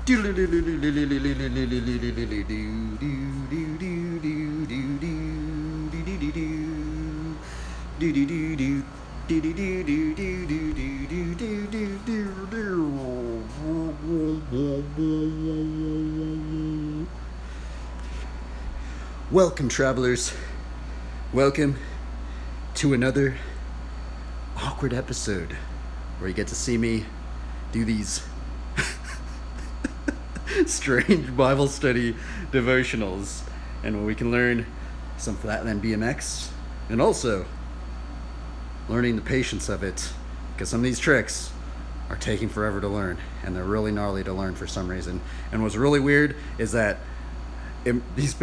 Welcome, travelers. Welcome to another awkward episode where you get to see me do these strange Bible study devotionals, and where we can learn some flatland BMX and also learning the patience of it, because some of these tricks are taking forever to learn and they're really gnarly to learn for some reason. And what's really weird is that these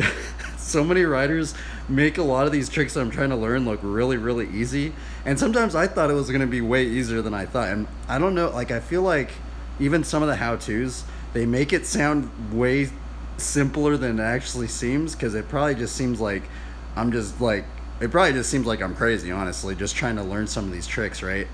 so many riders make a lot of these tricks that I'm trying to learn look really, really easy, and sometimes I thought it was going to be way easier than I thought. And I don't know, like, I feel like even some of the how-tos, they make it sound way simpler than it actually seems, because it probably just seems like it probably just seems like I'm crazy, honestly, just trying to learn some of these tricks, right?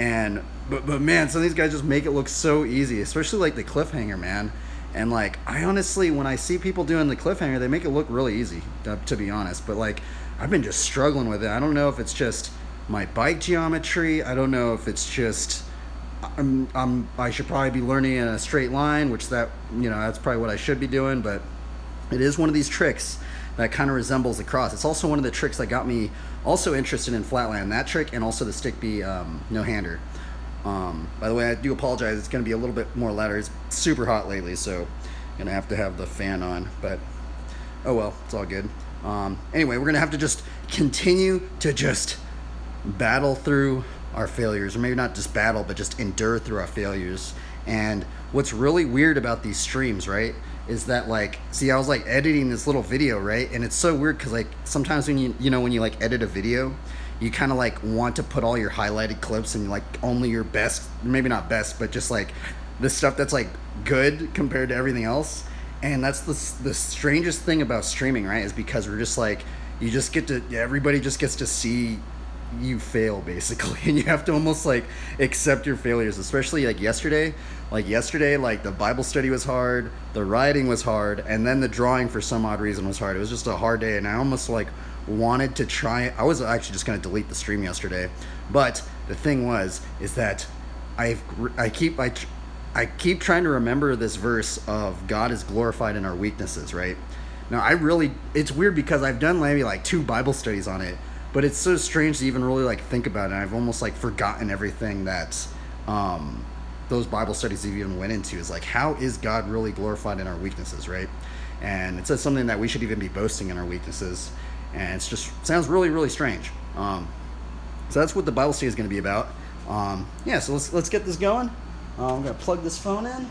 And but man, some of these guys just make it look so easy, especially like the cliffhanger, man. And like, I honestly, when I see people doing the cliffhanger, they make it look really easy, to be honest. But like, I've been just struggling with it. I don't know if it's just my bike geometry. I don't know if it's just I should probably be learning in a straight line, which that's probably what I should be doing. But it is one of these tricks that kind of resembles the cross. It's also one of the tricks that got me also interested in flatland. That trick, and also the stick B no-hander. By the way, I do apologize. It's going to be a little bit more louder. It's super hot lately, so I'm going to have the fan on. But oh well, it's all good. Anyway, we're going to have to just continue to just battle through our failures, or maybe not just battle, but just endure through our failures. And what's really weird about these streams, right, is that, like, see, I was like editing this little video, right, and it's so weird because, like, sometimes when you like edit a video, you kind of like want to put all your highlighted clips and like only your best, maybe not best, but just like the stuff that's like good compared to everything else. And that's the strangest thing about streaming, right, is because we're just like, everybody just gets to see you fail, basically, and you have to almost like accept your failures. Especially like yesterday, like the Bible study was hard, the riding was hard, and then the drawing for some odd reason was hard. It was just a hard day, and I almost like wanted to try. I was actually just going to delete the stream yesterday, but the thing is that I keep trying to remember this verse of God is glorified in our weaknesses, right? Now it's weird because I've done maybe like 2 Bible studies on it, but it's so strange to even really like think about it. And I've almost like forgotten everything that those Bible studies even went into. Is like, how is God really glorified in our weaknesses, right? And it says something that we should even be boasting in our weaknesses. And it's just sounds really, really strange. So that's what the Bible study is going to be about. So let's get this going. I'm going to plug this phone in,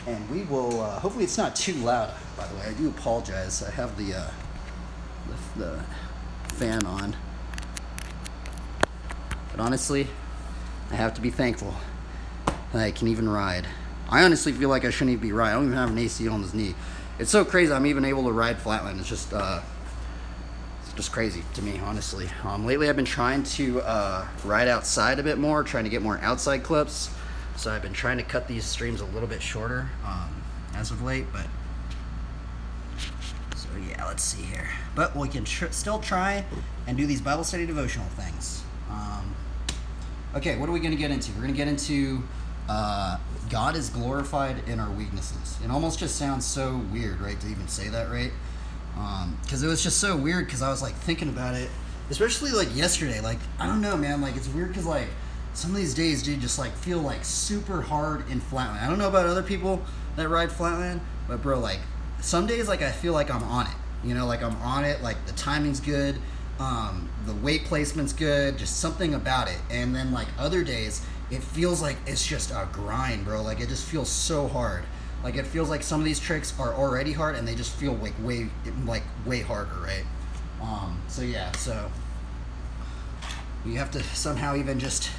and we will. Hopefully, it's not too loud. By the way, I do apologize. I have the fan on, but honestly, I have to be thankful that I can even ride. I honestly feel like I shouldn't even be riding. I don't even have an AC on this knee. It's so crazy I'm even able to ride flatland. It's just crazy to me, honestly. Lately I've been trying to ride outside a bit more, trying to get more outside clips. So I've been trying to cut these streams a little bit shorter as of late, but so yeah, let's see here. But we can still try and do these Bible study devotional things. Okay, what are we going to get into? We're going to get into God is glorified in our weaknesses. It almost just sounds so weird, right, to even say that, right? Because it was just so weird, because I was like thinking about it, especially like yesterday. Like, I don't know, man, like it's weird because like some of these days, dude, just like feel like super hard in flatland. I don't know about other people that ride flatland, but bro, like some days like I feel like I'm on it, like I'm on it, like the timing's good, the weight placement's good, just something about it. And then like other days it feels like it's just a grind, bro. Like it just feels so hard. Like it feels like some of these tricks are already hard and they just feel like way harder, right? So you have to somehow even just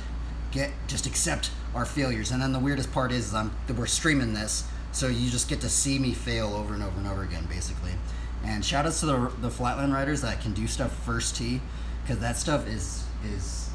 accept our failures. And then the weirdest part is we're streaming this, so you just get to see me fail over and over and over again, basically. And shout outs to the flatland riders that can do stuff first tee, because that stuff is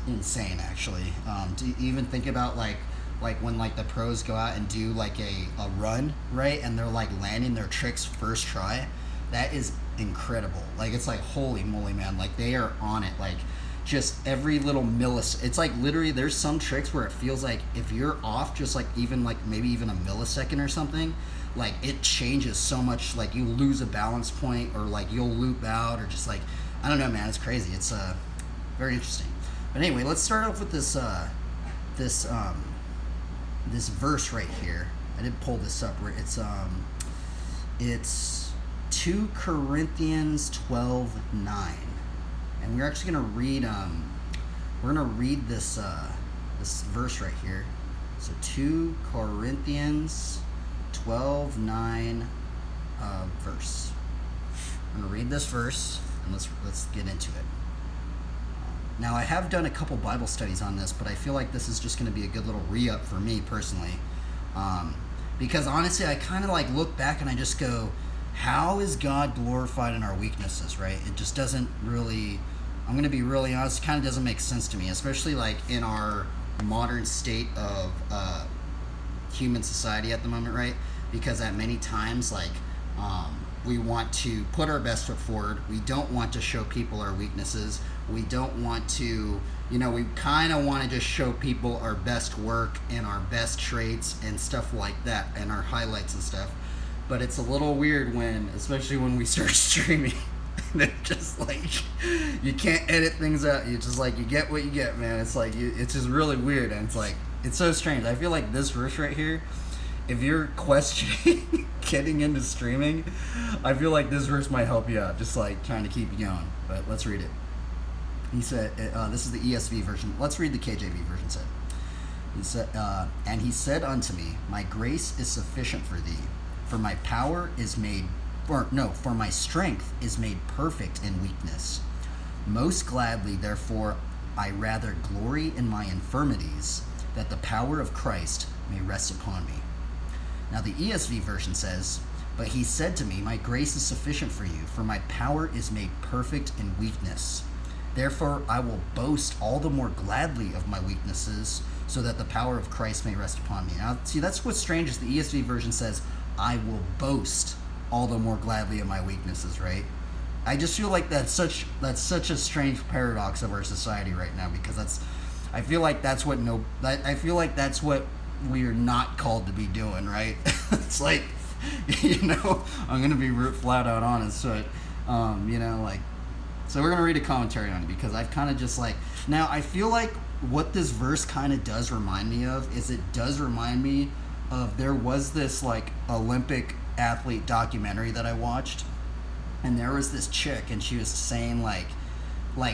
insane, actually. To even think about like like when like the pros go out and do like a run, right, and they're like landing their tricks first try. That is incredible. Like it's like, holy moly, man, like they are on it. Like just every little it's like literally there's some tricks where it feels like if you're off just like even like maybe even a millisecond or something, like it changes so much. Like you lose a balance point, or like you'll loop out, or just like, I don't know, man, it's crazy. It's very interesting. But anyway, let's start off with this this verse right here. I did pull this up. It's 2 Corinthians 12:9, and we're actually gonna read this this verse right here. So 2 Corinthians 12:9 verse. I'm gonna read this verse and let's get into it. Now, I have done a couple Bible studies on this, but I feel like this is just going to be a good little re-up for me personally. Because honestly, I kind of like look back and I just go, how is God glorified in our weaknesses, right? It just doesn't really, I'm going to be really honest, it kind of doesn't make sense to me, especially like in our modern state of human society at the moment, right? Because at many times, like, we want to put our best foot forward. We don't want to show people our weaknesses. We don't want to, we kind of want to just show people our best work and our best traits and stuff like that, and our highlights and stuff. But it's a little weird especially when we start streaming, and it's just like, you can't edit things out. You just like, you get what you get, man. It's like, it's just really weird, and it's like, it's so strange. I feel like this verse right here, if you're questioning getting into streaming, I feel like this verse might help you out, just like trying to keep you going. But let's read it. He said, this is the ESV version. Let's read the KJV version. He said, and he said unto me, my grace is sufficient for thee, for my for my strength is made perfect in weakness. Most gladly, therefore, I rather glory in my infirmities, that the power of Christ may rest upon me. Now the ESV version says, but he said to me, my grace is sufficient for you, for my power is made perfect in weakness. Therefore I will boast all the more gladly of my weaknesses, so that the power of Christ may rest upon me. Now see, that's what's strange, is the ESV version says, I will boast all the more gladly of my weaknesses, right? I just feel like that's such a strange paradox of our society right now, because I feel like that's what we're not called to be doing, right? It's like, I'm gonna be flat out honest, but so we're gonna read a commentary on it, because I've kind of just like, now I feel like what this verse kind of does remind me of is, it does remind me of, there was this like Olympic athlete documentary that I watched, and there was this chick, and she was saying like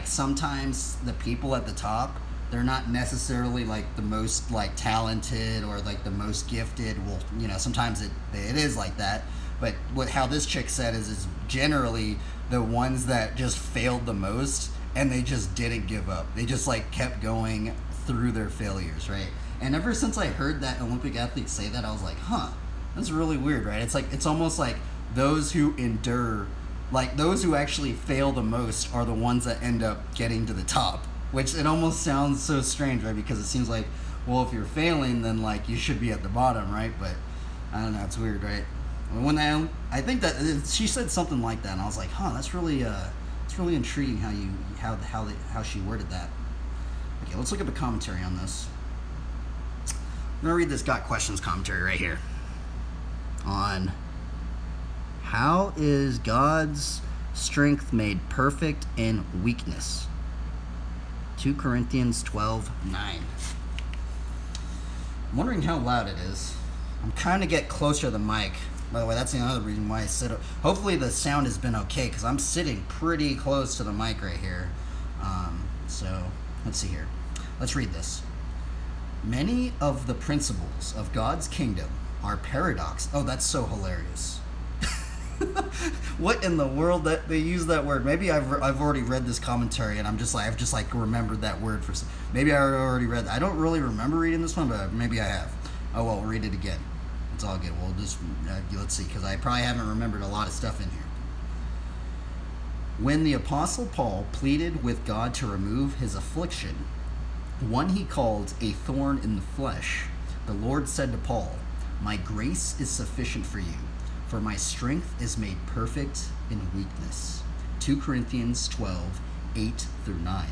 sometimes the people at the top, they're not necessarily like the most like talented or like the most gifted. Well, sometimes it is like that. But how this chick said is generally the ones that just failed the most, and they just didn't give up. They just like kept going through their failures, right? And ever since I heard that Olympic athlete say that, I was like, that's really weird, right? It's like, it's almost like those who endure, like those who actually fail the most are the ones that end up getting to the top. Which it almost sounds so strange, right? Because it seems like, well, if you're failing, then like you should be at the bottom, right? But I don't know, it's weird, right? I think that she said something like that, and I was like, that's really intriguing how she worded that. Okay, let's look at the commentary on this. I'm gonna read this Got Questions commentary right here on how is God's strength made perfect in weakness. 2 Corinthians 12:9. I'm wondering how loud it is. I'm trying to get closer to the mic. By the way, that's another reason why I sit up. Hopefully the sound has been okay, because I'm sitting pretty close to the mic right here. So let's see here. Let's read this. Many of the principles of God's kingdom are paradox. Oh, that's so hilarious. What in the world, that they use that word? Maybe I've already read this commentary, and I've just remembered that word for some. Maybe I already read that. I don't really remember reading this one, but maybe I have. Oh well, we'll read it again. It's all good. We'll just let's see, because I probably haven't remembered a lot of stuff in here. When the Apostle Paul pleaded with God to remove his affliction, one he called a thorn in the flesh, The Lord said to Paul, "My grace is sufficient for you, for my strength is made perfect in weakness." 2 Corinthians 12, 8 through 9.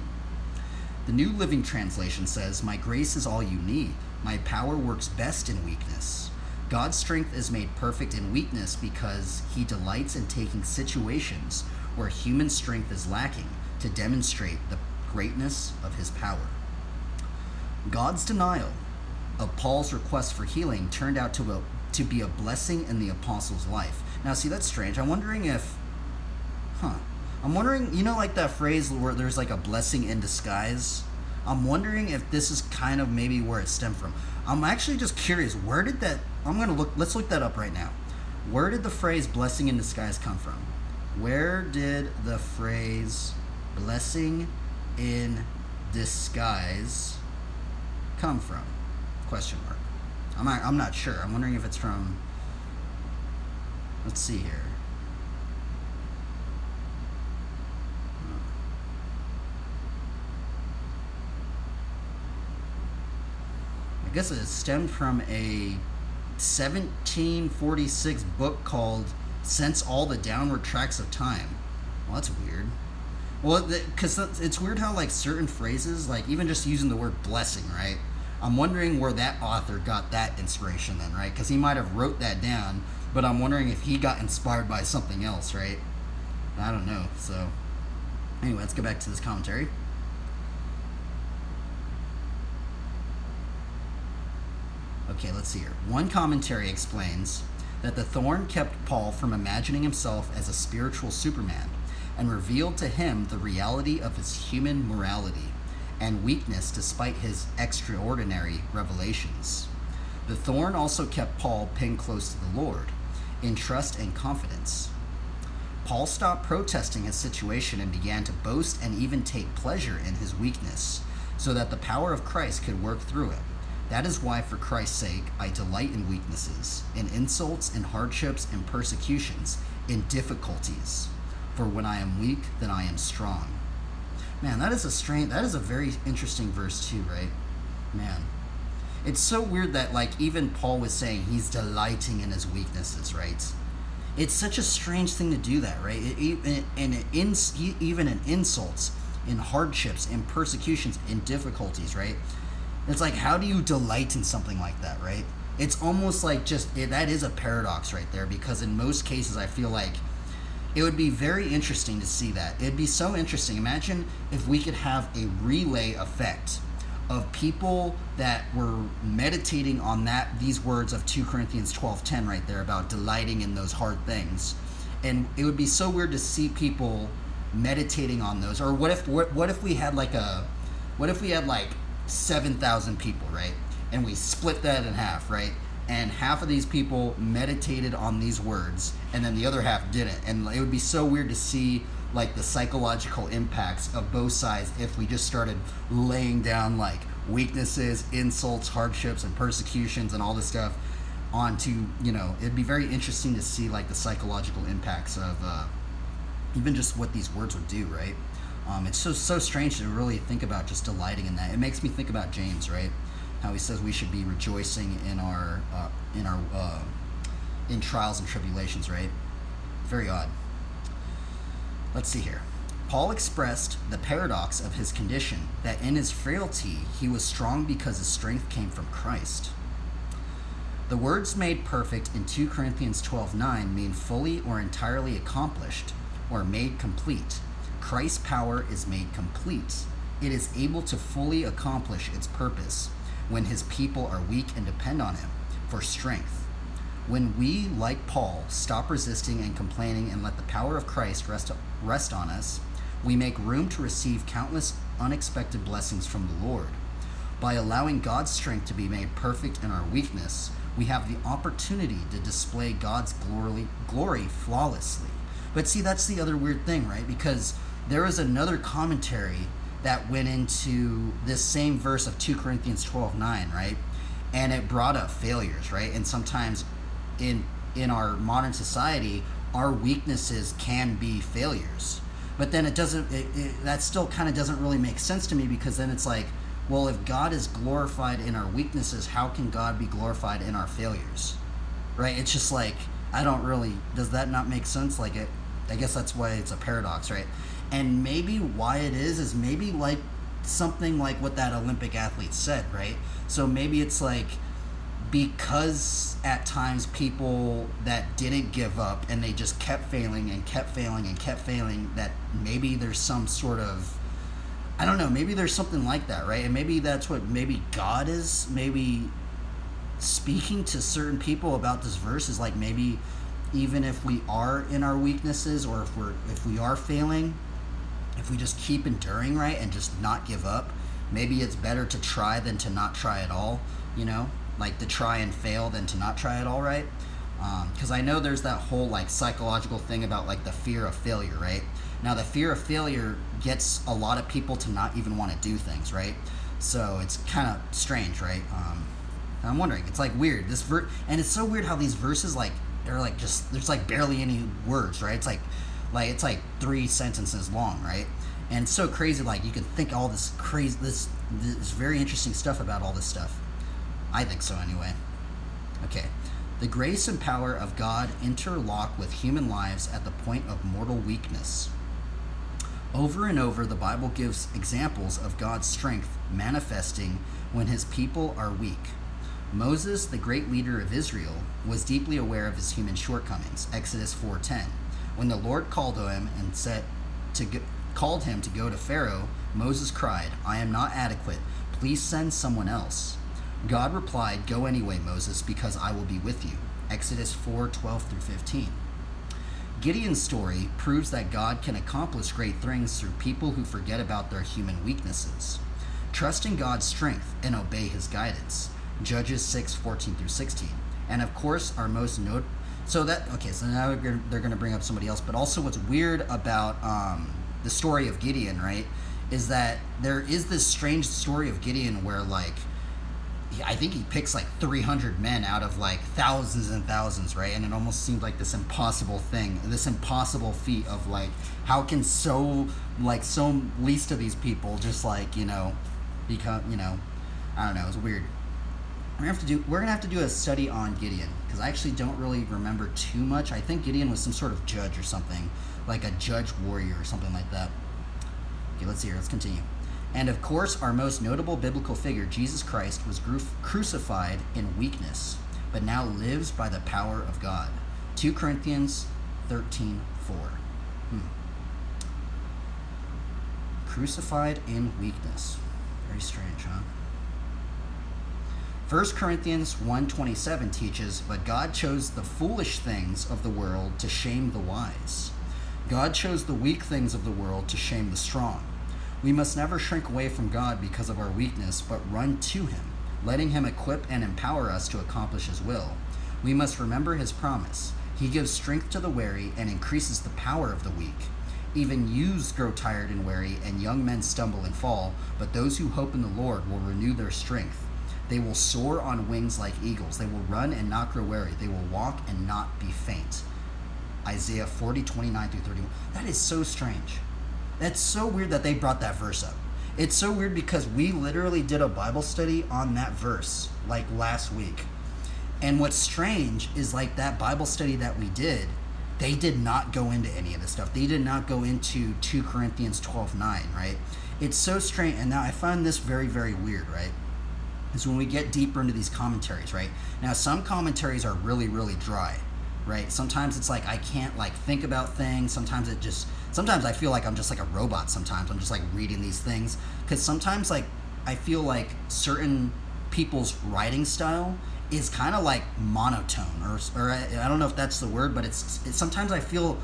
The New Living Translation says, "My grace is all you need. My power works best in weakness." God's strength is made perfect in weakness because he delights in taking situations where human strength is lacking to demonstrate the greatness of his power. God's denial of Paul's request for healing turned out to be a blessing in the apostle's life. Now, see, that's strange. I'm wondering, you know, like that phrase where there's like a blessing in disguise? I'm wondering if this is kind of maybe where it stemmed from. I'm actually just curious, where did that, let's look that up right now. Where did the phrase blessing in disguise come from? Where did the phrase blessing in disguise come from? Question mark. I'm not sure. I'm wondering if it's from, let's see here. I guess it stemmed from a 1746 book called "Since All the Downward Tracks of Time." Well, that's weird. Well, because it's weird how like certain phrases, like even just using the word blessing, right? I'm wondering where that author got that inspiration then, right? Because he might have wrote that down, but I'm wondering if he got inspired by something else, right? I don't know. So anyway, let's get back to this commentary. Okay, let's see here. One commentary explains that the thorn kept Paul from imagining himself as a spiritual Superman and revealed to him the reality of his human morality and weakness despite his extraordinary revelations. The thorn also kept Paul pinned close to the Lord in trust and confidence. Paul stopped protesting his situation and began to boast and even take pleasure in his weakness so that the power of Christ could work through it. That is why, for Christ's sake, I delight in weaknesses, in insults, in hardships, in persecutions, in difficulties. For when I am weak, then I am strong. Man, that is a very interesting verse too, right? Man. It's so weird that like even Paul was saying he's delighting in his weaknesses, right? It's such a strange thing to do that, right? Even in insults, in hardships, in persecutions, in difficulties, right? It's like, how do you delight in something like that, right? It's almost like that is a paradox right there, because in most cases I feel like it would be very interesting to see that. It'd be so interesting. Imagine if we could have a relay effect of people that were meditating on these words of 2 Corinthians 12:10 right there about delighting in those hard things. And it would be so weird to see people meditating on those. Or what if we had like 7,000 people, right? And we split that in half, right? And half of these people meditated on these words, and then the other half didn't. And it would be so weird to see like the psychological impacts of both sides if we just started laying down like weaknesses, insults, hardships, and persecutions and all this stuff onto, it'd be very interesting to see like the psychological impacts of even just what these words would do, right? It's so strange to really think about just delighting in that. It makes me think about James, right? How he says we should be rejoicing in trials and tribulations, right? Very odd. Let's see here. Paul expressed the paradox of his condition, that in his frailty he was strong because his strength came from Christ. The words made perfect in 2 Corinthians 12:9 mean fully or entirely accomplished or made complete. Christ's power is made complete. It is able to fully accomplish its purpose when his people are weak and depend on him for strength. When we, like Paul, stop resisting and complaining and let the power of Christ rest on us, we make room to receive countless unexpected blessings from the Lord. By allowing God's strength to be made perfect in our weakness, we have the opportunity to display God's glory flawlessly. But see, that's the other weird thing, right? Because there is another commentary that went into this same verse of 2 Corinthians 12:9, right? And it brought up failures, right? And sometimes in our modern society, our weaknesses can be failures. But then that still kind of doesn't really make sense to me, because then it's like, Well, if God is glorified in our weaknesses, how can God be glorified in our failures? Right? It's just like, I don't really, does that not make sense? Like, I guess that's why it's a paradox, right? And maybe why it is maybe like something like what that Olympic athlete said, right? So maybe it's like, because at times people that didn't give up and they just kept failing and kept failing and kept failing, that maybe there's some sort of, I don't know, maybe there's something like that, right? And maybe that's what maybe God is maybe speaking to certain people about this verse, is like, maybe even if we are in our weaknesses, or if we are failing, if we just keep enduring, right, and just not give up, maybe it's better to try than to not try at all, you know? Like, to try and fail than to not try at all, right? Because I know there's that whole like psychological thing about like the fear of failure, right? Now the fear of failure gets a lot of people to not even want to do things, right? So it's kind of strange, right? I'm wondering, it's like weird, and it's so weird how these verses, like, they're like just, there's like barely any words, right? It's like 3 sentences long, right? And it's so crazy, like you can think all this crazy, this very interesting stuff about all this stuff. I think so, anyway. Okay. The grace and power of God interlock with human lives at the point of mortal weakness. Over and over, the Bible gives examples of God's strength manifesting when his people are weak. Moses, the great leader of Israel, was deeply aware of his human shortcomings. Exodus 4:10. When the Lord called him called him to go to Pharaoh, Moses cried, "I am not adequate. Please send someone else." God replied, "Go anyway, Moses, because I will be with you." Exodus 4:12-15. Gideon's story proves that God can accomplish great things through people who forget about their human weaknesses. Trust in God's strength and obey his guidance. Judges 6:14-16. And of course, our most so now they're going to bring up somebody else, but also what's weird about the story of Gideon, right, is that there is this strange story of Gideon where, like, I think he picks like 300 men out of like thousands and thousands, right? And it almost seemed like this impossible thing, this impossible feat of like, how can so least of these people just like, become, I don't know, it's weird. We're gonna have to do a study on Gideon, because I actually don't really remember too much. I think Gideon was some sort of judge or something, like a judge warrior or something like that. Okay, let's see here. Let's continue. And of course, our most notable biblical figure, Jesus Christ, was crucified in weakness, but now lives by the power of God. 2 Corinthians 13:4. Crucified in weakness. Very strange, huh? 1 Corinthians 1:27 teaches, "But God chose the foolish things of the world to shame the wise. God chose the weak things of the world to shame the strong." We must never shrink away from God because of our weakness, but run to him, letting him equip and empower us to accomplish his will. We must remember his promise. He gives strength to the weary and increases the power of the weak. Even youths grow tired and weary, and young men stumble and fall, but those who hope in the Lord will renew their strength. They will soar on wings like eagles. They will run and not grow weary. They will walk and not be faint. Isaiah 40:29-31. That is so strange. That's so weird that they brought that verse up. It's so weird because we literally did a Bible study on that verse like last week. And what's strange is, like, that Bible study that we did, they did not go into any of this stuff. They did not go into 2 Corinthians 12:9, right? It's so strange. And now I find this very, very weird, right? Is when we get deeper into these commentaries, right? Now, some commentaries are really, really dry, right? Sometimes it's like I can't like think about things. Sometimes I feel like I'm just like a robot. Sometimes I'm just like reading these things, because sometimes like I feel like certain people's writing style is kind of like monotone, or I don't know if that's the word, but it's sometimes I feel.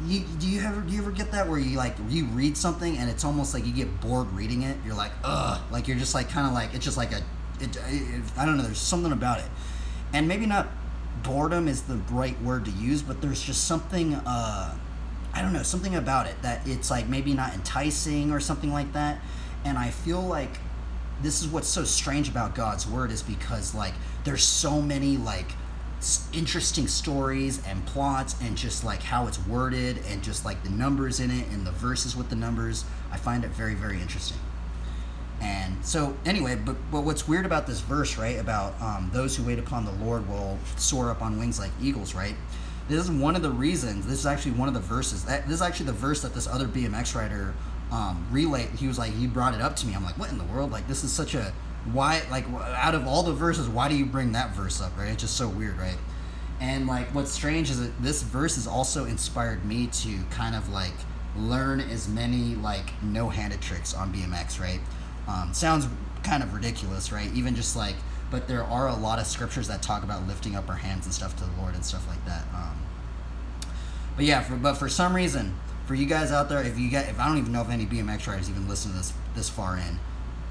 Do you ever get that where you read something and it's almost like you get bored reading it? You're like, ugh, like you're just like kind of like it's just like I don't know. There's something about it, and maybe not boredom is the right word to use, but there's just something I don't know, something about it that it's like maybe not enticing or something like that. And I feel like this is what's so strange about God's word, is because like there's so many like interesting stories and plots, and just like how it's worded, and just like the numbers in it and the verses with the numbers. I find it very, very interesting. And so anyway, but what's weird about this verse, right? About those who wait upon the Lord will soar up on wings like eagles, right? This is one of the reasons. This is actually one of the verses. This is actually the verse that this other BMX rider relayed. He was like, he brought it up to me. I'm like, what in the world? Like, this is such a why? Like, out of all the verses, why do you bring that verse up, right? It's just so weird, right? And like, what's strange is that this verse has also inspired me to kind of like learn as many like no-handed tricks on BMX, right? Sounds kind of ridiculous, right? Even just like, but there are a lot of scriptures that talk about lifting up our hands and stuff to the Lord and stuff like that. But yeah, for some reason, for you guys out there, if I don't even know if any BMX riders even listen to this far in,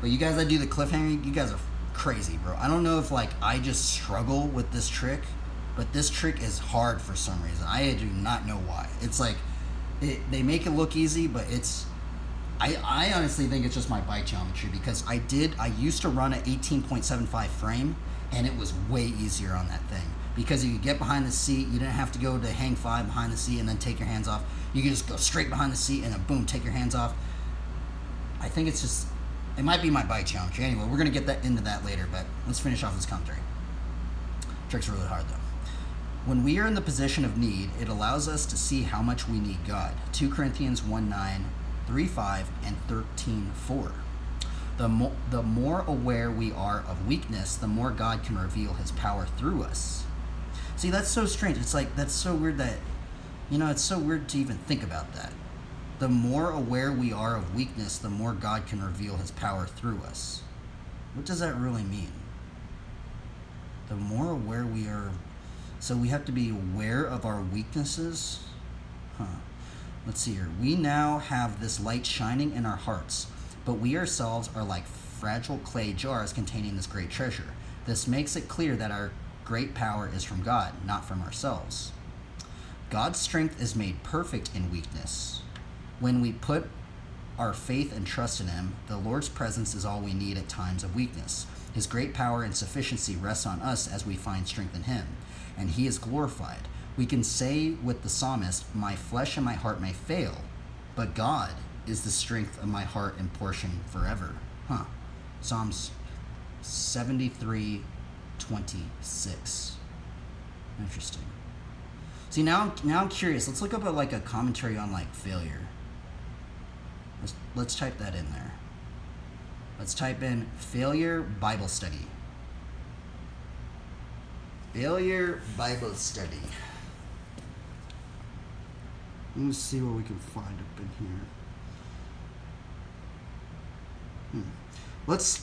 but you guys that do the cliffhanger, you guys are crazy, bro. I don't know if like I just struggle with this trick, but this trick is hard for some reason. I do not know why. It's like they make it look easy, but it's. I honestly think it's just my bike geometry, because I used to run an 18.75 frame, and it was way easier on that thing, because you could get behind the seat. You didn't have to go to hang 5 behind the seat and then take your hands off. You could just go straight behind the seat and then boom, take your hands off. I think it's just, it might be my bike geometry. Anyway, we're going to get into that later, but let's finish off this commentary. Trick's really hard though. When we are in the position of need, it allows us to see how much we need God. 2 Corinthians 1:9, 3:5, and 13:4. The more aware we are of weakness, the more God can reveal his power through us. See, that's so strange. It's like, that's so weird that, it's so weird to even think about that. The more aware we are of weakness, the more God can reveal his power through us. What does that really mean? The more aware we are, so we have to be aware of our weaknesses? Let's see here. We now have this light shining in our hearts, but we ourselves are like fragile clay jars containing this great treasure. This makes it clear that our great power is from God, not from ourselves. God's strength is made perfect in weakness. When we put our faith and trust in him, the Lord's presence is all we need at times of weakness. His great power and sufficiency rests on us as we find strength in him, and he is glorified. We can say with the psalmist, my flesh and my heart may fail, but God is the strength of my heart and portion forever. Psalms 73:26. Interesting. See, now I'm curious. Let's look up like a commentary on like failure. Let's type that in there. Let's type in failure Bible study. Failure Bible study. Let's see what we can find up in here. Let's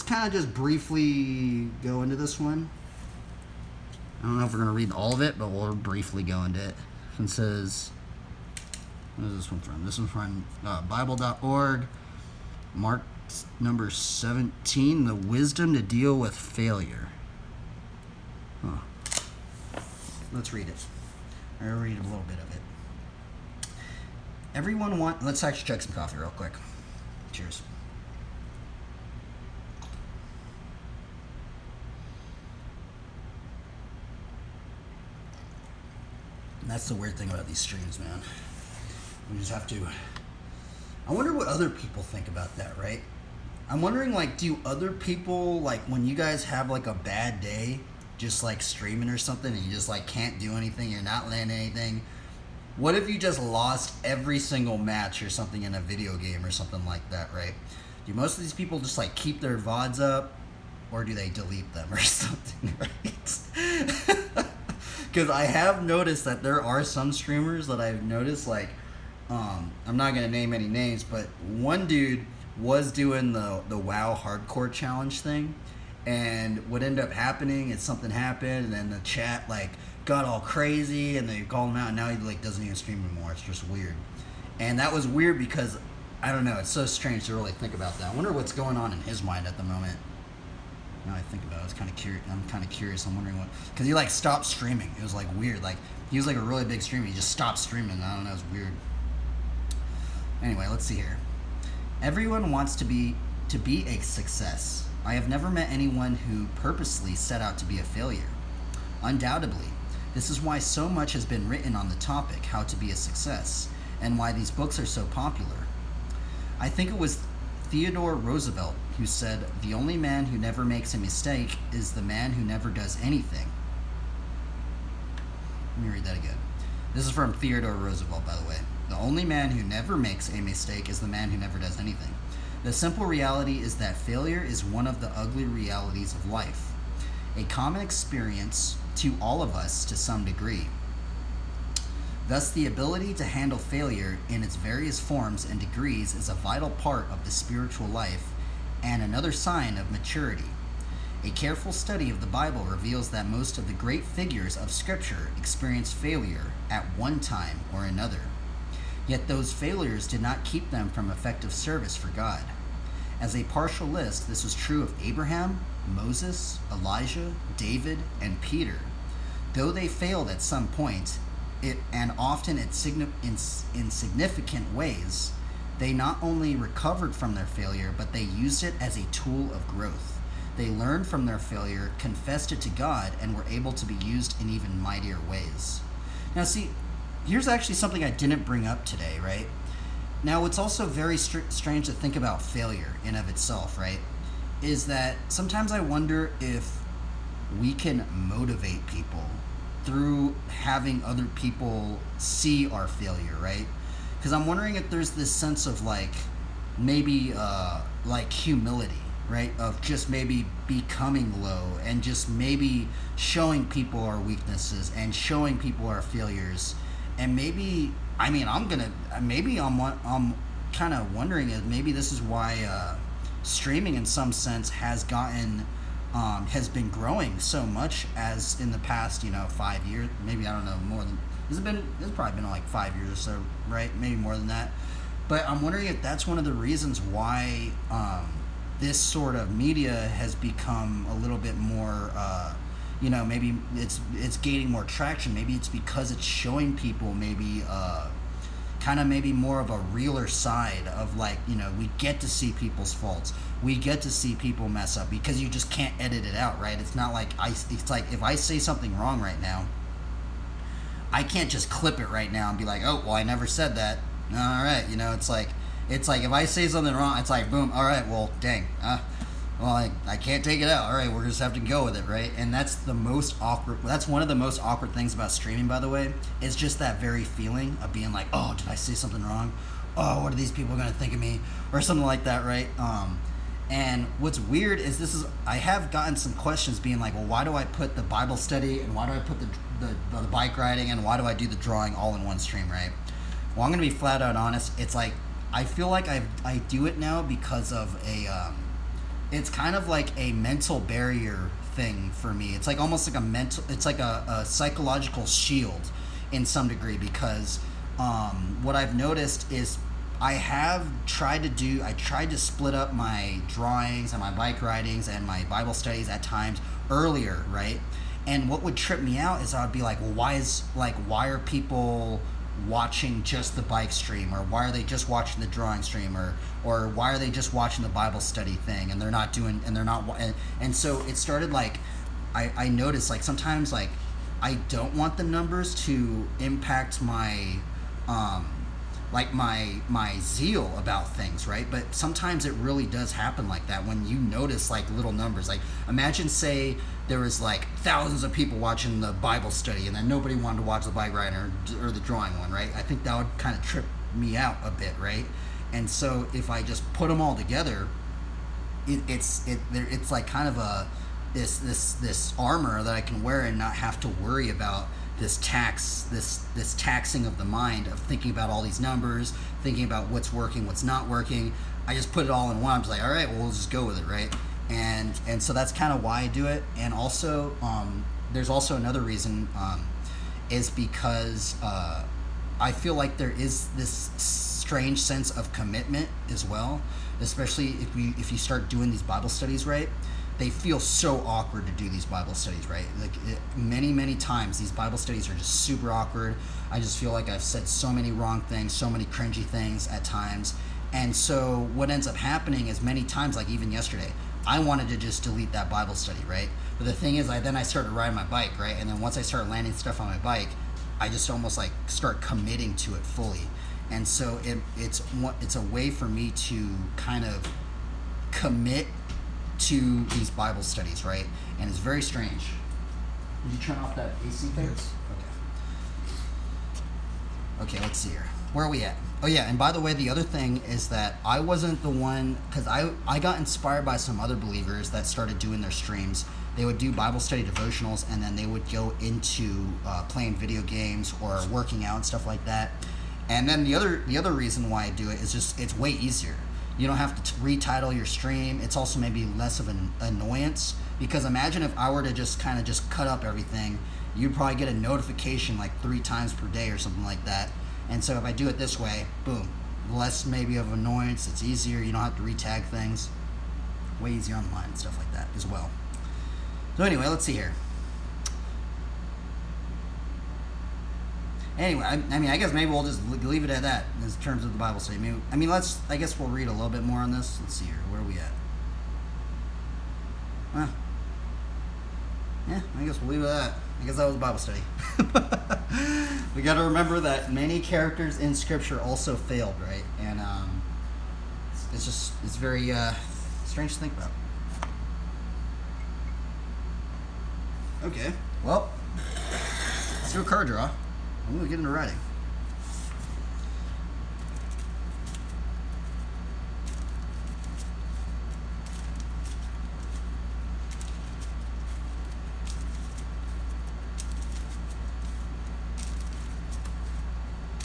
kind of just briefly go into this one. I don't know if we're going to read all of it, but we'll briefly go into it. It says, what is this one from? This one's from Bible.org. Mark number 17, the wisdom to deal with failure. Let's read it. I'll read a little bit of it. Let's actually chug some coffee real quick. Cheers. And that's the weird thing about these streams, man. We just have to. I wonder what other people think about that, right? I'm wondering, like, do other people, like, when you guys have, like, a bad day, just, like, streaming or something, and you just, like, can't do anything, you're not landing anything, what if you just lost every single match or something in a video game or something like that, right? Do most of these people just, like, keep their VODs up, or do they delete them or something, right? Because I have noticed that there are some streamers that I've noticed, like, I'm not going to name any names, but one dude was doing the WoW hardcore challenge thing, and what ended up happening is something happened, and then the chat, like, got all crazy, and they called him out, and now he, like, doesn't even stream anymore. It's just weird. And that was weird because, I don't know, it's so strange to really think about that. I wonder what's going on in his mind at the moment. Now I think about it, I'm kind of curious. I'm wondering what, because he, like, stopped streaming. It was, like, weird. Like, he was, like, a really big streamer. He just stopped streaming. I don't know, it was weird. Anyway, let's see here. Everyone wants to be a success. I have never met anyone who purposely set out to be a failure. Undoubtedly, this is why so much has been written on the topic, how to be a success, and why these books are so popular. I think it was Theodore Roosevelt, who said, "The only man who never makes a mistake is the man who never does anything." Let me read that again. This is from Theodore Roosevelt, by the way. "The only man who never makes a mistake is the man who never does anything. The simple reality is that failure is one of the ugly realities of life, a common experience to all of us to some degree. Thus, the ability to handle failure in its various forms and degrees is a vital part of the spiritual life and another sign of maturity. A careful study of the Bible reveals that most of the great figures of Scripture experienced failure at one time or another. Yet those failures did not keep them from effective service for God. As a partial list, this was true of Abraham, Moses, Elijah, David, and Peter. Though they failed at some point, and often in significant ways, they not only recovered from their failure, but they used it as a tool of growth. They learned from their failure, confessed it to God, and were able to be used in even mightier ways." Now see, here's actually something I didn't bring up today, right? Now, it's also very strange to think about failure in of itself, right? Is that sometimes I wonder if we can motivate people through having other people see our failure, right? Because I'm wondering if there's this sense of maybe humility, right? Of just maybe becoming low and just maybe showing people our weaknesses and showing people our failures. And maybe, I'm kind of wondering if maybe this is why streaming in some sense has been growing so much as in the past, 5 years, maybe, I don't know, more than, it's probably been like 5 years or so, right? Maybe more than that. But I'm wondering if that's one of the reasons why this sort of media has become a little bit more, maybe it's gaining more traction. Maybe it's because it's showing people maybe maybe more of a realer side of we get to see people's faults. We get to see people mess up because you just can't edit it out, right? It's not it's like if I say something wrong right now, I can't just clip it right now and be like, "Oh, well, I never said that." All right, it's like if I say something wrong, it's like, boom, all right, well, dang, well, I can't take it out. All right, we're just have to go with it, right? And that's the most awkward. That's one of the most awkward things about streaming, by the way. Is just that very feeling of being like, "Oh, did I say something wrong? Oh, what are these people gonna think of me?" Or something like that, right? And what's weird is I have gotten some questions being like, "Well, why do I put the Bible study and why do I put the bike riding and why do I do the drawing all in one stream, right?" Well, I'm gonna be flat out honest. It's like I feel like I do it now because of it's kind of like a mental barrier thing for me. It's like almost like a psychological shield in some degree, because what I've noticed is I tried to split up my drawings and my bike ridings and my Bible studies at times earlier, right? And what would trip me out is I would be like, well, why are people watching just the bike stream, or why are they just watching the drawing stream, or why are they just watching the Bible study thing and and so it started I noticed sometimes I don't want the numbers to impact my my zeal about things, right? But sometimes it really does happen like that when you notice little numbers. Imagine, say, there was thousands of people watching the Bible study and then nobody wanted to watch the bike ride or the drawing one, right? I think that would kind of trip me out a bit, right? And so if I just put them all together, it's like kind of this armor that I can wear and not have to worry about this taxing of the mind of thinking about all these numbers, thinking about what's working, what's not working. I just put it all in one. I'm just like, all right, well, we'll just go with it, right? And so that's kind of why I do it. And also, there's also another reason, is because I feel like there is this strange sense of commitment as well, especially if you start doing these Bible studies, right? They feel so awkward to do these Bible studies, right? Many times these Bible studies are just super awkward. I just feel like I've said so many wrong things, so many cringy things at times. And so what ends up happening is many times, even yesterday, I wanted to just delete that Bible study, right? But the thing is, I started riding my bike, right? And then once I start landing stuff on my bike, I just almost start committing to it fully. and so it's a way for me to kind of commit to these Bible studies, right? And it's very strange. Did you turn off that AC thing? Yes. Okay, let's see here. Where are we at? Oh yeah, and by the way, the other thing is that I wasn't the one, because I got inspired by some other believers that started doing their streams. They would do Bible study devotionals, and then they would go into playing video games or working out and stuff like that. And then the other reason why I do it is just it's way easier. You don't have to retitle your stream. It's also maybe less of an annoyance, because imagine if I were to just kind of just cut up everything, you'd probably get a notification like 3 times per day or something like that. And so if I do it this way, boom, less maybe of annoyance. It's easier. You don't have to retag things. Way easier online and stuff like that as well. So anyway, let's see here. Anyway, I mean, I guess maybe we'll just leave it at that in terms of the Bible study. I guess we'll read a little bit more on this. Let's see here. Where are we at? Yeah, I guess we'll leave it at that. I guess that was a Bible study. We got to remember that many characters in Scripture also failed, right? And it's very strange to think about. Okay, well, let's do a card draw. I'm going to get into writing.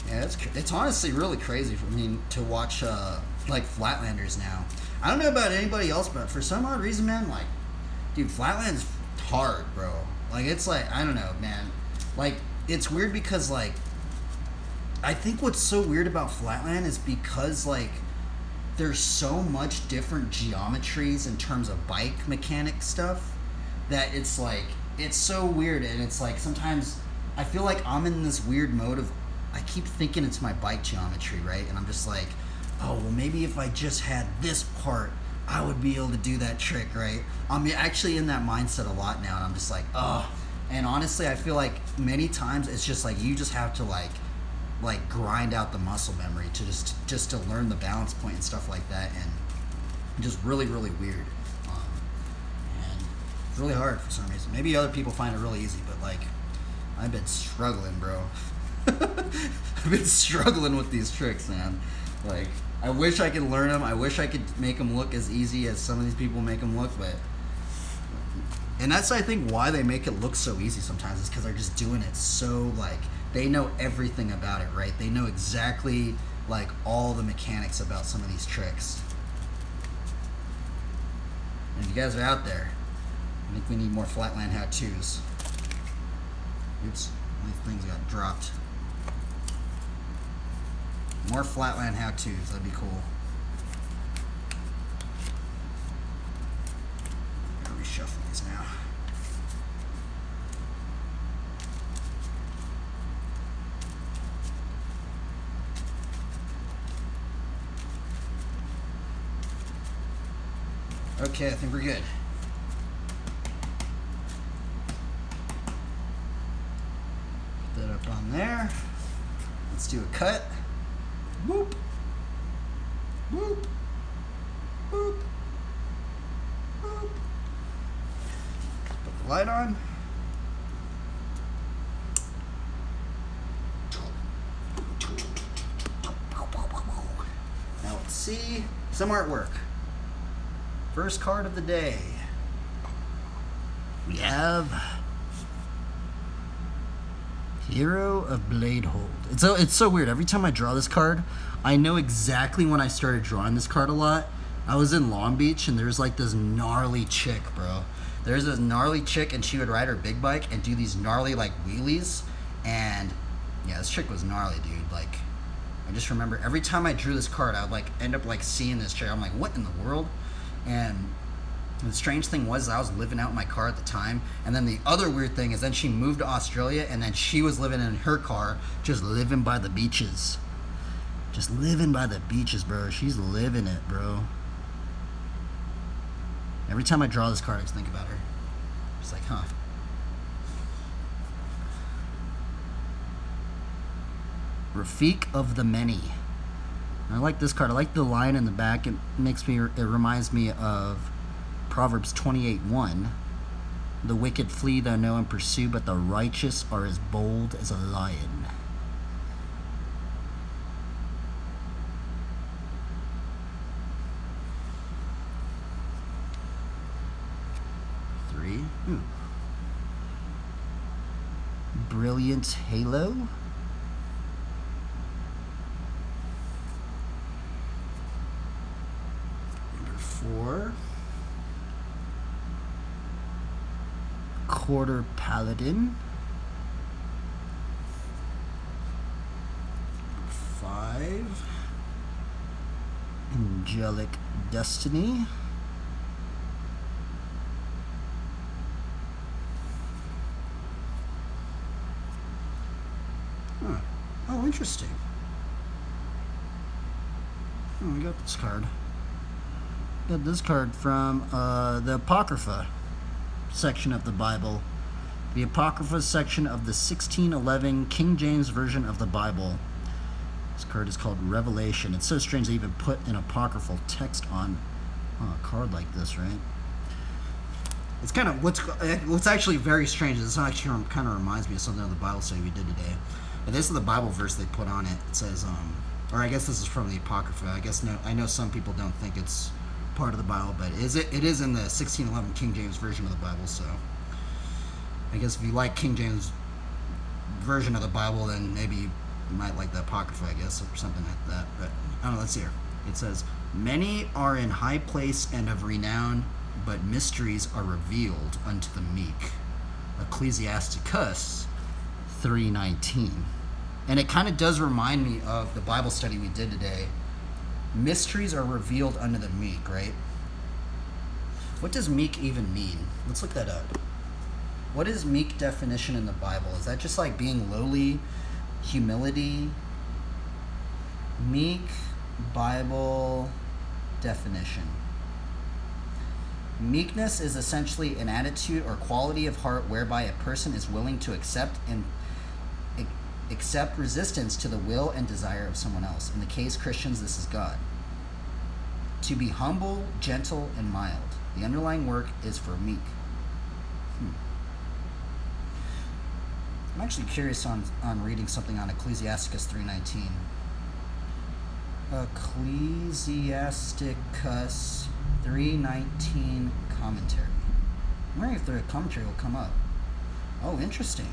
Yeah, it's honestly really crazy for me to watch like Flatlanders now. I don't know about anybody else, but for some odd reason, man, like, dude, Flatland's hard, bro. Like, it's like, I don't know, man. Like, it's weird because, like, I think what's so weird about Flatland is because, like, there's so much different geometries in terms of bike mechanic stuff that it's like, it's so weird. And it's like, sometimes I feel like I'm in this weird mode of, I keep thinking it's my bike geometry, right? And I'm just like, oh, well, maybe if I just had this part, I would be able to do that trick, right? I'm actually in that mindset a lot now, and I'm just like, oh. And honestly, I feel like many times it's just like you just have to like grind out the muscle memory to just to learn the balance point and stuff like that, and just really, really weird. And it's really hard for some reason. Maybe other people find it really easy, but like, I've been struggling, bro. I've been struggling with these tricks, man. Like, I wish I could learn them. I wish I could make them look as easy as some of these people make them look, but... And that's, I think, why they make it look so easy sometimes, is because they're just doing it so, like, they know everything about it, right? They know exactly, like, all the mechanics about some of these tricks. And if you guys are out there, I think we need more Flatland how-tos. Oops, these things got dropped. More Flatland how-tos, that'd be cool. I'm gonna reshuffle these now. Okay, I think we're good. Put that up on there. Let's do a cut. Whoop. Whoop. Whoop. Whoop. Put the light on. Now let's see some artwork. First card of the day. We have Hero of Bladehold. It's so weird. Every time I draw this card, I know exactly when I started drawing this card a lot. I was in Long Beach, and there's like this gnarly chick, bro. There's this gnarly chick, and she would ride her big bike and do these gnarly like wheelies. And yeah, this chick was gnarly, dude. Like, I just remember every time I drew this card, I would like end up like seeing this chick. I'm like, what in the world? And the strange thing was I was living out in my car at the time, and then the other weird thing is then she moved to Australia, and then she was living in her car, just living by the beaches. Just living by the beaches, bro. She's living it, bro. Every time I draw this card, I just think about her. It's like, huh. Rafik of the Many. I like this card. I like the line in the back. It reminds me of Proverbs 28:1. The wicked flee though no one pursue, but the righteous are as bold as a lion. Three. Brilliant Halo. Number 4. Quarter Paladin. 5. Angelic Destiny. Oh, interesting. Oh, we got this card. Got this card from the Apocrypha section of the Bible. The Apocrypha section of the 1611 King James Version of the Bible. This card is called Revelation. It's so strange they even put an apocryphal text on a card like this, right? It's kind of what's actually very strange. This actually kind of reminds me of something on the Bible study we did today. But this is the Bible verse they put on it. It says, or I guess this is from the Apocrypha. I know some people don't think it's part of the Bible, but it is in the 1611 King James Version of the Bible. So I guess if you like King James Version of the Bible, then maybe you might like the Apocrypha, I guess, or something like that. But I don't know. Let's see here. It says, "Many are in high place and of renown, but mysteries are revealed unto the meek." Ecclesiasticus 3:19. And it kind of does remind me of the Bible study we did today. Mysteries are revealed unto the meek, right? What does meek even mean? Let's look that up. What is meek definition in the Bible? Is that just like being lowly, humility? Meek Bible definition. Meekness is essentially an attitude or quality of heart whereby a person is willing to accept resistance to the will and desire of someone else. In the case Christians, this is God. To be humble, gentle, and mild. The underlying work is for meek. I'm actually curious on reading something on Ecclesiasticus 3:19. Ecclesiasticus 3:19 commentary. I'm wondering if the commentary will come up. Oh, interesting.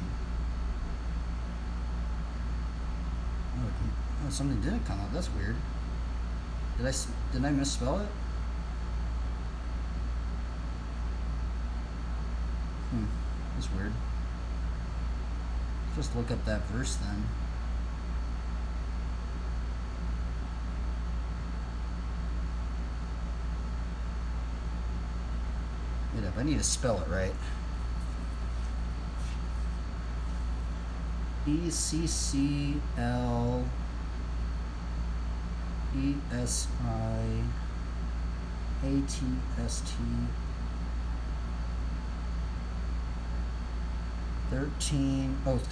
Oh, something didn't come up. That's weird. Did I misspell it? That's weird. Just look up that verse then. Wait up, I need to spell it right. ECCLESIASTICUS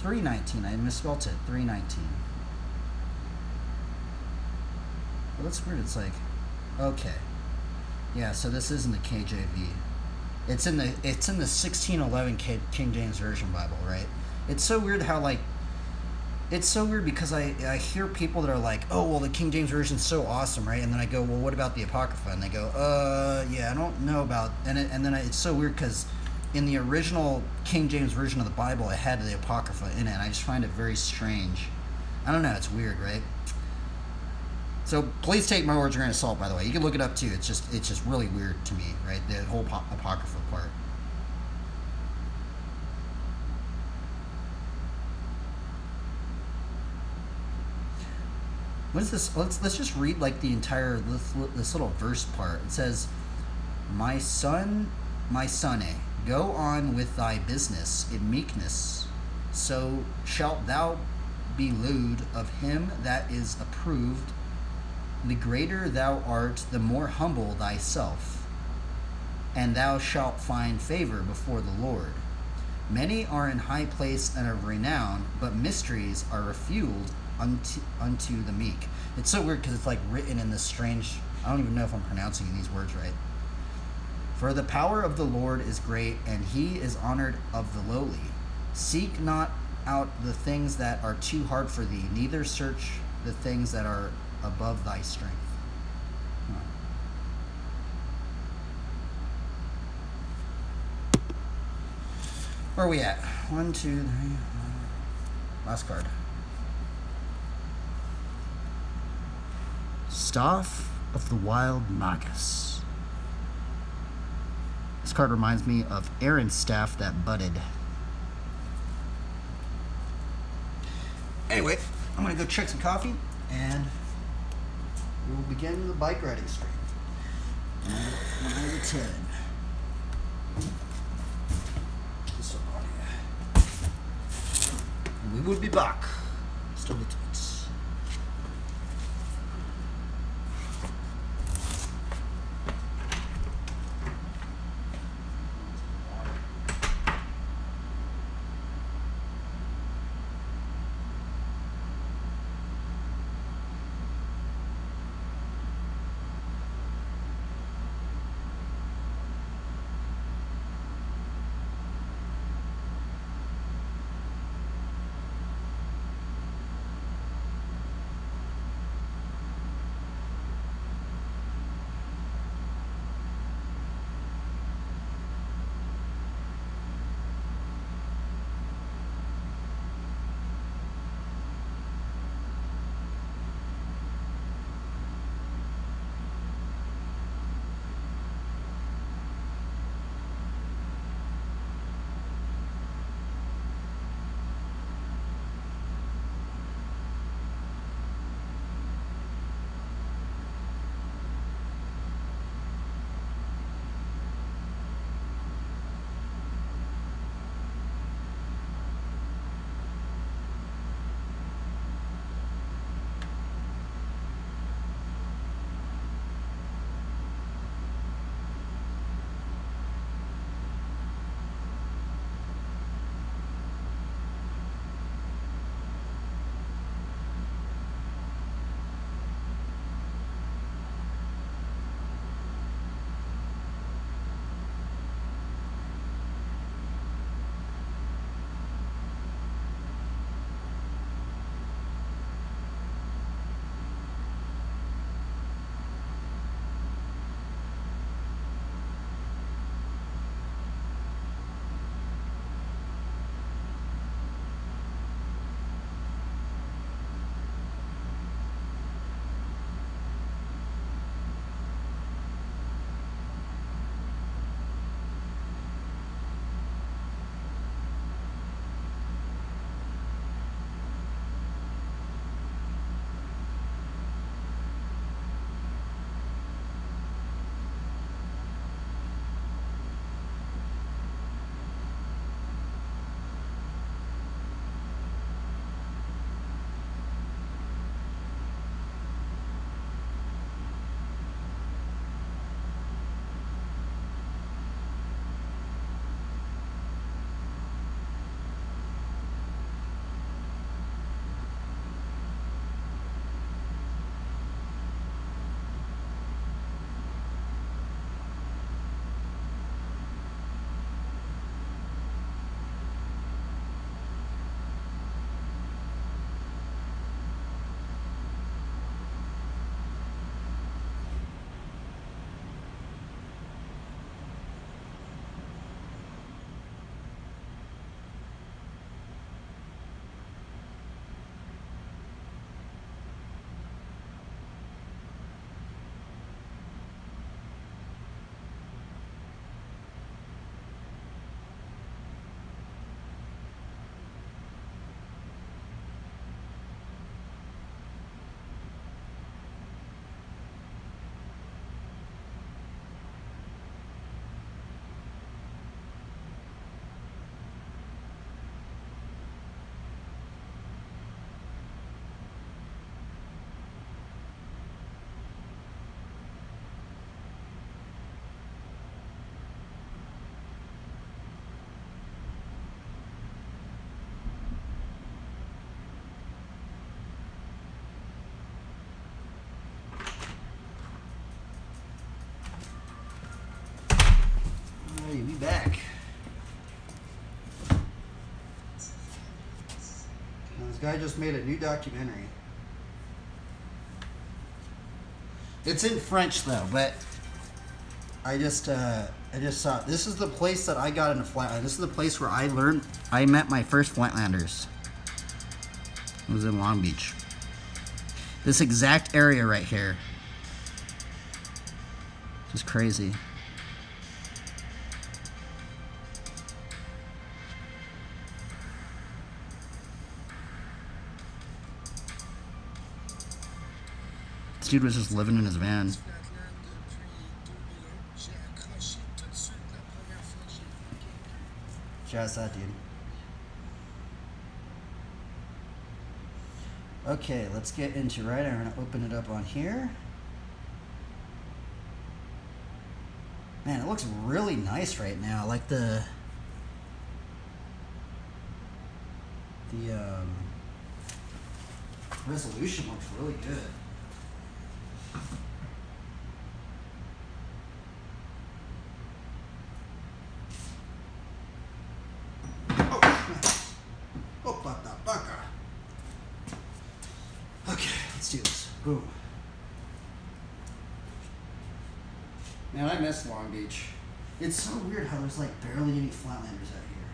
3:19. I misspelled it. 3:19. Well, that's weird. It's like, okay, yeah. So this isn't the KJV. It's in the 1611 King James Version Bible, right? It's so weird how it's so weird because I hear people that are like, oh, well, the King James Version's so awesome, right? And then I go, well, what about the Apocrypha? And they go, yeah, I don't know about... It's so weird because in the original King James Version of the Bible, it had the Apocrypha in it, and I just find it very strange. I don't know, it's weird, right? So please take my words with a grain of salt, by the way. You can look it up, too. It's just really weird to me, right? The whole Apocrypha part. What is this? Let's just read like the entire this little verse part. It says, my son, go on with thy business in meekness, so shalt thou be lewd of him that is approved. The greater thou art, the more humble thyself, and thou shalt find favor before the Lord. Many are in high place and of renown, but mysteries are revealed unto the meek. It's so weird because it's like written in this strange, I don't even know if I'm pronouncing these words right. For the power of the Lord is great, and he is honored of the lowly. Seek not out the things that are too hard for thee, neither search the things that are above thy strength. Huh. Where are we at? 1, 2, 3. Last card. Staff of the Wild Magus. This card reminds me of Aaron's staff that budded. Anyway, I'm going to go check some coffee, and we will begin the bike riding stream. 1 to 10. We will be back. Still the tweets. This guy just made a new documentary. It's in French though, but I just saw it. This is the place that I got into flatland. This is the place where I met my first flatlanders. It was in Long Beach. This exact area right here. Just crazy. This dude was just living in his van. Shout out, dude. Okay, let's get into right. I'm gonna open it up on here. Man, it looks really nice right now. Like the resolution looks really good. Okay, let's do this. Boom. Man, I miss Long Beach. It's so weird how there's like barely any flatlanders out here.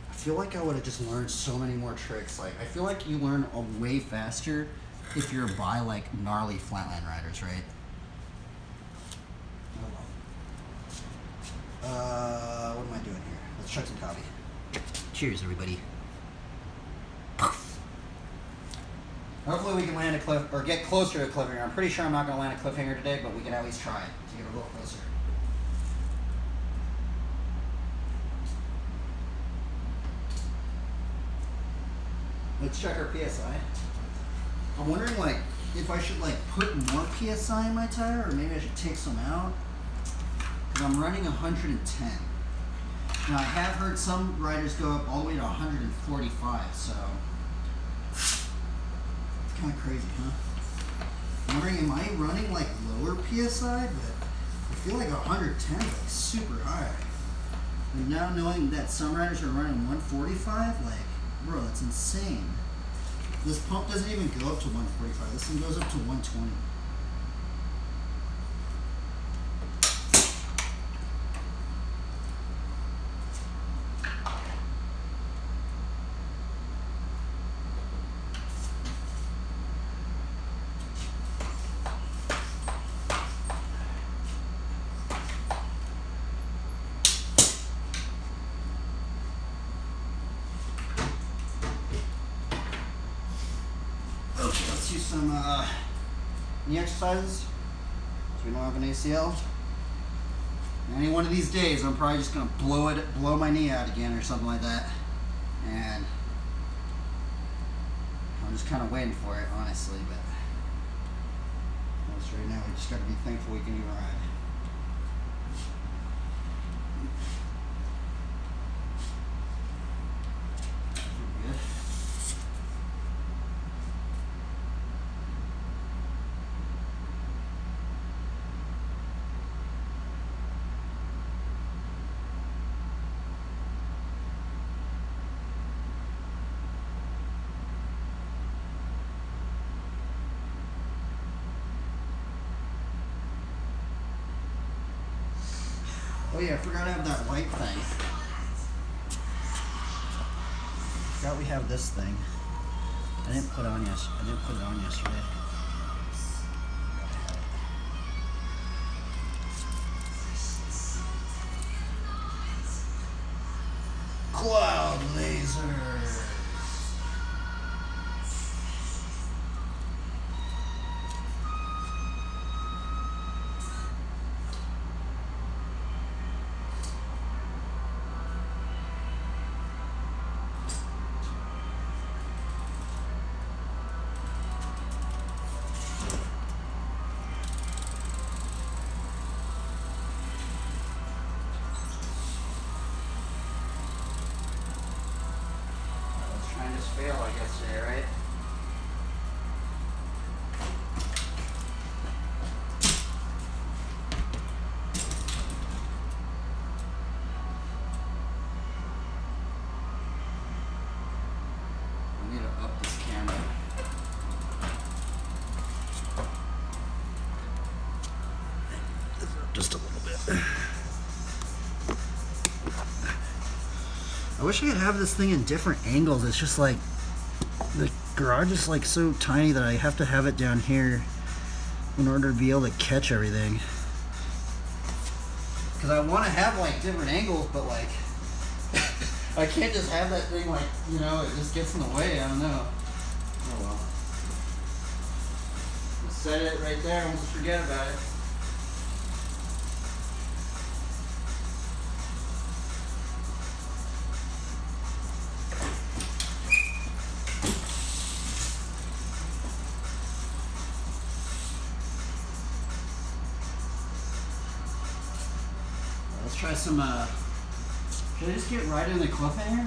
I feel like I would have just learned so many more tricks. Like, I feel like you learn way faster if you're by like gnarly flatland riders, right? What am I doing here? Let's chug some coffee. Cheers, everybody. Hopefully we can land a cliff, or get closer to a cliffhanger. I'm pretty sure I'm not going to land a cliffhanger today, but we can at least try to get a little closer. Let's check our PSI. I'm wondering, like, if I should, like, put more PSI in my tire, or maybe I should take some out. Because I'm running 110. Now, I have heard some riders go up all the way to 145, so... kind of crazy, huh? I'm wondering, am I running like lower PSI? But I feel like 110 is like super high. And now knowing that some riders are running 145, like, bro, that's insane. This pump doesn't even go up to 145. This thing goes up to 120. Do some knee exercises so we don't have an ACL. Any one of these days I'm probably just gonna blow my knee out again or something like that, and I'm just kind of waiting for it, honestly. But right now we just gotta be thankful we can even ride. Oh yeah, I forgot to have that white thing. Forgot we have this thing. I didn't put it on yesterday. Cloud lasers. Fail, I guess, today, right? I need to I wish I could have this thing in different angles. It's just like the garage is like so tiny that I have to have it down here in order to be able to catch everything. Because I want to have like different angles, but like I can't just have that thing like, you know, it just gets in the way. I don't know. Oh well. Just set it right there and we'll just forget about it. Let's try some, should I just get right in the cliffhanger?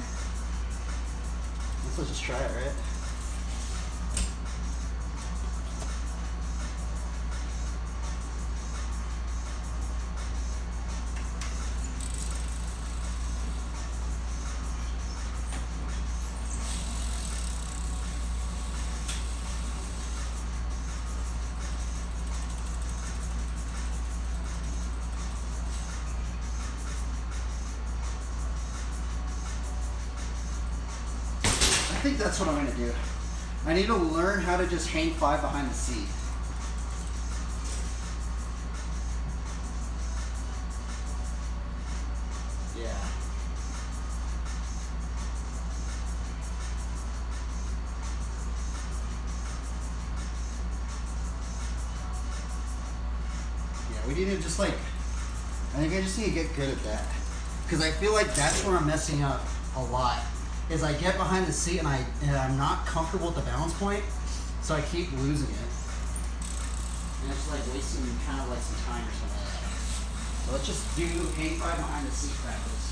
Let's just try it, right? I think that's what I'm gonna do. I need to learn how to just hang 5 behind the seat. Yeah. Yeah, we need to just like, I think I just need to get good at that. Because I feel like that's where I'm messing up a lot. Is I get behind the seat and I'm not comfortable at the balance point, so I keep losing it. And it's like wasting kind of like some time or something like that. So let's just do hang 5 behind the seat practice.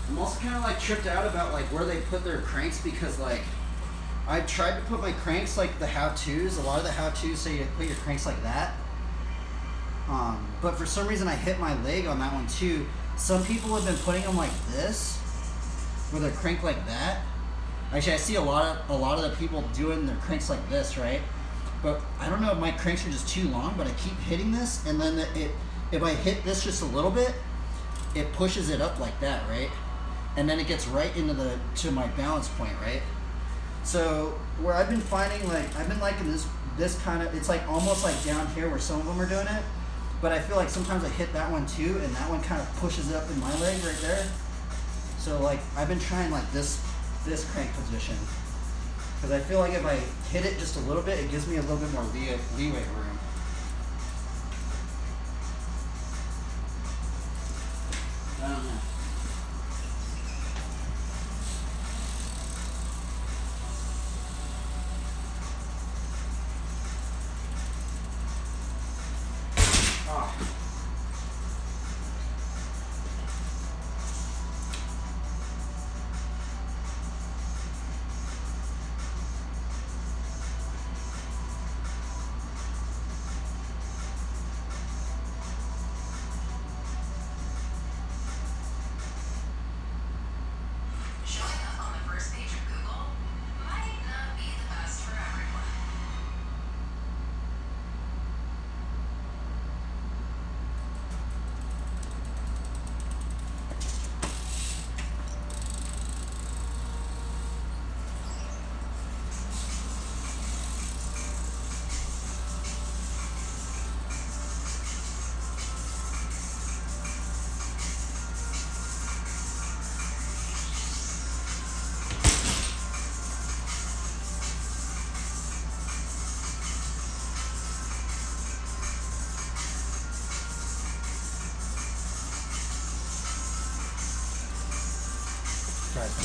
I'm also kind of like tripped out about like where they put their cranks, because like I tried to put my cranks like the how-tos. A lot of the how-tos say you put your cranks like that. But for some reason I hit my leg on that one too. Some people have been putting them like this, where they're cranked like that. Actually, I see a lot of the people doing their cranks like this, right? But I don't know if my cranks are just too long, but I keep hitting this, and then if I hit this just a little bit, it pushes it up like that, right? And then it gets right into to my balance point, right? So where I've been finding, like, I've been liking this kind of, it's like almost like down here where some of them are doing it, but I feel like sometimes I hit that one too, and that one kind of pushes it up in my leg right there. So like I've been trying like this crank position, because I feel like if I hit it just a little bit, it gives me a little bit more leeway room. I don't know.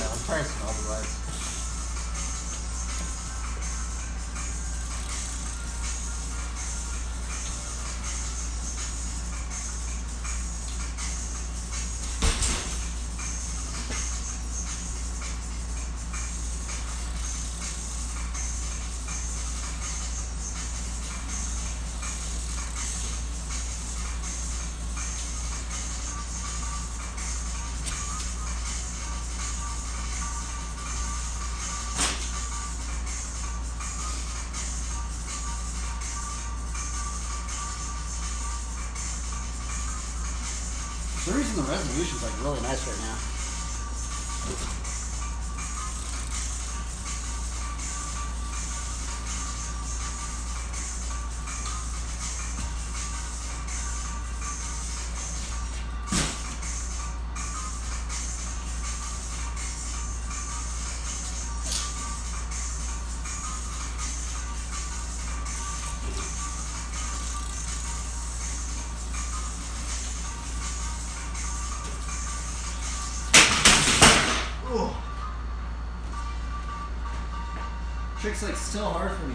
I'm trying to smell the lights. For some reason the resolution's like really nice right now. Trick's like still hard for me.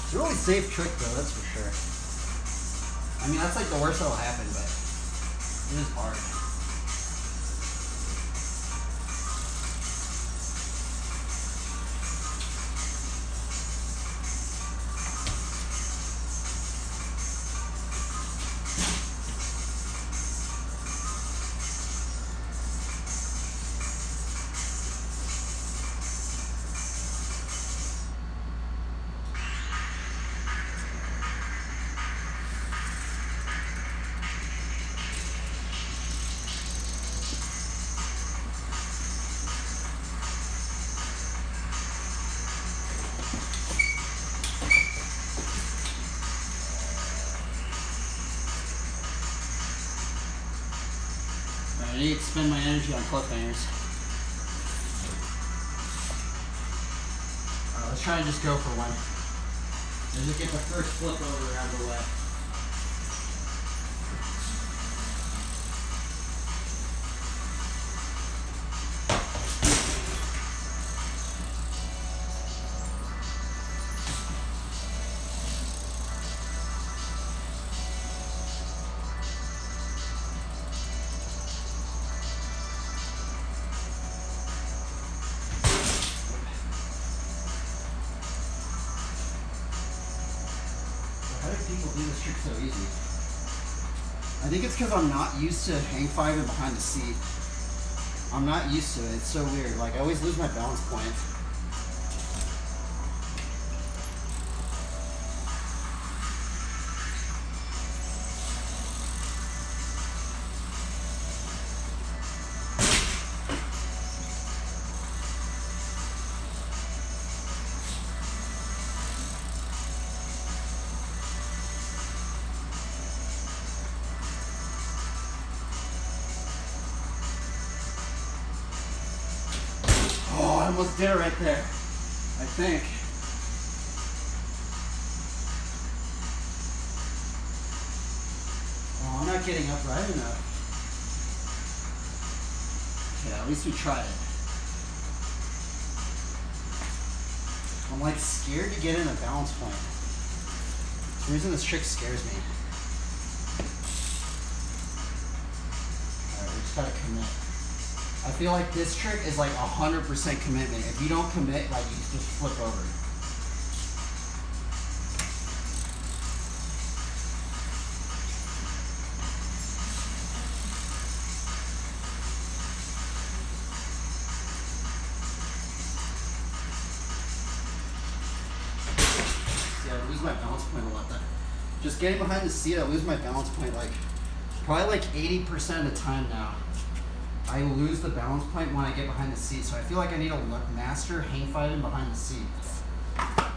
It's a really safe trick though, that's for sure. I mean, that's like the worst that'll happen, but it is hard. I need to spend my energy on cliffhangers. Alright, let's try and just go for one. And just get the first flip over out of the way. How do people do this trick so easy? I think it's because I'm not used to hang fiving behind the seat. I'm not used to it. It's so weird. Like, I always lose my balance point. Oh, I almost did it right there. I think. Oh, I'm not getting upright enough. Okay, at least we tried it. I'm like scared to get in a balance point. For some reason this trick scares me. Alright, we just gotta commit. I feel like this trick is like 100% commitment. If you don't commit, like you just flip over. See, I lose my balance point a lot. Just getting behind the seat, I lose my balance point like probably like 80% of the time now. I lose the balance point when I get behind the seat, so I feel like I need to master hang fighting behind the seat. Oh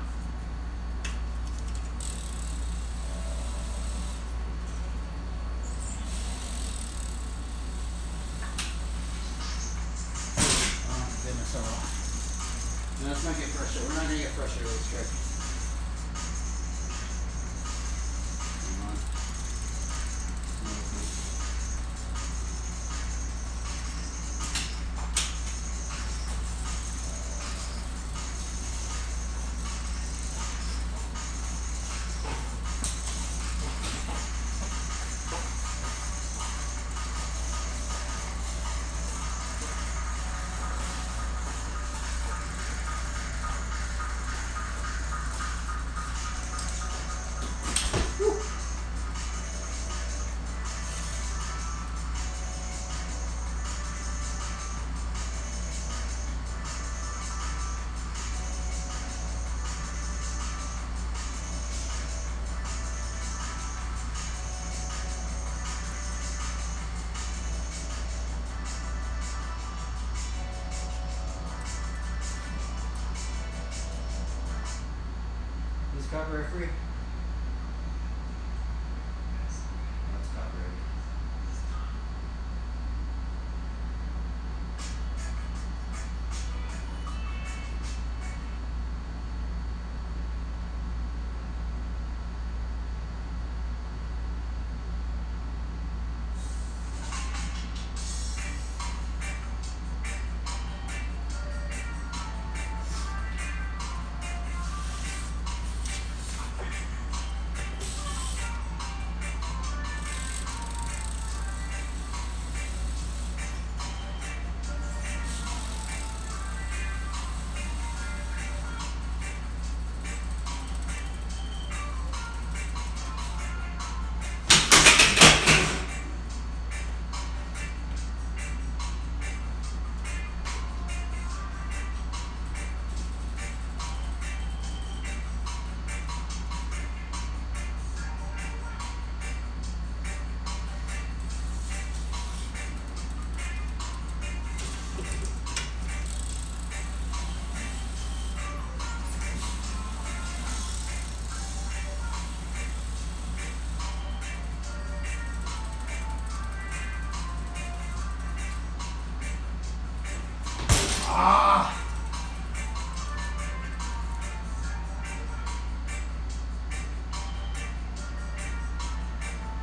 my goodness, no, let's not get frustrated. We're not going to get frustrated with this trick. Is copyright free? That's copyright.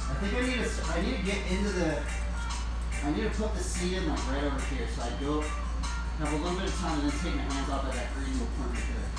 I think I need to get into the, I need to put the seat in like right over here. So I go, have a little bit of time and then take my hands off of that green little point right there.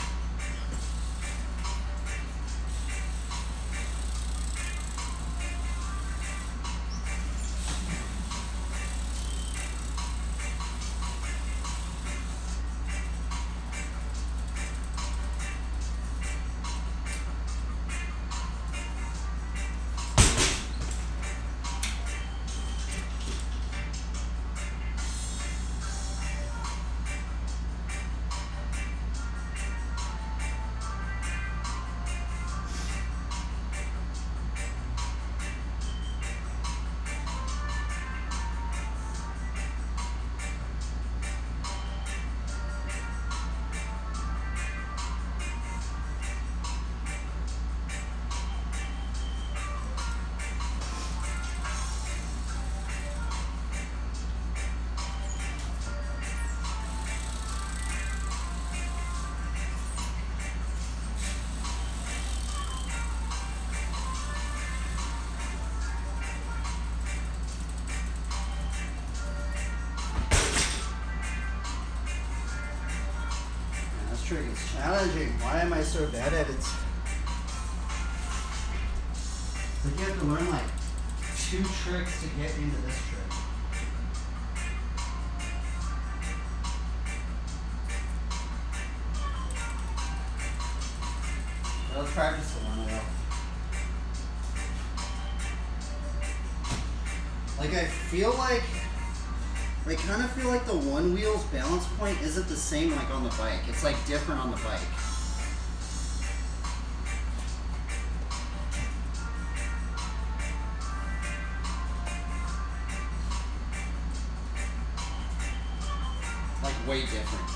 Trick is challenging. Why am I so bad at it? It's like you have to learn like 2 tricks to get into this trick. Let's practice the one though. Like I kind of feel like the one wheel's balance point isn't the same like on the bike. It's like different on the bike. Like way different.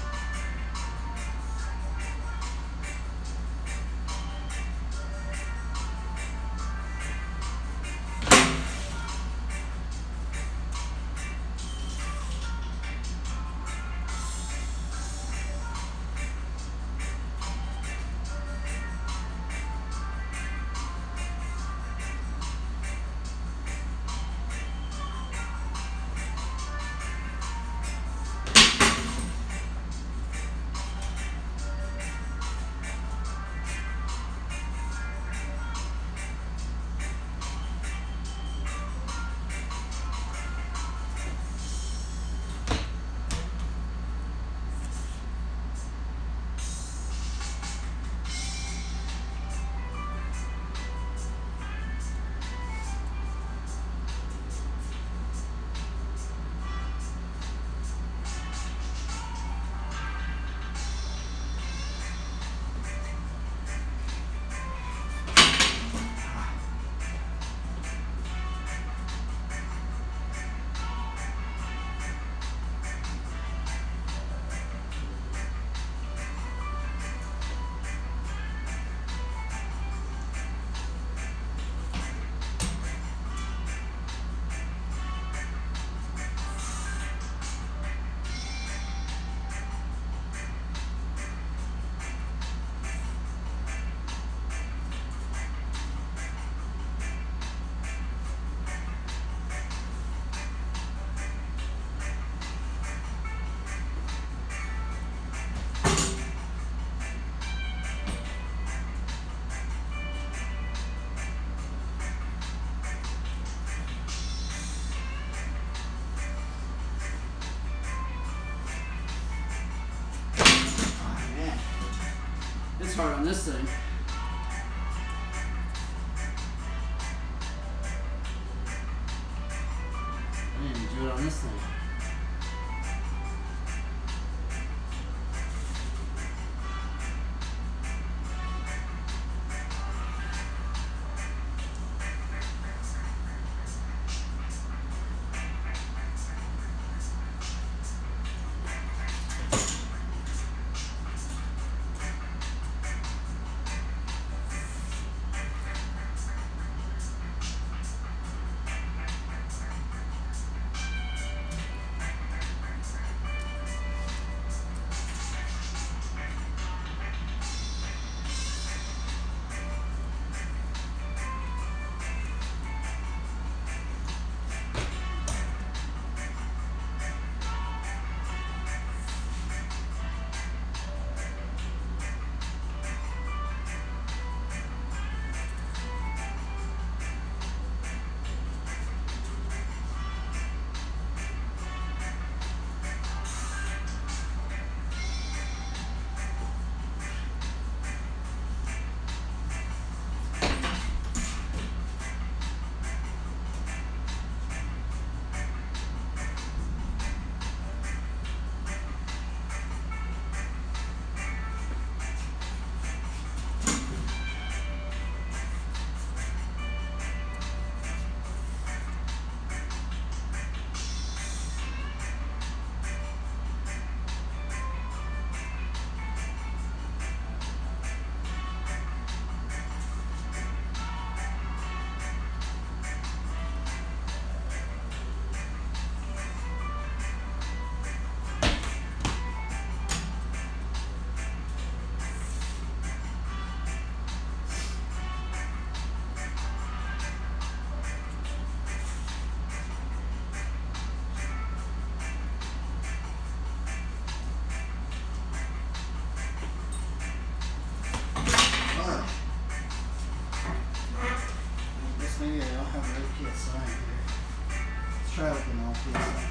hard on this thing. I didn't even do it on this thing. Maybe I don't have a good PSI in here. Let's try with the no PSI.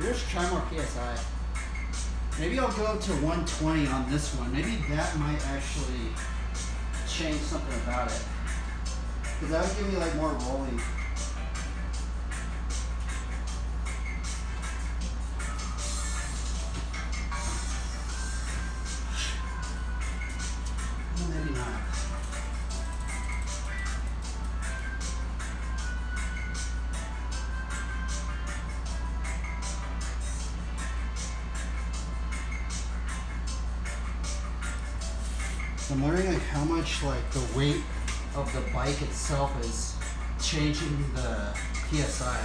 Let's try more PSI. Maybe I'll go to 120 on this one. Maybe that might actually change something about it. Because that would give me like more rolling. Maybe not. I'm wondering like how much like the weight of the bike itself is changing the PSI.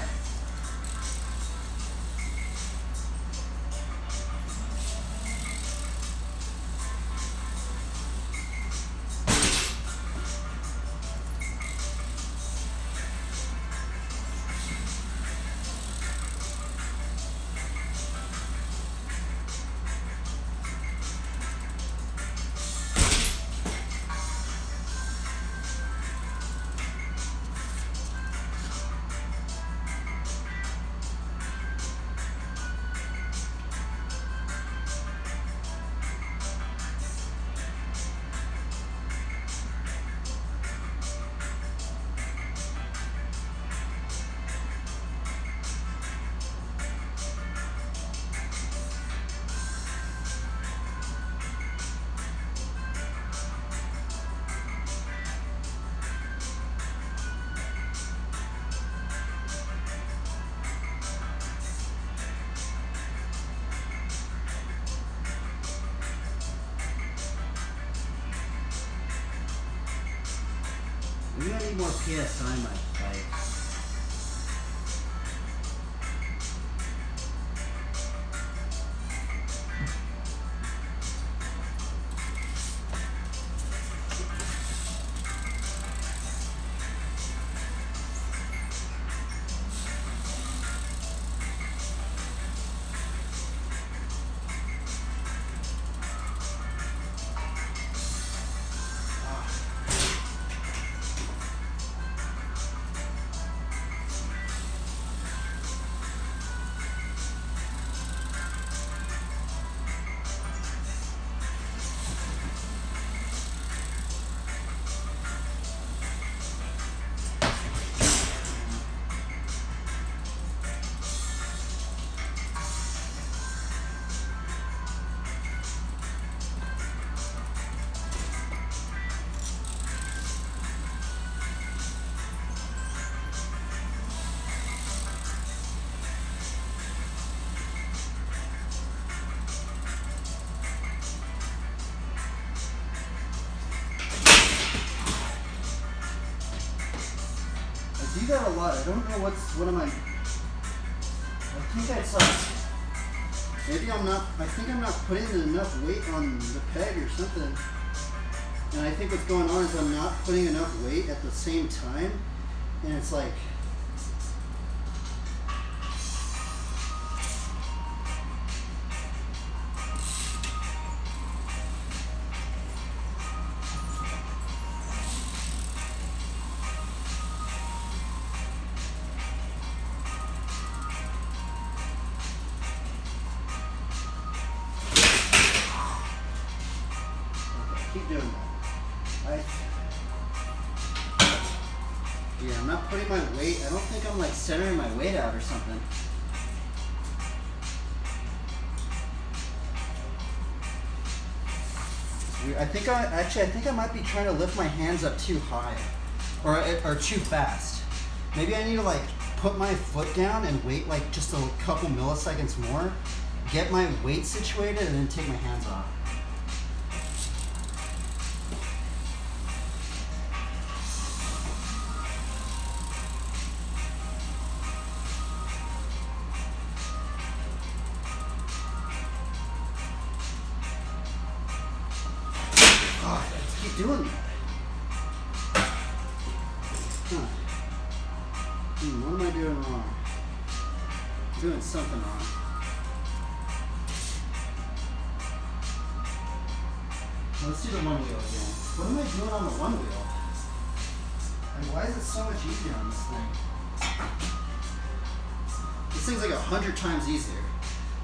Maybe I need more PSI in my bike. I do that a lot. I don't know what am I think that's maybe I think I'm not putting enough weight on the peg or something. And I think what's going on is I'm not putting enough weight at the same time. And it's like, keep doing that. Yeah, I'm not putting my weight. I don't think I'm like centering my weight out or something. I think I might be trying to lift my hands up too high, or too fast. Maybe I need to like put my foot down and wait like just a couple milliseconds more, get my weight situated, and then take my hands off. Doing that. What am I doing wrong? I'm doing something wrong. Let's do the one wheel again. What am I doing on the one wheel? And why is it so much easier on this thing? This thing's like 100 times easier.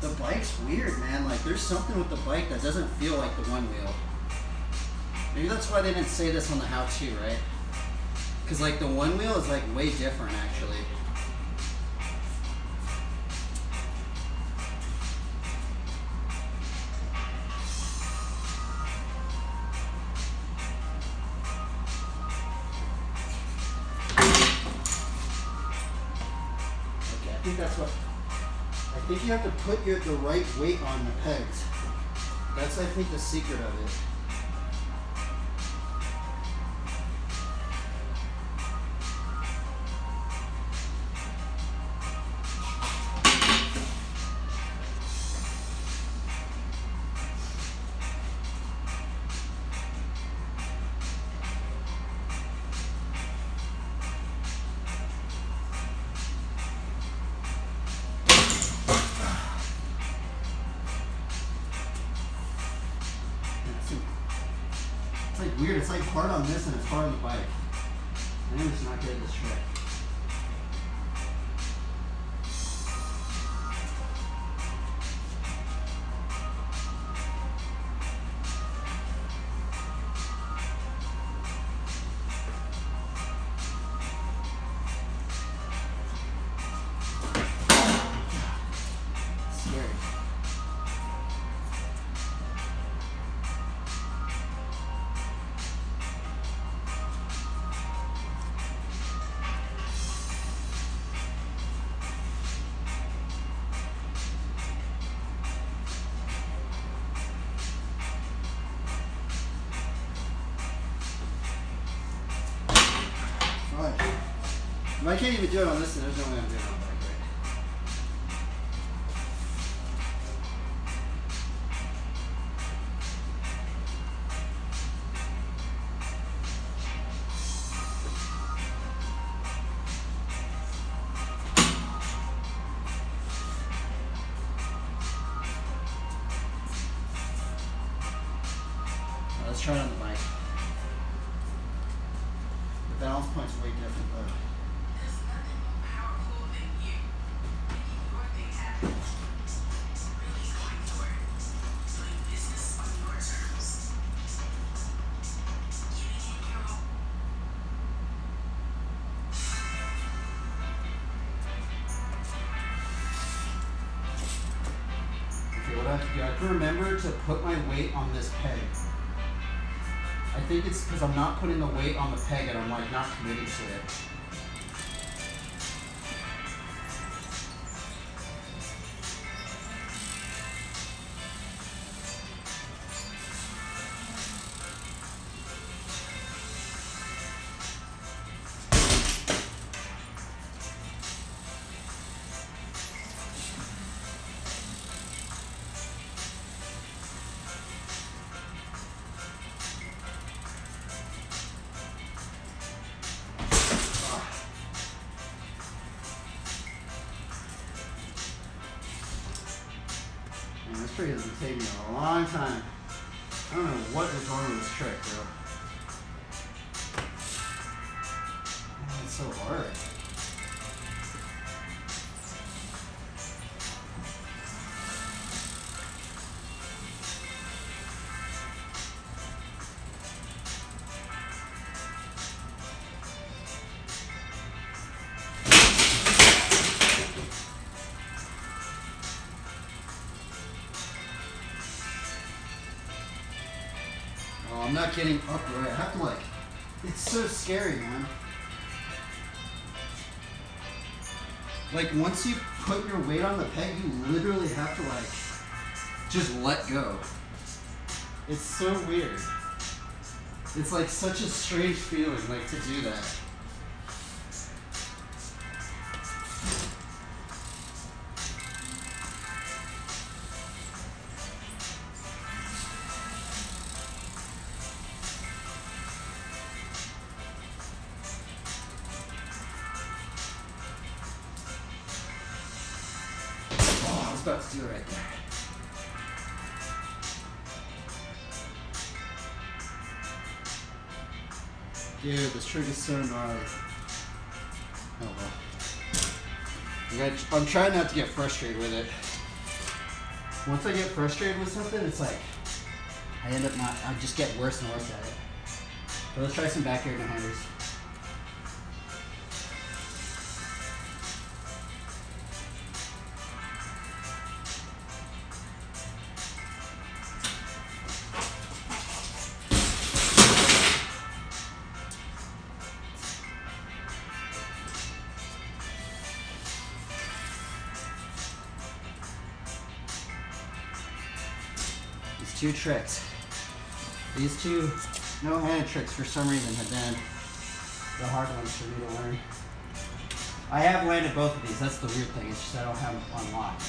The bike's weird, man. Like there's something with the bike that doesn't feel like the one wheel. Maybe that's why they didn't say this on the how-to, right? Because like the one wheel is like way different actually. Okay, I think that's what, I think you have to put the right weight on the pegs. That's I think the secret of it. It's like weird, it's like hard on this and it's hard on the bike. I am just not good at this trick. If I can't even do it on this, then there's no way I'm doing it on the bike, right? Let's try it on the bike. The balance point's way different though. There's nothing more powerful than you. Making your thing happen. Really going for it. Doing business on your terms. Giving it your all. Okay, what I have to do, I have to remember to put my weight on this peg. I think it's because I'm not putting the weight on the peg and I'm like not committing to it. Man, this trick has been taking me a long time. I don't know what is wrong with this trick, bro. Man, it's so hard. Oh, I'm not getting upright. I have to like, it's so scary, man. Like once you put your weight on the peg, you literally have to like, just let go. It's so weird. It's like such a strange feeling, like to do that. Oh, I was about to do it right there. Dude, this trick is so gnarly. Oh well. I'm trying not to get frustrated with it. Once I get frustrated with something, it's like I just get worse and worse at it. But let's try some back air no-handers. These two tricks. These two no-handed tricks for some reason have been the hard ones for me to learn. I have landed both of these, that's the weird thing, it's just I don't have them unlocked.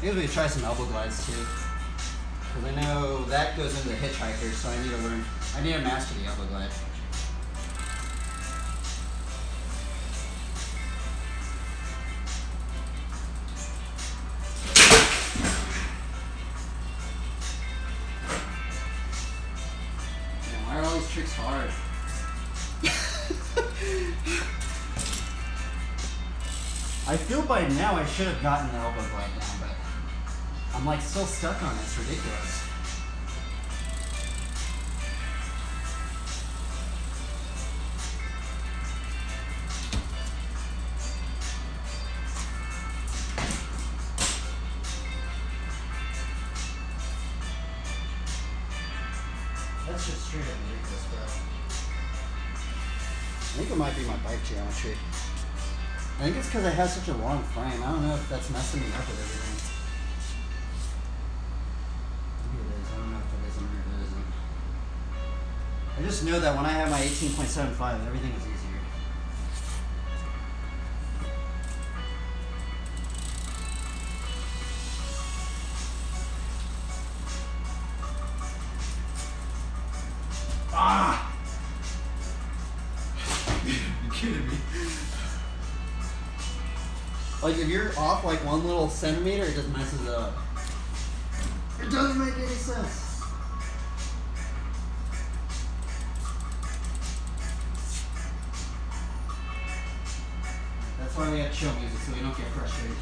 Maybe we could try some elbow glides too. Because I know that goes into the hitchhiker, so I need to learn, I need to master the elbow glide. Man, why are all these tricks hard? I feel by now I should have gotten the elbow glide down, but I'm like still stuck on it. It's ridiculous. That's just straight up ridiculous, bro. think it might be my bike geometry. I think it's because I have such a long frame. I don't know if that's messing me up with everything. Maybe it is. I don't know if it is or it isn't. I just know that when I have my 18.75, everything is easier. Ah! You're kidding me. Like if you're off like 1 little centimeter, it just messes it up. It doesn't make any sense. That's why we have chill music so we don't get frustrated.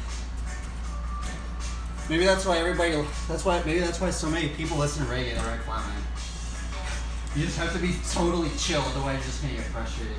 Maybe that's why maybe that's why so many people listen to reggae that ride flatland. You just have to be totally chill, otherwise you're just gonna get frustrated.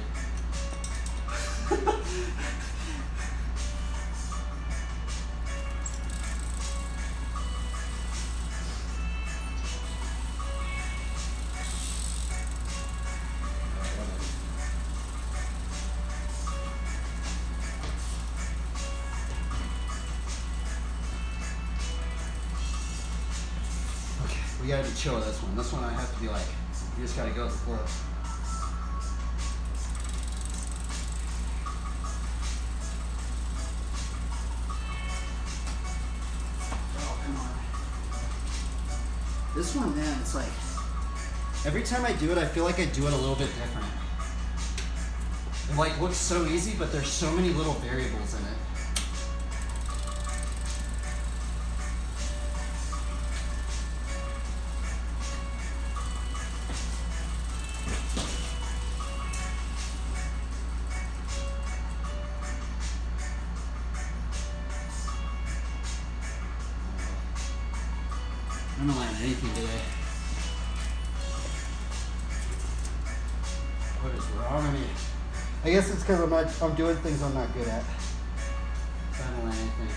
Okay, we gotta be chill with this one. This one I have to be like, you just gotta go with the flow. Oh, come on. This one, man, it's like, every time I do it, I feel like I do it a little bit different. It like looks so easy, but there's so many little variables in it. I'm not landing anything today. What is wrong with me? I guess it's because I'm doing things I'm not good at. So I don't land anything.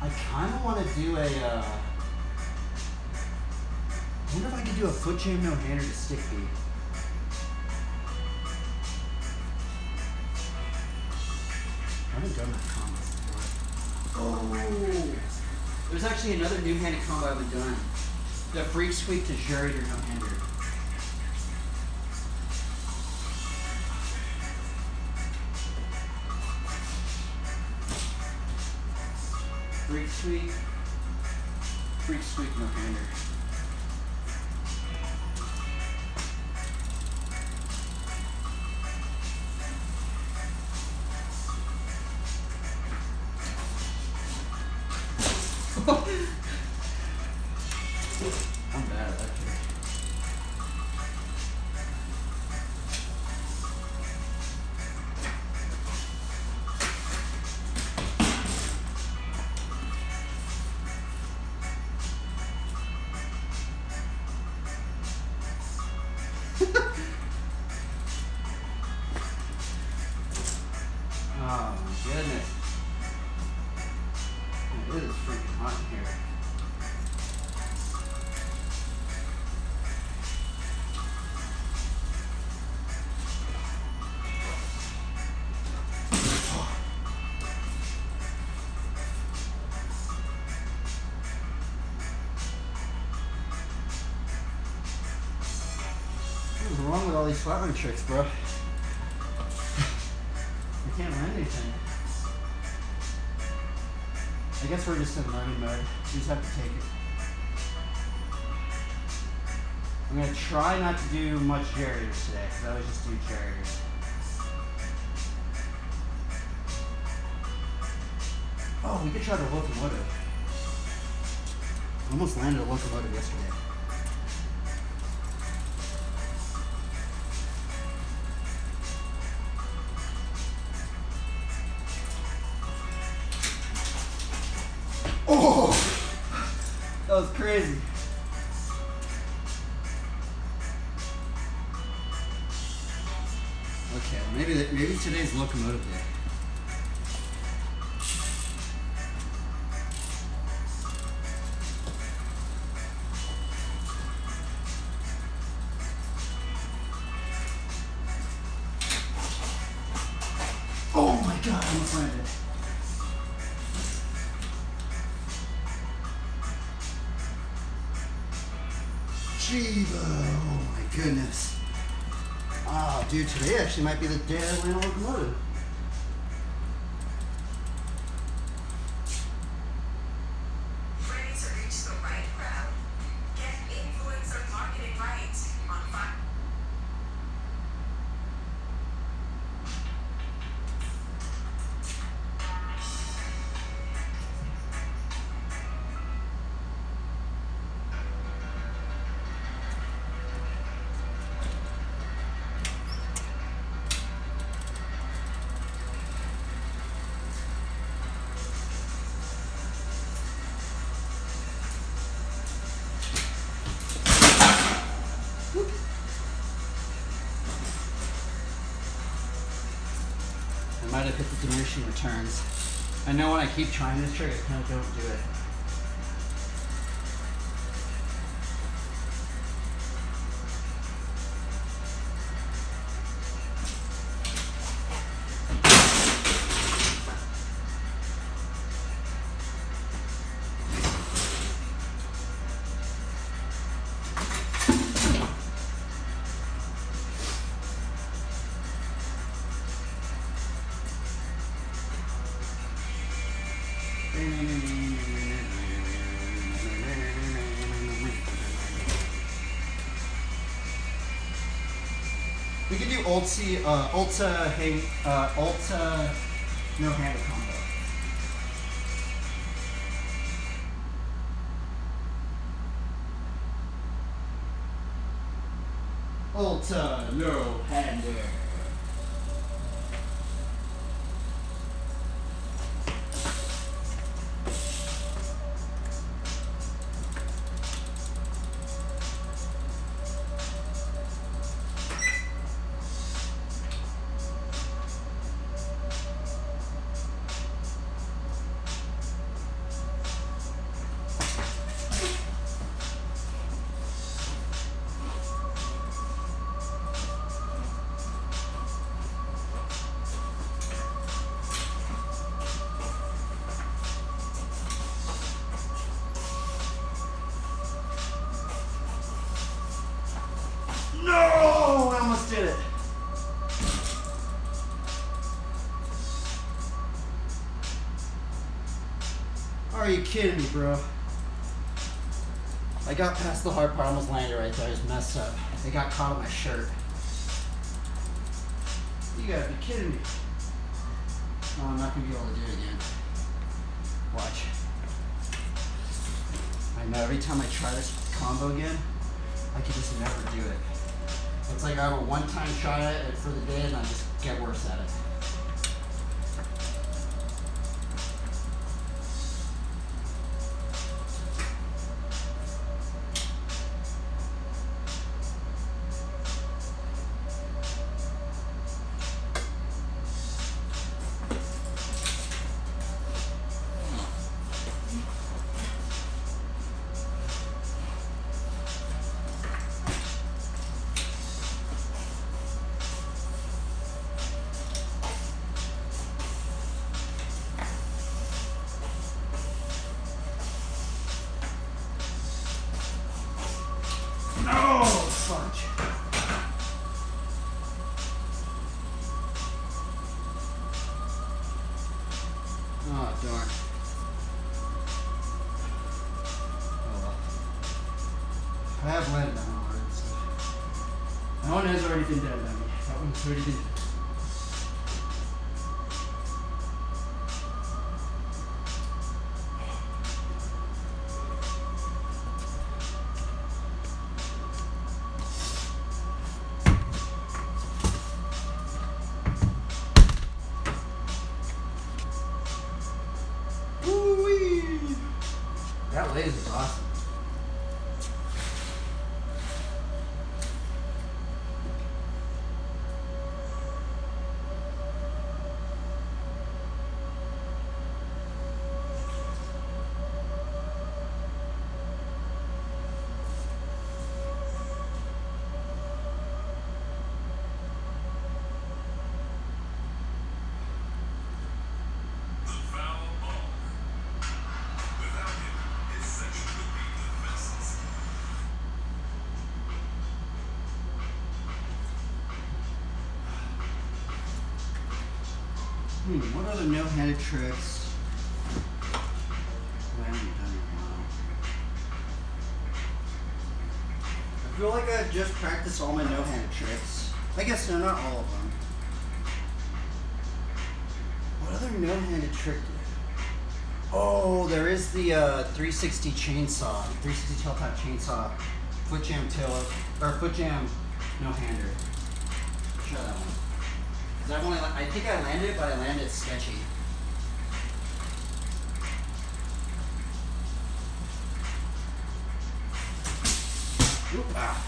I kind of want to do a, I wonder if I could do a foot jam no-hander to stick beat. I haven't done that combo before. Oh! There's actually another new-handed combo I've been doing. The freak sweep to Jerry or no-hander. Freak sweep, no-hander. I'm bad at that trick. Oh my goodness. It is freaking hot in here. What's wrong with all these flatline tricks, bro? I can't land anything. I guess we're just in learning mode. You just have to take it. I'm gonna try not to do much Jerryers today, because I always just do Jerryers. Oh, we could try the locomotive. I almost landed a locomotive yesterday. Oh, that was crazy. Okay, maybe today's locomotive day. Almost landed. Jeebo, oh my goodness. Oh, dude, today actually might be the day I land a locomotive. Ready to reach the right crowd? Get influencer marketing right on Fiverr. I might have hit the diminishing returns. I know when I keep trying this trick, I kind of don't do it. We could do Ulta no handle combo. Ulta no hander. No! I almost did it. Are you kidding me, bro? I got past the hard part, almost landed right there. I just messed up. It got caught on my shirt. You gotta be kidding me. Oh, I'm not gonna be able to do it again. Watch. I know, every time I try this combo again, I can just never do it. It's like I have a one-time shot at it for the day and I just get worse at it. No, fudge. Oh, darn. Oh, well. I have landed on one already, so. That one has already been done by me. That one's already been done. Woo-wee! That laser is awesome. What other no-handed tricks? I haven't done in a while. I feel like I just practiced all my no-handed tricks. I guess no, not all of them. What other no-handed trick did I? Oh, there is the 360 chainsaw, 360 tail tap chainsaw, foot jam tail, or foot jam no-hander. Try that one. Cause I think I landed it, but I landed it sketchy. Oop, ah.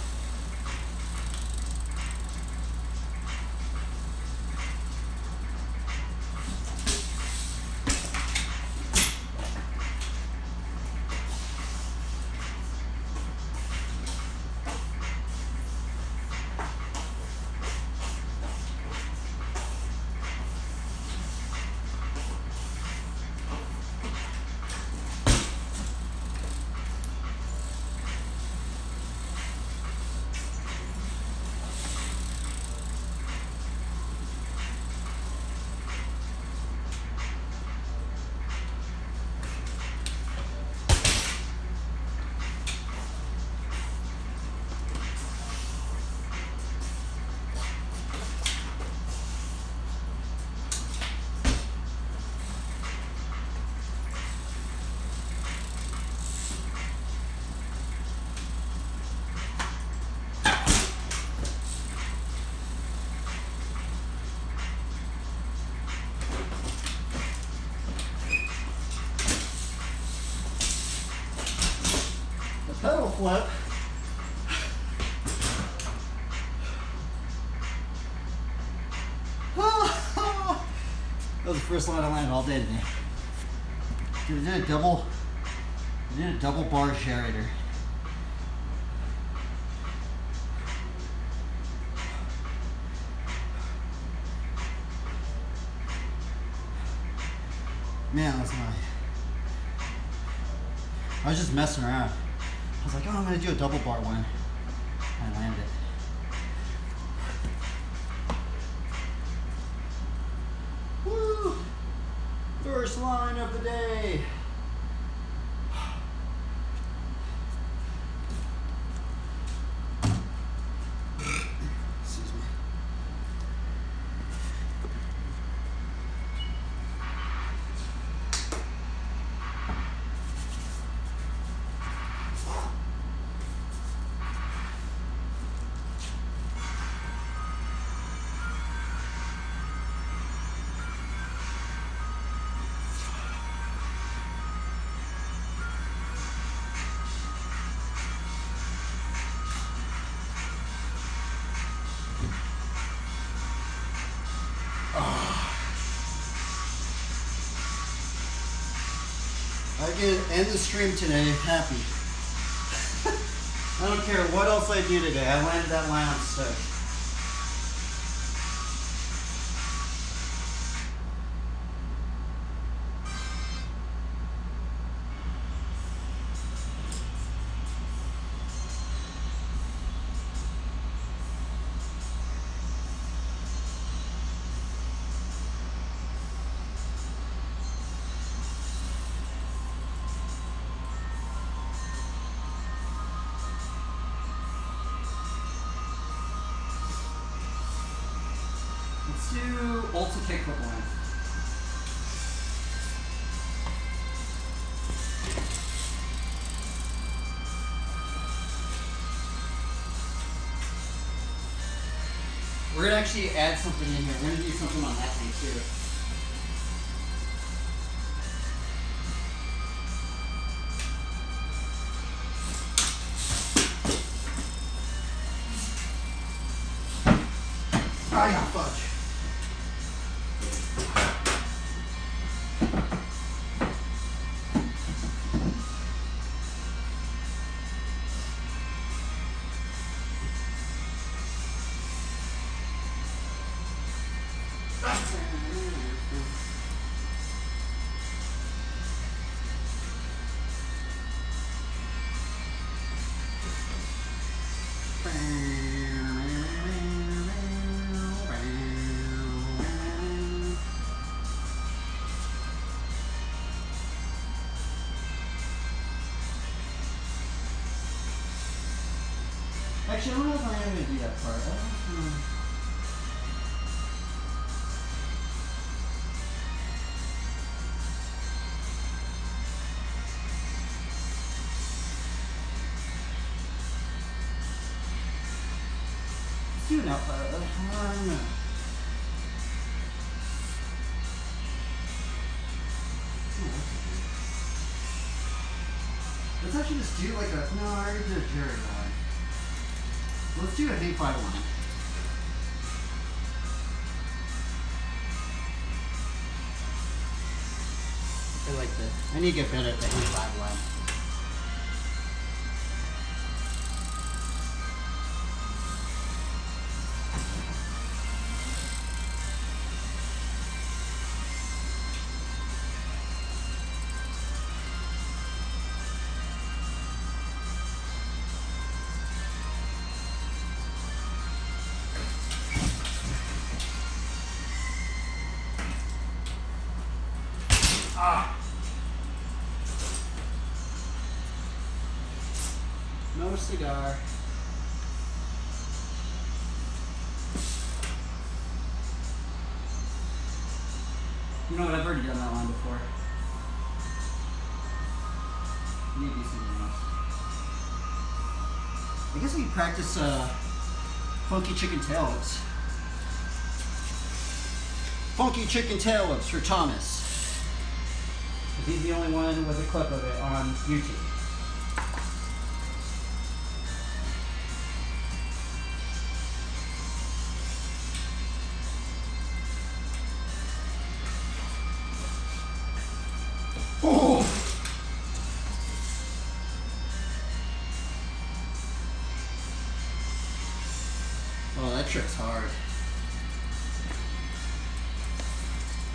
Pedal flip. That was the first line I landed all day today. Dude, I did a double bar gyrator. Man, that's nice. I was just messing around. I was like, oh, I'm gonna do a double bar one. And I landed it. Woo! First line of the day. Excuse me. I can end the stream today happy. I don't care what else I do today. I landed that line, I'm stoked. Let's do ultra kickflip line. We're gonna actually add something in here. We're gonna do something on that thing too. I got fudge. Actually, I don't know if I am going to do that part. Let's do an out. I don't know. Let's actually just do like a. No, I already did a Jerry line. Let's do a hang 5 line. I like that. I need to get better at the hang 5 line. No cigar. You know what? I've already done that line before. I need to do something else. I guess we practice funky chicken tail whips. Funky chicken tail whips for Thomas. 'Cause he's the only one with a clip of it on YouTube. Oh! Oh, that trick's hard.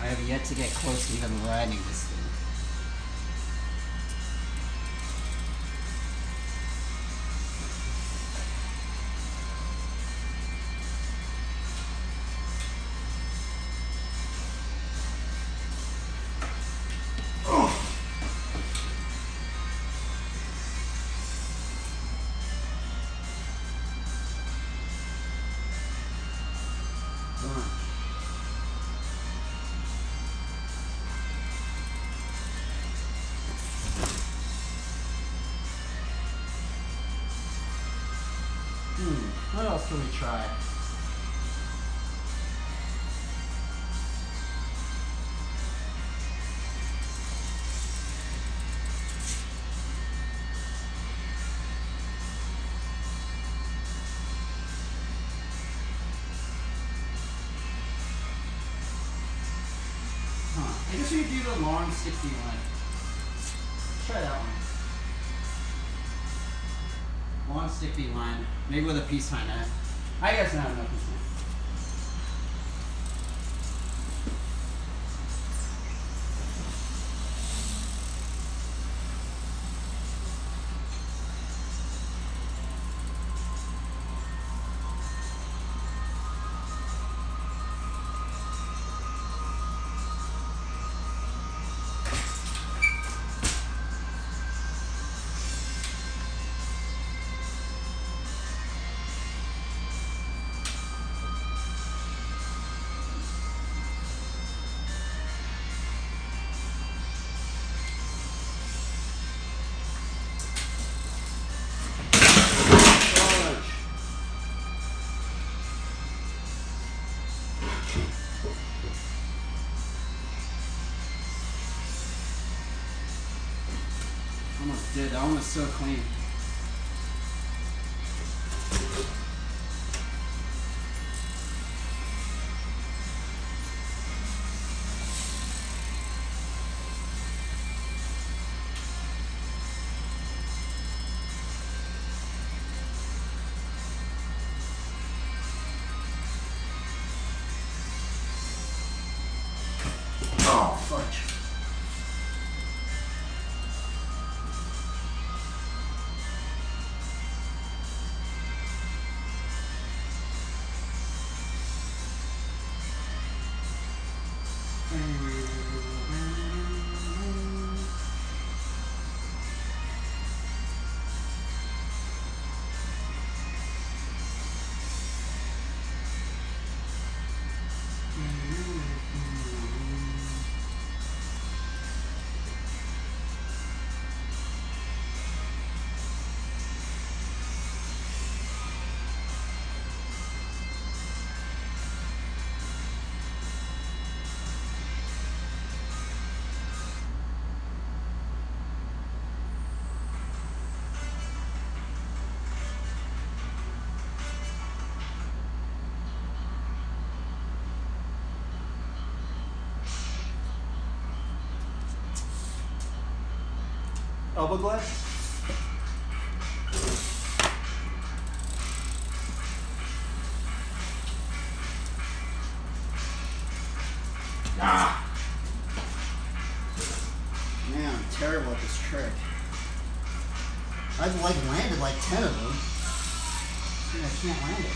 I have yet to get close to even riding this thing. What else can we try? I guess we could do the long 60 one. Let's try that one. Long sticky line, maybe with a peace sign in it. I guess not enough peace sign. Almost did. That one was so clean. Oh, fudge. elbow glide. Ah! Man, I'm terrible at this trick. I've like landed like 10 of them. See, I can't land it.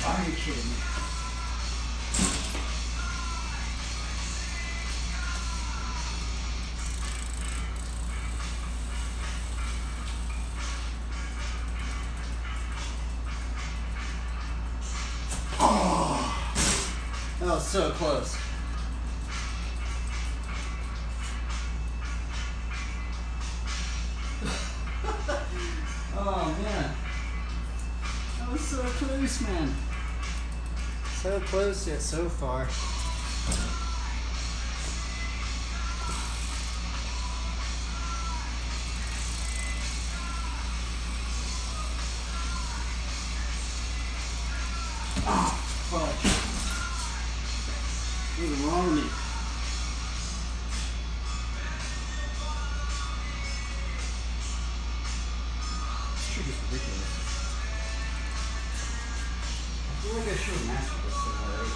Are you kidding me? Oh, that was so close. Oh man, that was so close, man. So close yet so far. Oh, fuck. What's wrong with me? This trick is ridiculous. I feel like I should have mastered this already.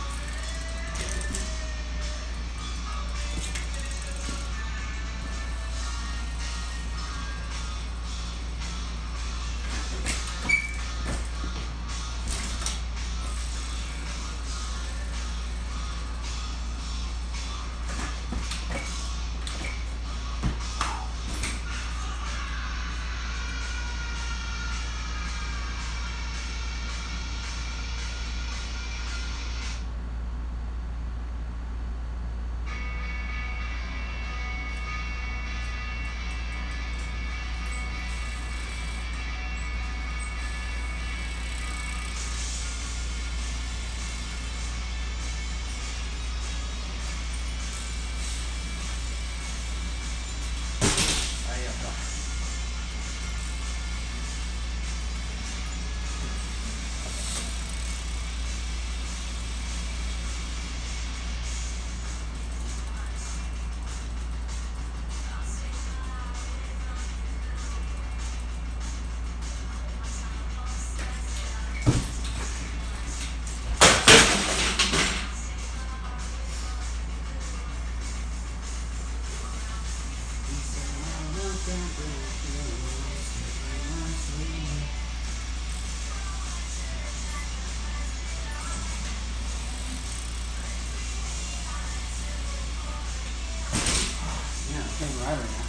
Yeah, I'm playing right now.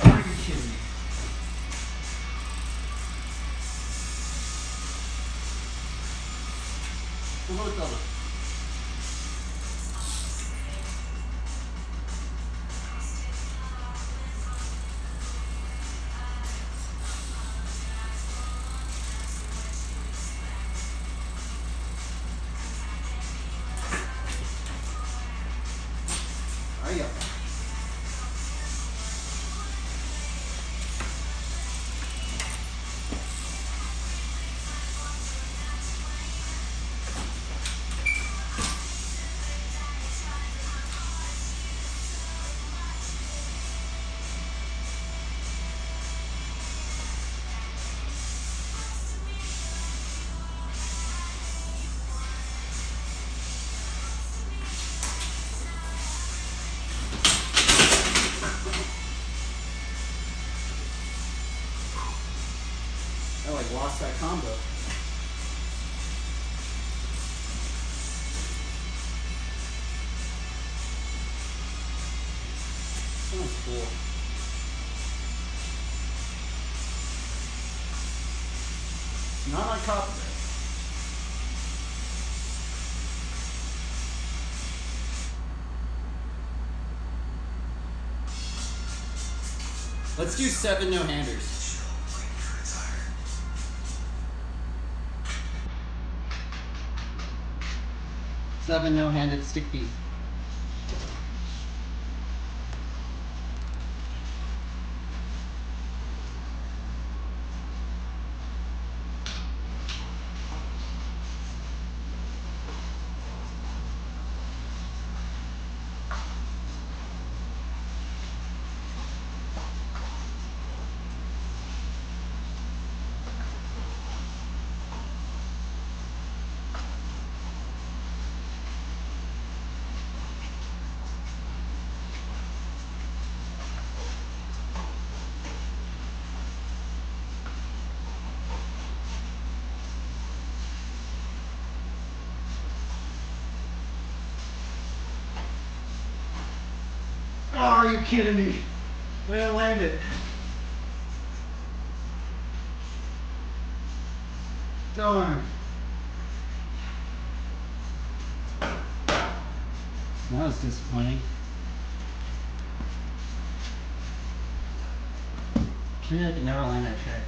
Are you kidding me? Double, double. Are you? I like lost that combo. Sounds cool. It's not on copyright. Let's do 7 no-handers. 7 no-handed stick beat. Oh, are you kidding me? I didn't land it. Darn. That was disappointing. Maybe I could never land that trick.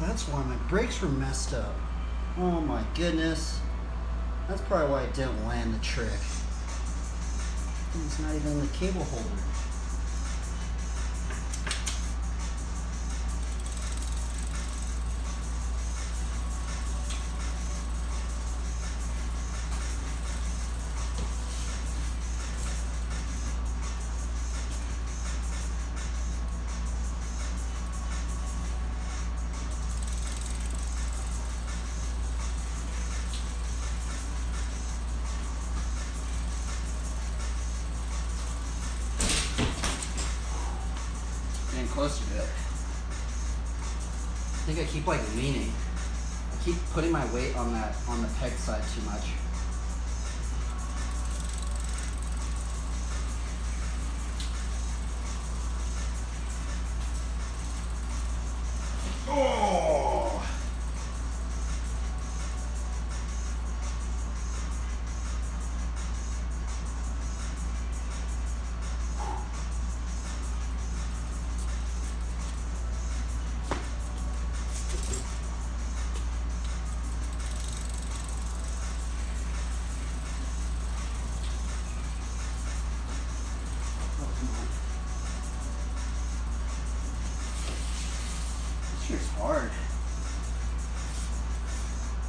That's why my brakes were messed up. Oh my goodness. That's probably why I didn't land the trick. It's not even in the cable holder. Getting closer to it. I think I keep like leaning. I keep putting my weight on the peg side too much. Oh! This trick's hard.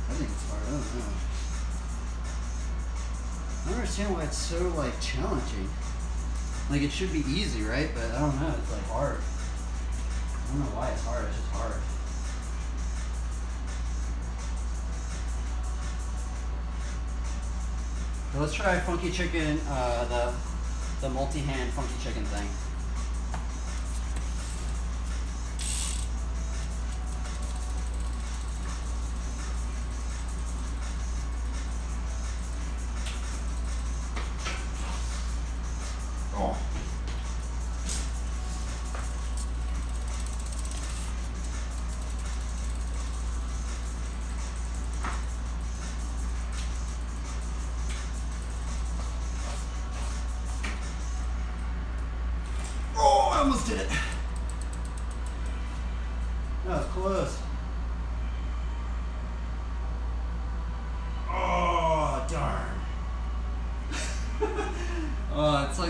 I think it's hard. I don't know. I don't understand why it's so like challenging. Like it should be easy, right? But I don't know. It's like hard. I don't know why it's hard. It's just hard. So let's try funky chicken. The multi-hand funky chicken thing. Oh.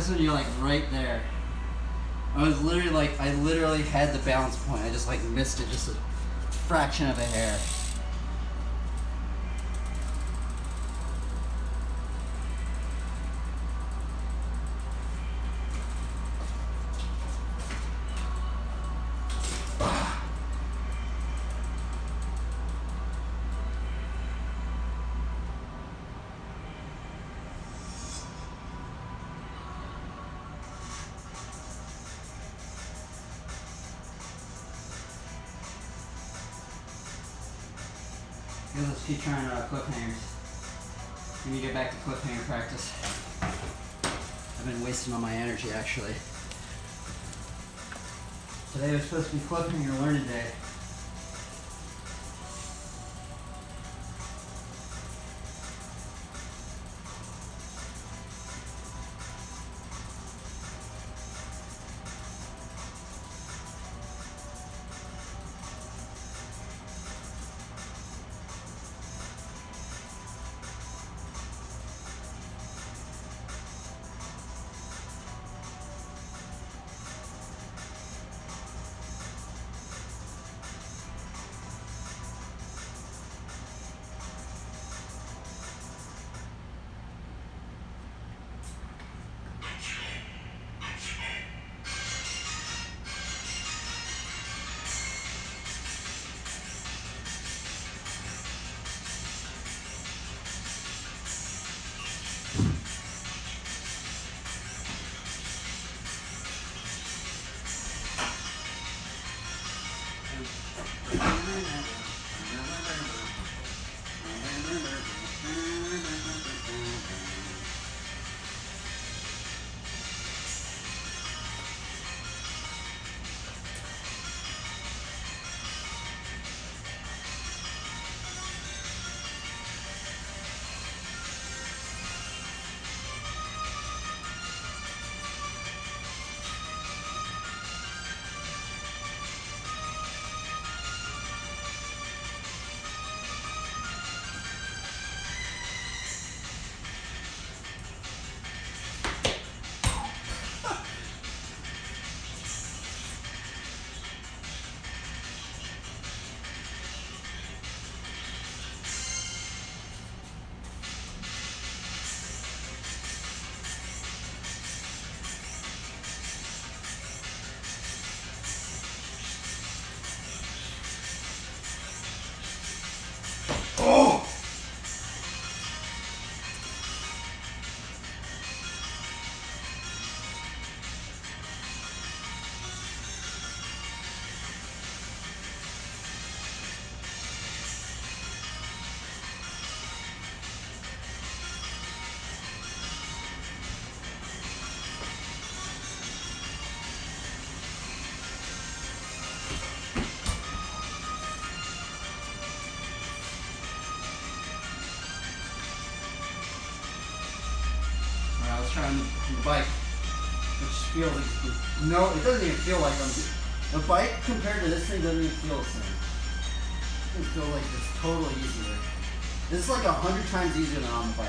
this one, you're like right there. I was literally like, I literally had the balance point. I just like missed it just a fraction of a hair. Let's keep trying cliffhangers. We need to get back to cliffhanger practice. I've been wasting all my energy actually. Today was supposed to be cliffhanger learning day. Trying the bike, which feels like, no, it doesn't even feel like the bike compared to this thing doesn't even feel the same. It doesn't feel like it's totally easier. This is like 100 times easier than on the bike.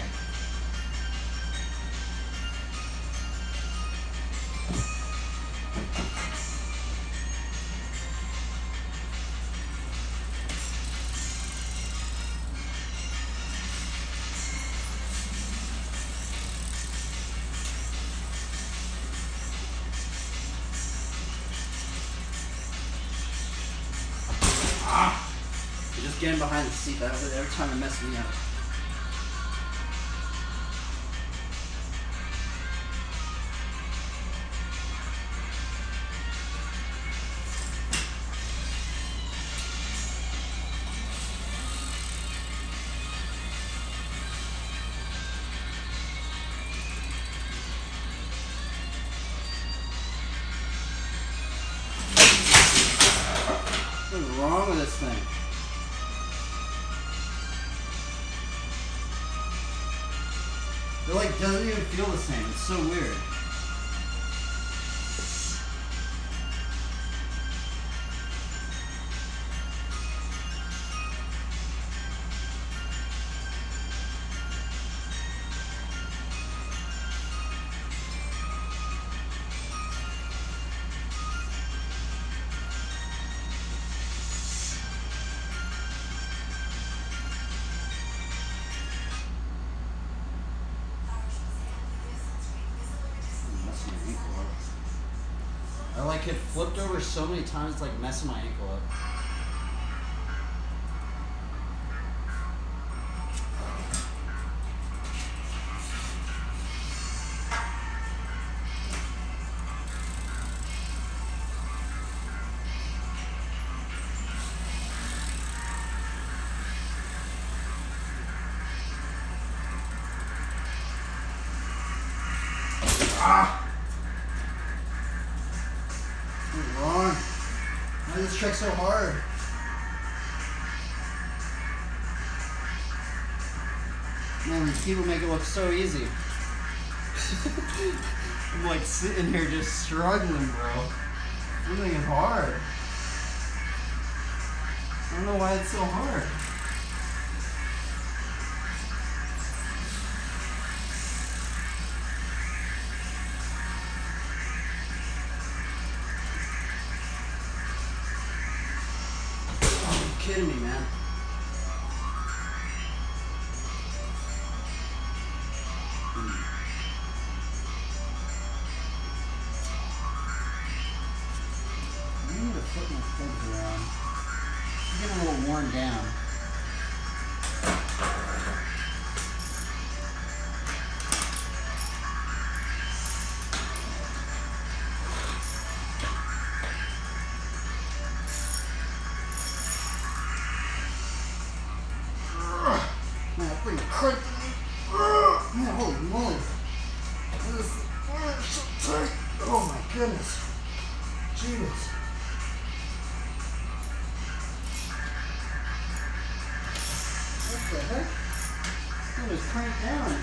Just getting behind the seat, every time it messes me up. What's wrong with this thing? It like doesn't even feel the same. It's so weird. like it flipped over so many times, it's like messing my ankle up. Ah! What's wrong? Why is this trick so hard? Man, these people make it look so easy. I'm like sitting here just struggling, bro. I'm making it hard. I don't know why it's so hard. Kidding me, man. I need to flip my legs around. I'm getting a little worn down. Man, that's pretty crazy. Man, holy moly. This is so tight. Oh my goodness. Jesus. What the heck? That was cranked down.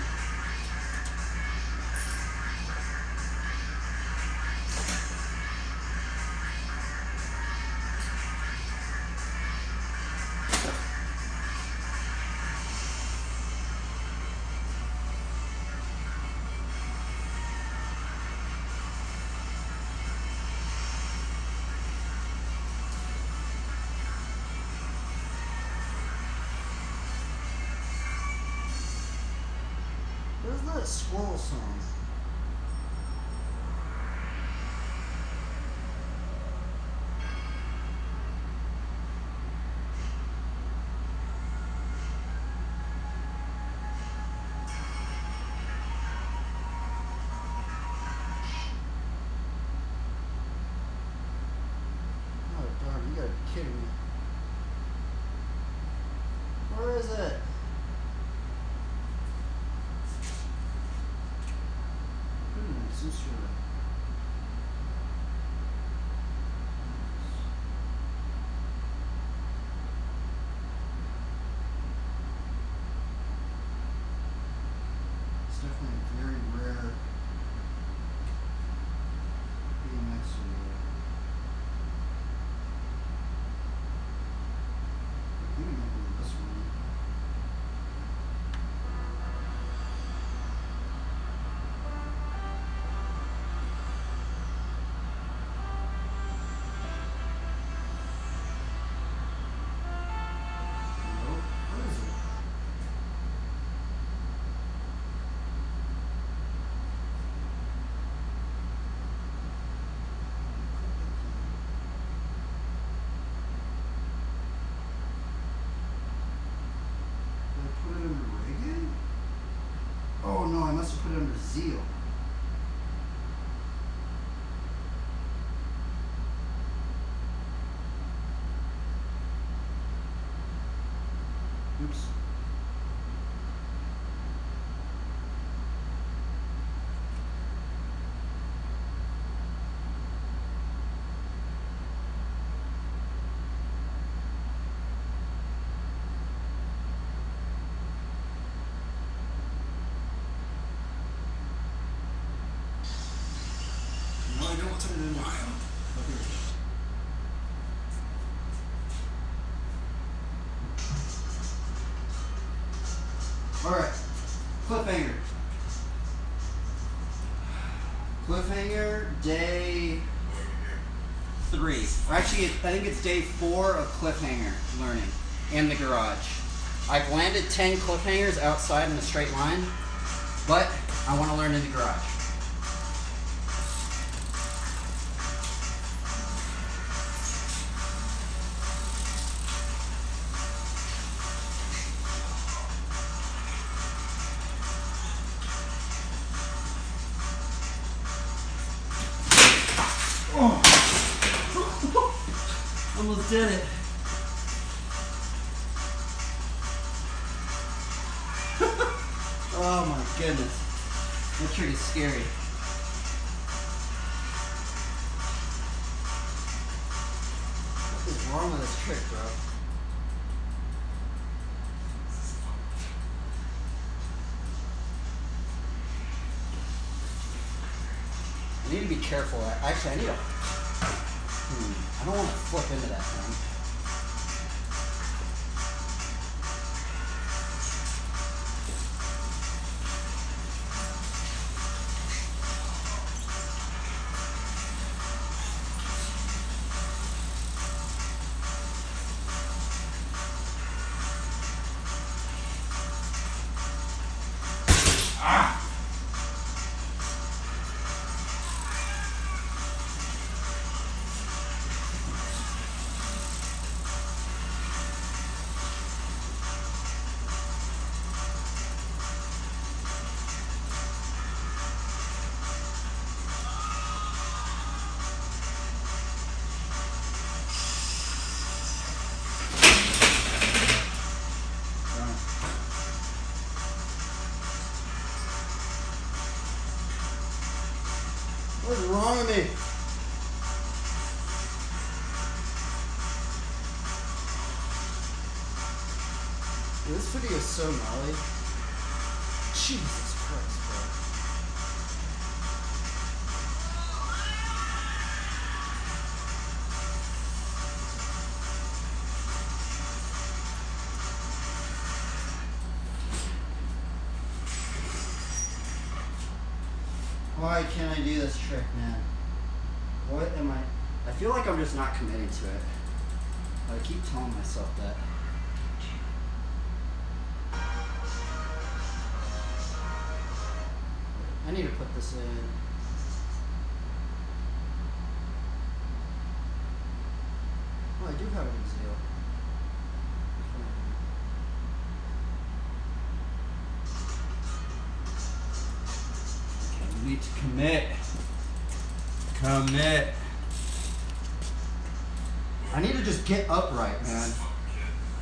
Where's that squirrel song? Oh darn, you gotta be kidding me. Where is it? This is it's definitely a very rare BMX video. I think it might be this one. Oh no, I must have put it under Zeal. Oops. No, I don't put it in wild. Alright, cliffhanger. Cliffhanger day 3. Or actually, I think it's day 4 of cliffhanger learning in the garage. I've landed 10 cliffhangers outside in a straight line, but I want to learn in the garage. did it. Oh my goodness. That trick is scary. What is wrong with this trick, bro? I need to be careful. Actually, I need to... I don't want to flip into that thing. What is wrong with me? This video is so gnarly. Jesus Christ, bro. Why can't I do this trick, man? What am I feel like I'm just not committing to it. I keep telling myself that. I need to put this in. Oh, I do have it in Zeal. Okay, we need to commit. Commit. I need to just get upright, man.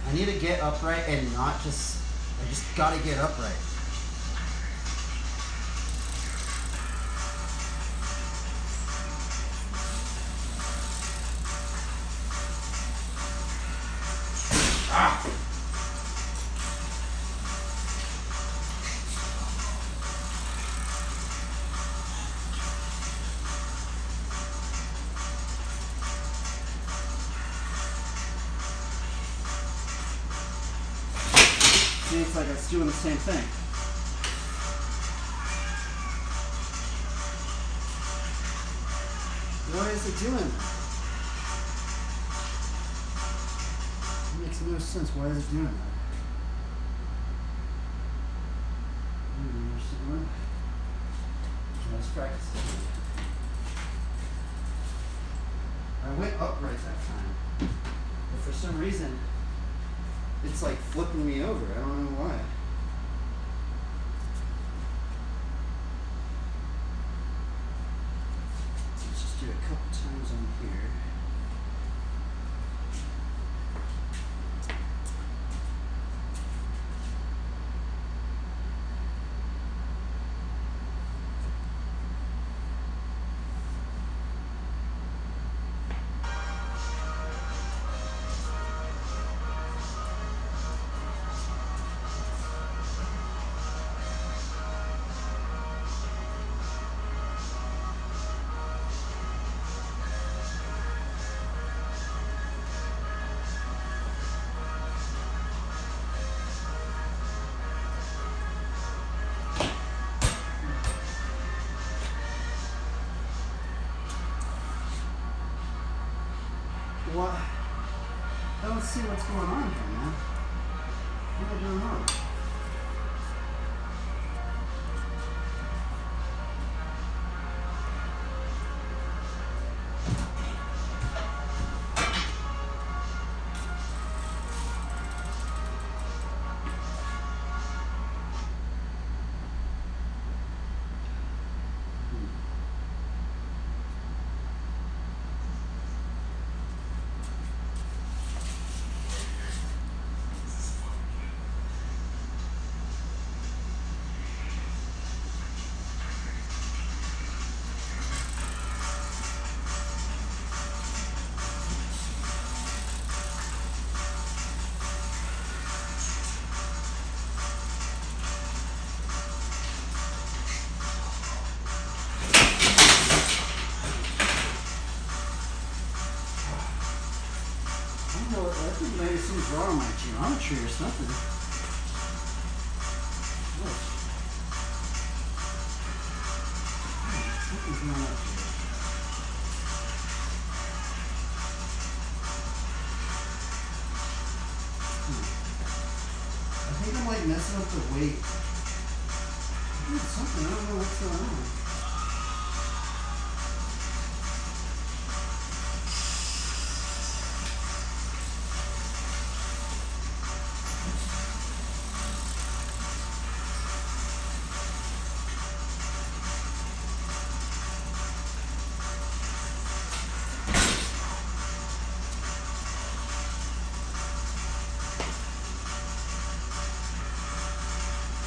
I need to get upright and not just, I just gotta get upright. See, it's like it's doing the same thing. What is it doing? It makes no sense. Why is it doing that? I don't understand. Let's practice it. I went upright that time, but for some reason, it's like flipping me over. I don't know why. Let's just do it a couple times on here. What? I don't see what's going on here, man. What am I doing wrong? geometry or something. Look. Something's going up here. I think I'm like messing up the weight. Something, I don't know what's going on.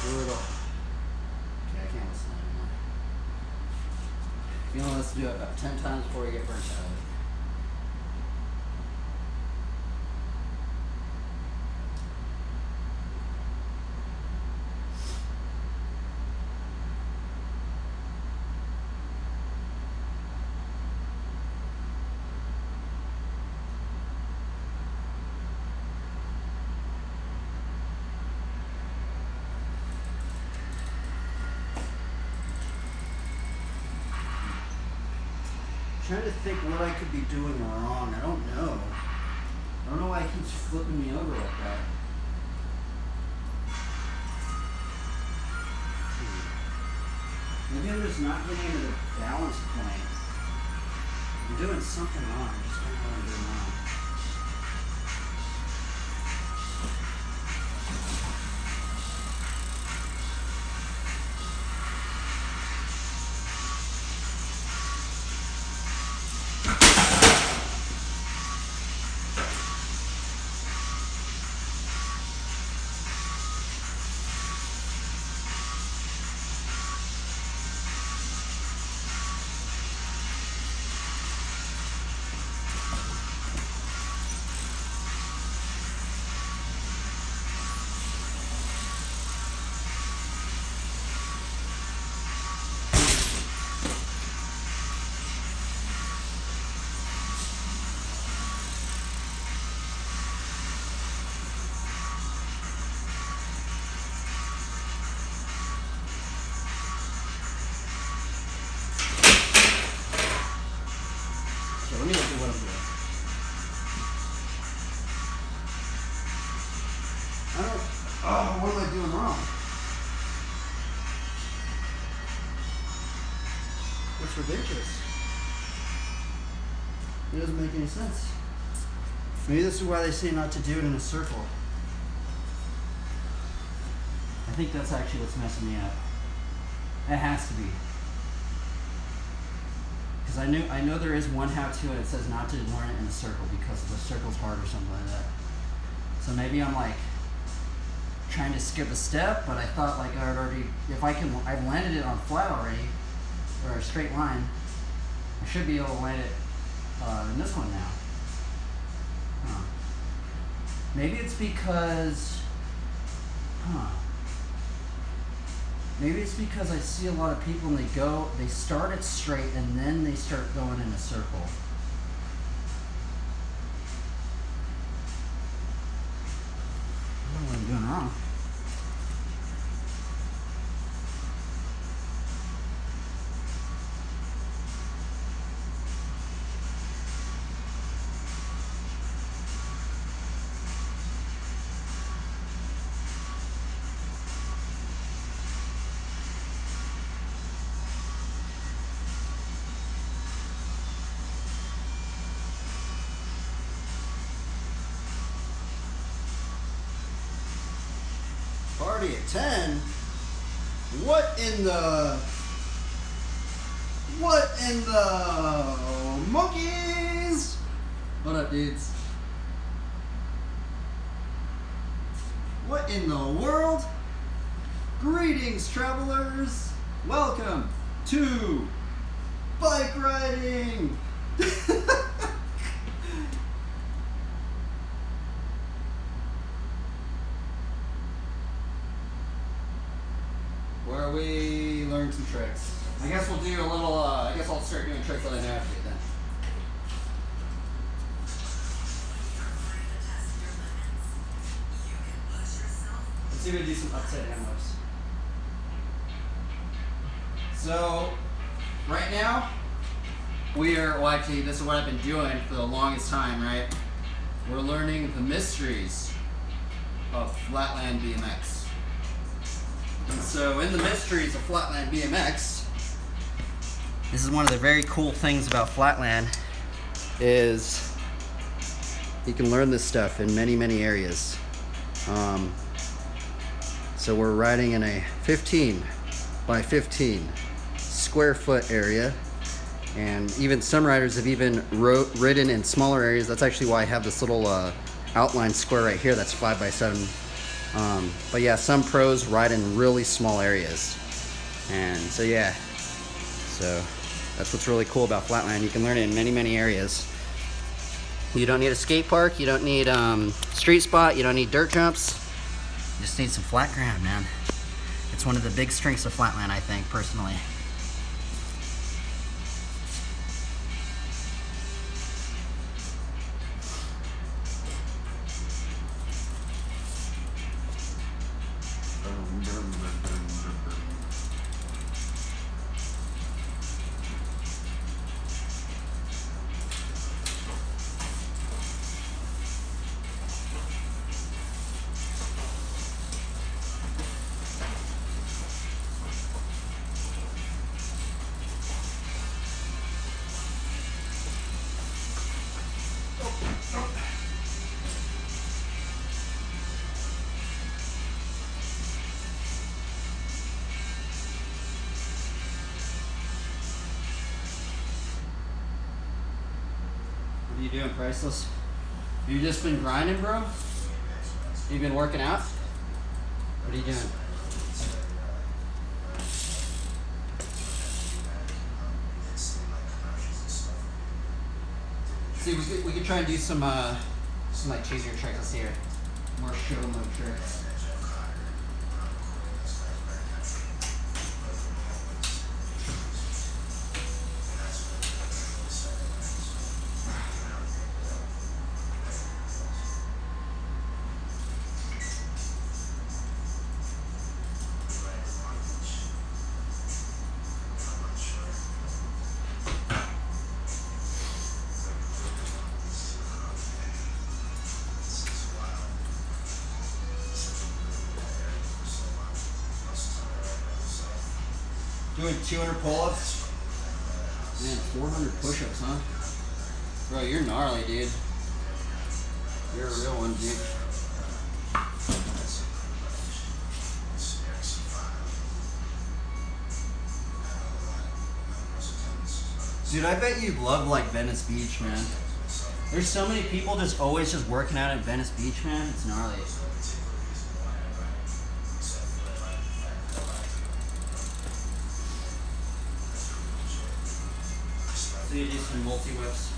Brutal. Okay, I can't listen anymore. You know, let's do it about 10 times before we get burnt out of it. I'm trying to think what I could be doing wrong. I don't know. I don't know why it keeps flipping me over like that. Maybe I'm just not getting into the balance point. I'm doing something wrong. I just don't know what I'm doing wrong. So let me look at what I'm doing. What am I doing wrong? It's ridiculous. It doesn't make any sense. Maybe this is why they say not to do it in a circle. I think that's actually what's messing me up. It has to be. Because I know there is one how-to and it says not to learn it in a circle because the circle's hard or something like that. So maybe I'm like trying to skip a step, but I thought like I've landed it on flat already, or a straight line. I should be able to land it in this one now. Huh. Maybe it's because, maybe it's because I see a lot of people and they start it straight and then they start going in a circle. I don't know what I'm doing wrong. Party at 10? What in the monkeys? What up, dudes? What in the world? Greetings, travelers. Welcome to bike riding. Where we learn some tricks. I guess we'll do a little, I guess I'll start doing tricks that I know how to do then. You're free to test your limits. see if we do some upside down whips. So, right now, well actually, this is what I've been doing for the longest time, right? We're learning the mysteries of flatland BMX. And so, in the mysteries of flatland BMX, this is one of the very cool things about flatland, is you can learn this stuff in many, many areas. So we're riding in a 15 by 15 square foot area, and even some riders have even ridden in smaller areas. That's actually why I have this little outline square right here that's 5 by 7. But yeah, some pros ride in really small areas, and so yeah, so that's what's really cool about flatland. You can learn it in many, many areas. You don't need a skate park, you don't need street spot, you don't need dirt jumps. You just need some flat ground, man. It's one of the big strengths of flatland, I think, personally. What are you doing, Priceless? You just been grinding, bro? You been working out? What are you doing? See, we could try and do some like cheesier tricks here. More show mode tricks. Doing 200 pull-ups? Man, 400 push-ups, huh? Bro, you're gnarly, dude. You're a real one, dude. Dude, I bet you love, like, Venice Beach, man. There's so many people just always just working out at Venice Beach, man. It's gnarly. So you do some multi-whips.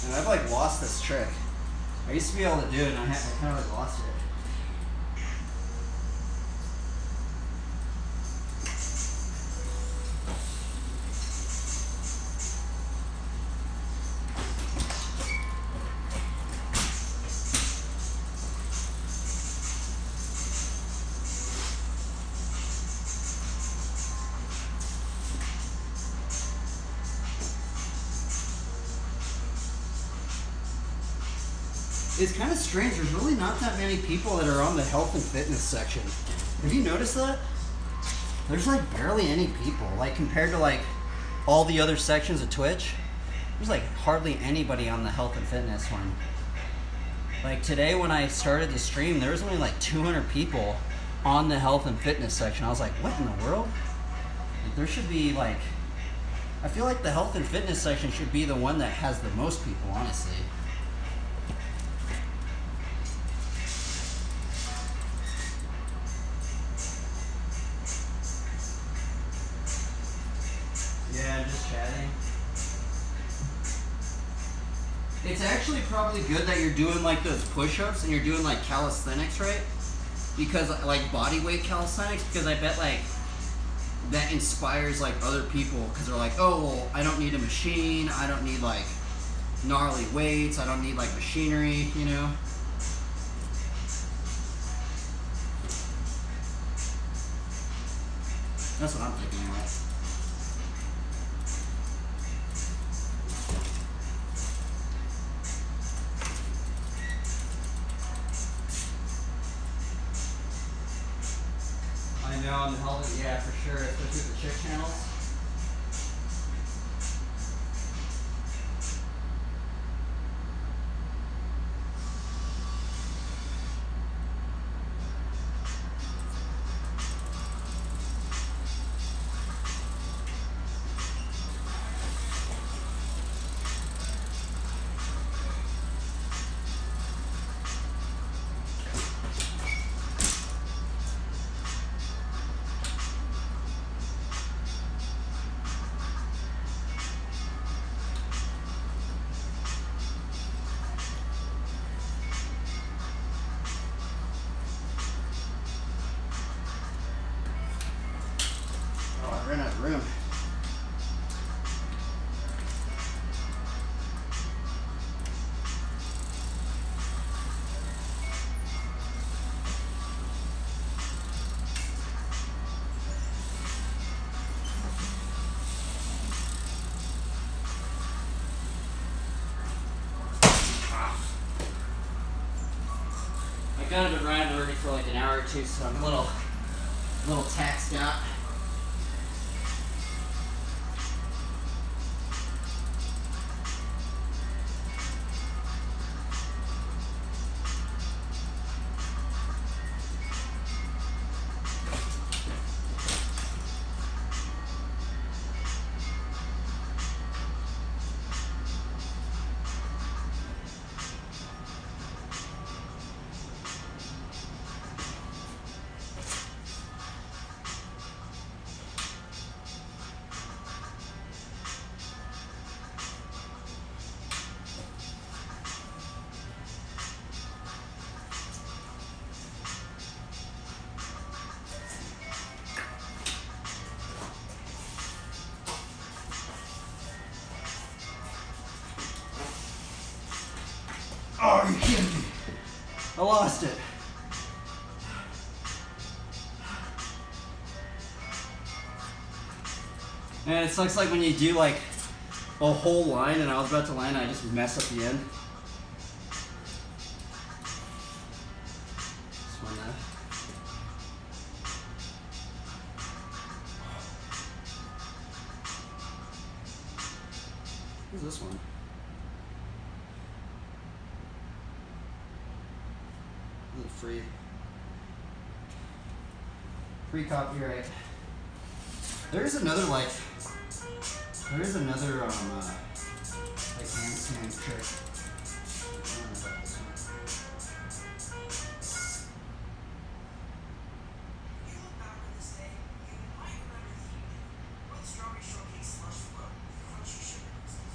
And I've like lost this trick. I used to be able to do it, and I kind of like lost it. It's kind of strange. There's really not that many people that are on the health and fitness section. Have you noticed that? There's like barely any people. Like compared to like all the other sections of Twitch, there's like hardly anybody on the health and fitness one. Like today when I started the stream, there was only like 200 people on the health and fitness section. I was like, what in the world? Like, there should be like, I feel like the health and fitness section should be the one that has the most people, honestly. Yeah, I'm just chatting. It's actually probably good that you're doing like those push-ups and you're doing like calisthenics, right? Because like body weight calisthenics, because I bet like that inspires like other people because they're like, oh, well, I don't need a machine. I don't need like gnarly weights. I don't need like machinery, you know? That's what I'm thinking anyway. I know, on the health, yeah, for sure, especially with the chick channels. Oh, I ran out of room. I kind of been riding already for like an hour or two, so I'm a little taxed out. Oh, are you kidding me? I lost it. And it sucks like when you do like a whole line and I was about to land and I just mess up the end. This one there. Who's this one? This is free copyright. There's another like like handstand trick. I don't know about this one. You look back on this day, you might remember the evening when the strawberry shortcake slush flow crunchy sugar crystals.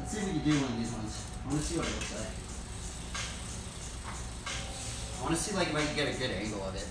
Let's see if we can do one of these ones. I want to see what it looks like. I want to see like if I can get a good angle of it.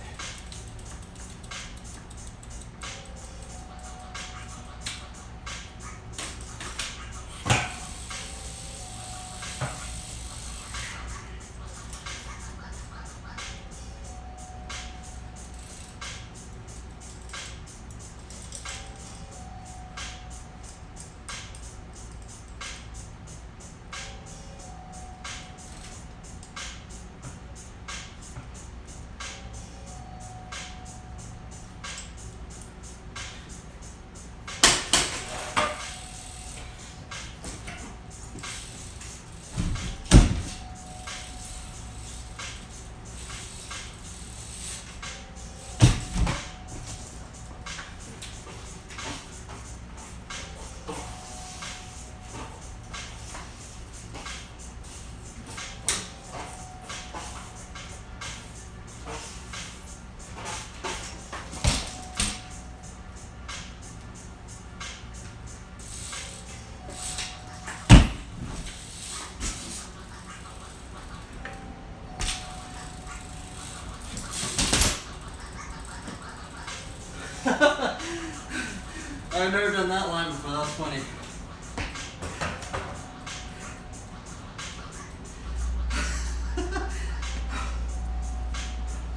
I've never done that line before. That was funny.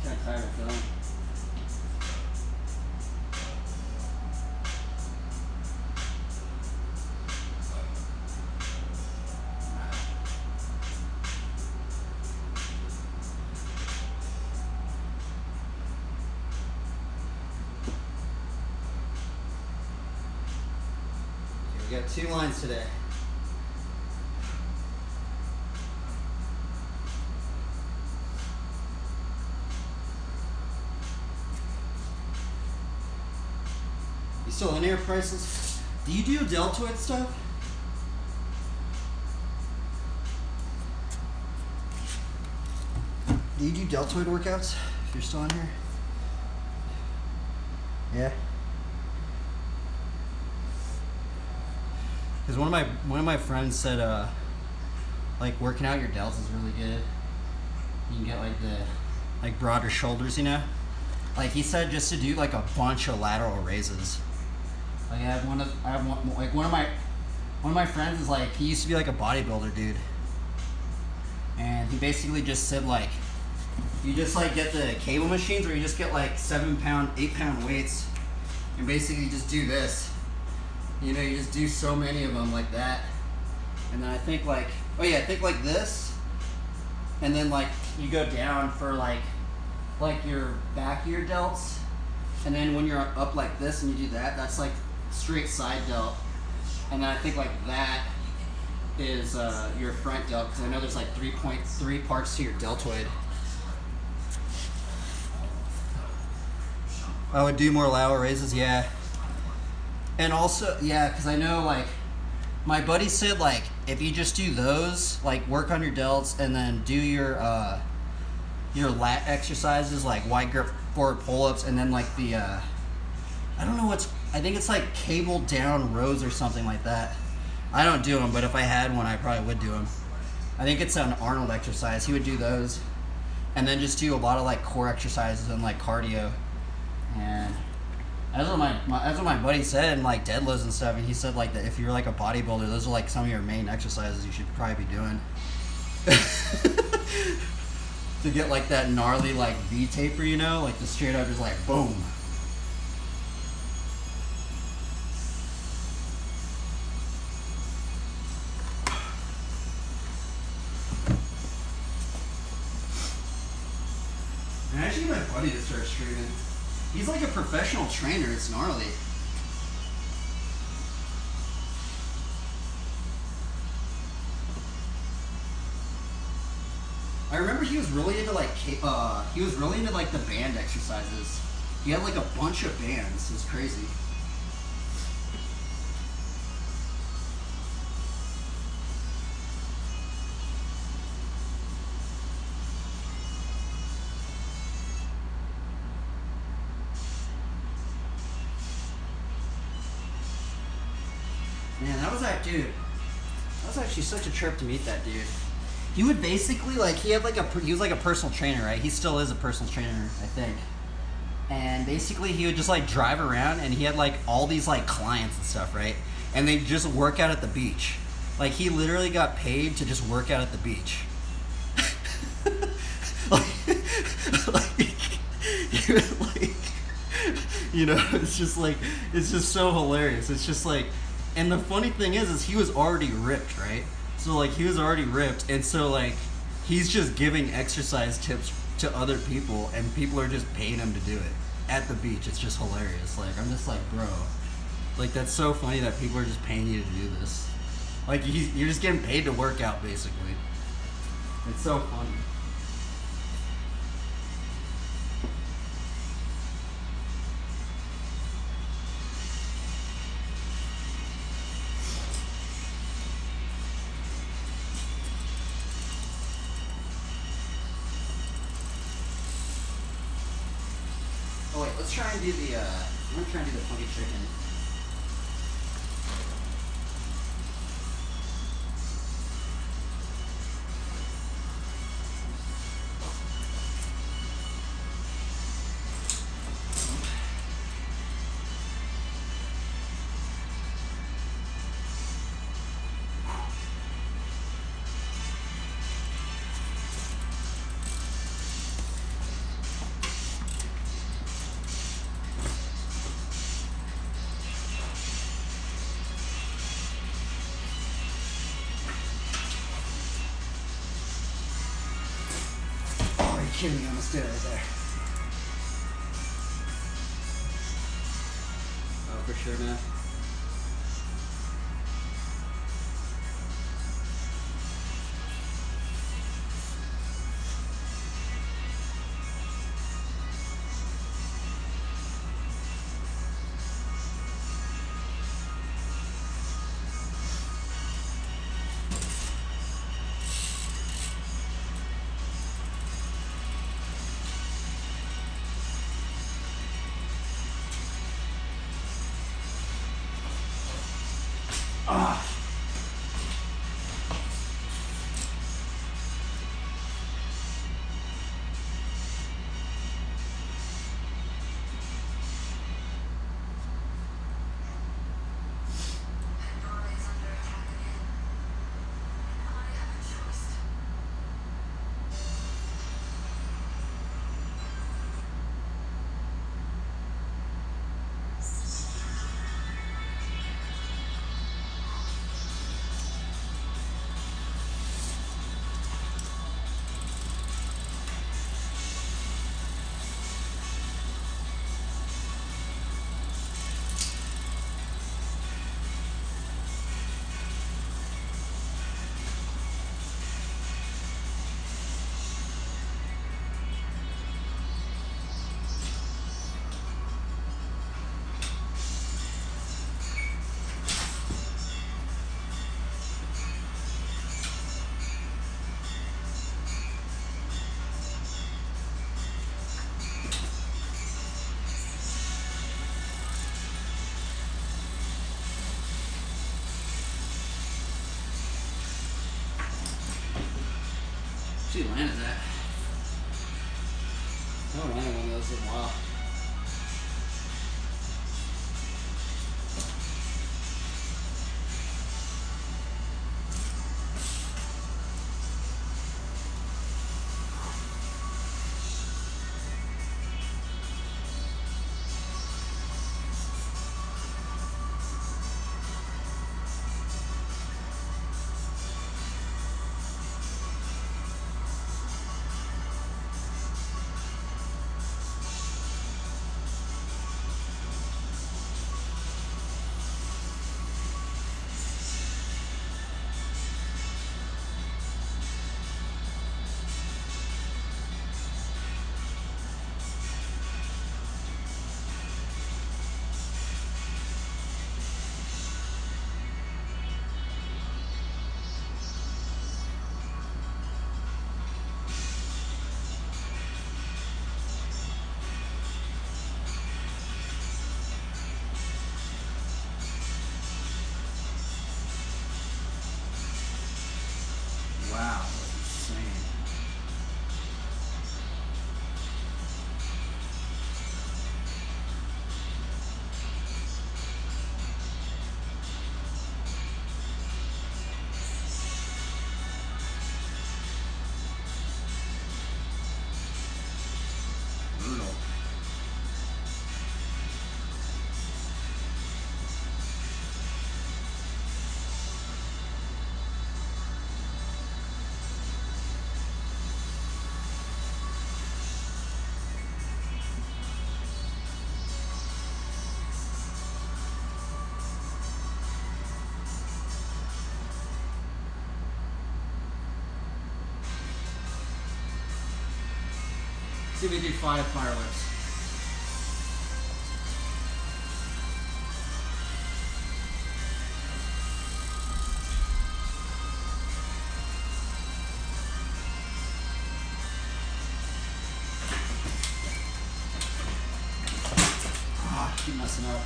Kind of tired of filming. We got 2 lines today. You still in here, Priceless? Do you do deltoid stuff? Do you do deltoid workouts if you're still in here? Yeah. Because one of my friends said, like working out your delts is really good. You can get like broader shoulders, you know. Like he said, just to do like a bunch of lateral raises. Like one of my friends is like, he used to be like a bodybuilder dude, and he basically just said like, you just like get the cable machines where you just get like 7-pound, 8-pound weights, and basically just do this. You know, you just do so many of them like that. And then I think like, oh yeah, I think like this. And then like you go down for like your back of your delts. And then when you're up like this and you do that, that's like straight side delt. And then I think like that is your front delt, because I know there's like 3.3 parts to your deltoid. I would do more lateral raises, yeah. And also, yeah, because I know, like, my buddy said, like, if you just do those, like, work on your delts and then do your lat exercises, like wide grip forward pull-ups, and then, like, the, I don't know I think it's, like, cable down rows or something like that. I don't do them, but if I had one, I probably would do them. I think it's an Arnold exercise. He would do those. And then just do a lot of, like, core exercises and, like, cardio. And that's what my buddy said, and like deadlifts and stuff. And he said like that if you're like a bodybuilder, those are like some of your main exercises you should probably be doing to get like that gnarly like V taper, you know, like the straight up just like boom. And I should get my buddy to start streaming. He's like a professional trainer. It's gnarly. I remember he was really into like the band exercises. He had like a bunch of bands. It was crazy. Man, that was actually such a trip to meet that dude. He would basically like, he was like a personal trainer, right? He still is a personal trainer, I think. And basically he would just like drive around, and he had like all these like clients and stuff, right? And they just work out at the beach. Like he literally got paid to just work out at the beach. You know, it's just so hilarious. It's just like, and the funny thing is he was already ripped, right? So like he was already ripped, and so like he's just giving exercise tips to other people, and people are just paying him to do it at the beach. It's just hilarious. Like I'm just like, bro, like that's so funny that people are just paying you to do this. Like you're just getting paid to work out, basically. It's so funny. Oh wait, let's try and do the, I'm gonna try and do the funky chicken. kidding me, I almost did it right there. Oh, for sure, man. Ah. Pandora is under attack again. And I have a choice. She landed that. I haven't landed one of those in a while. Wow, that's insane. Brutal. See if we do 5 fireworks. Ah, keep messing up.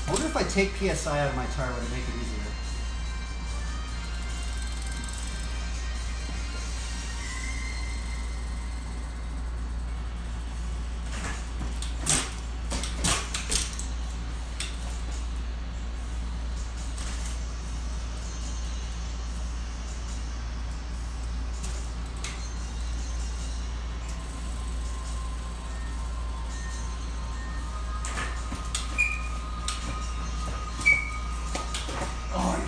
I wonder if I take PSI out of my tire, would it make it easier?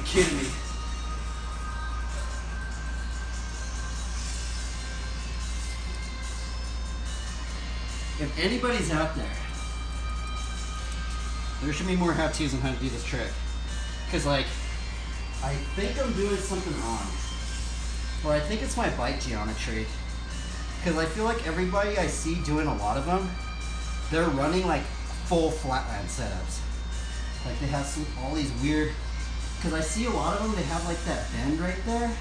Kidding me. anybody's out there should be more how-tos on how to do this trick. Because, like, I think I'm doing something wrong. Or I think it's my bike geometry. Because I feel like everybody I see doing a lot of them, they're running, like, full flatland setups. Like, they have all these weird... Because I see a lot of them, they have, like, that bend right there.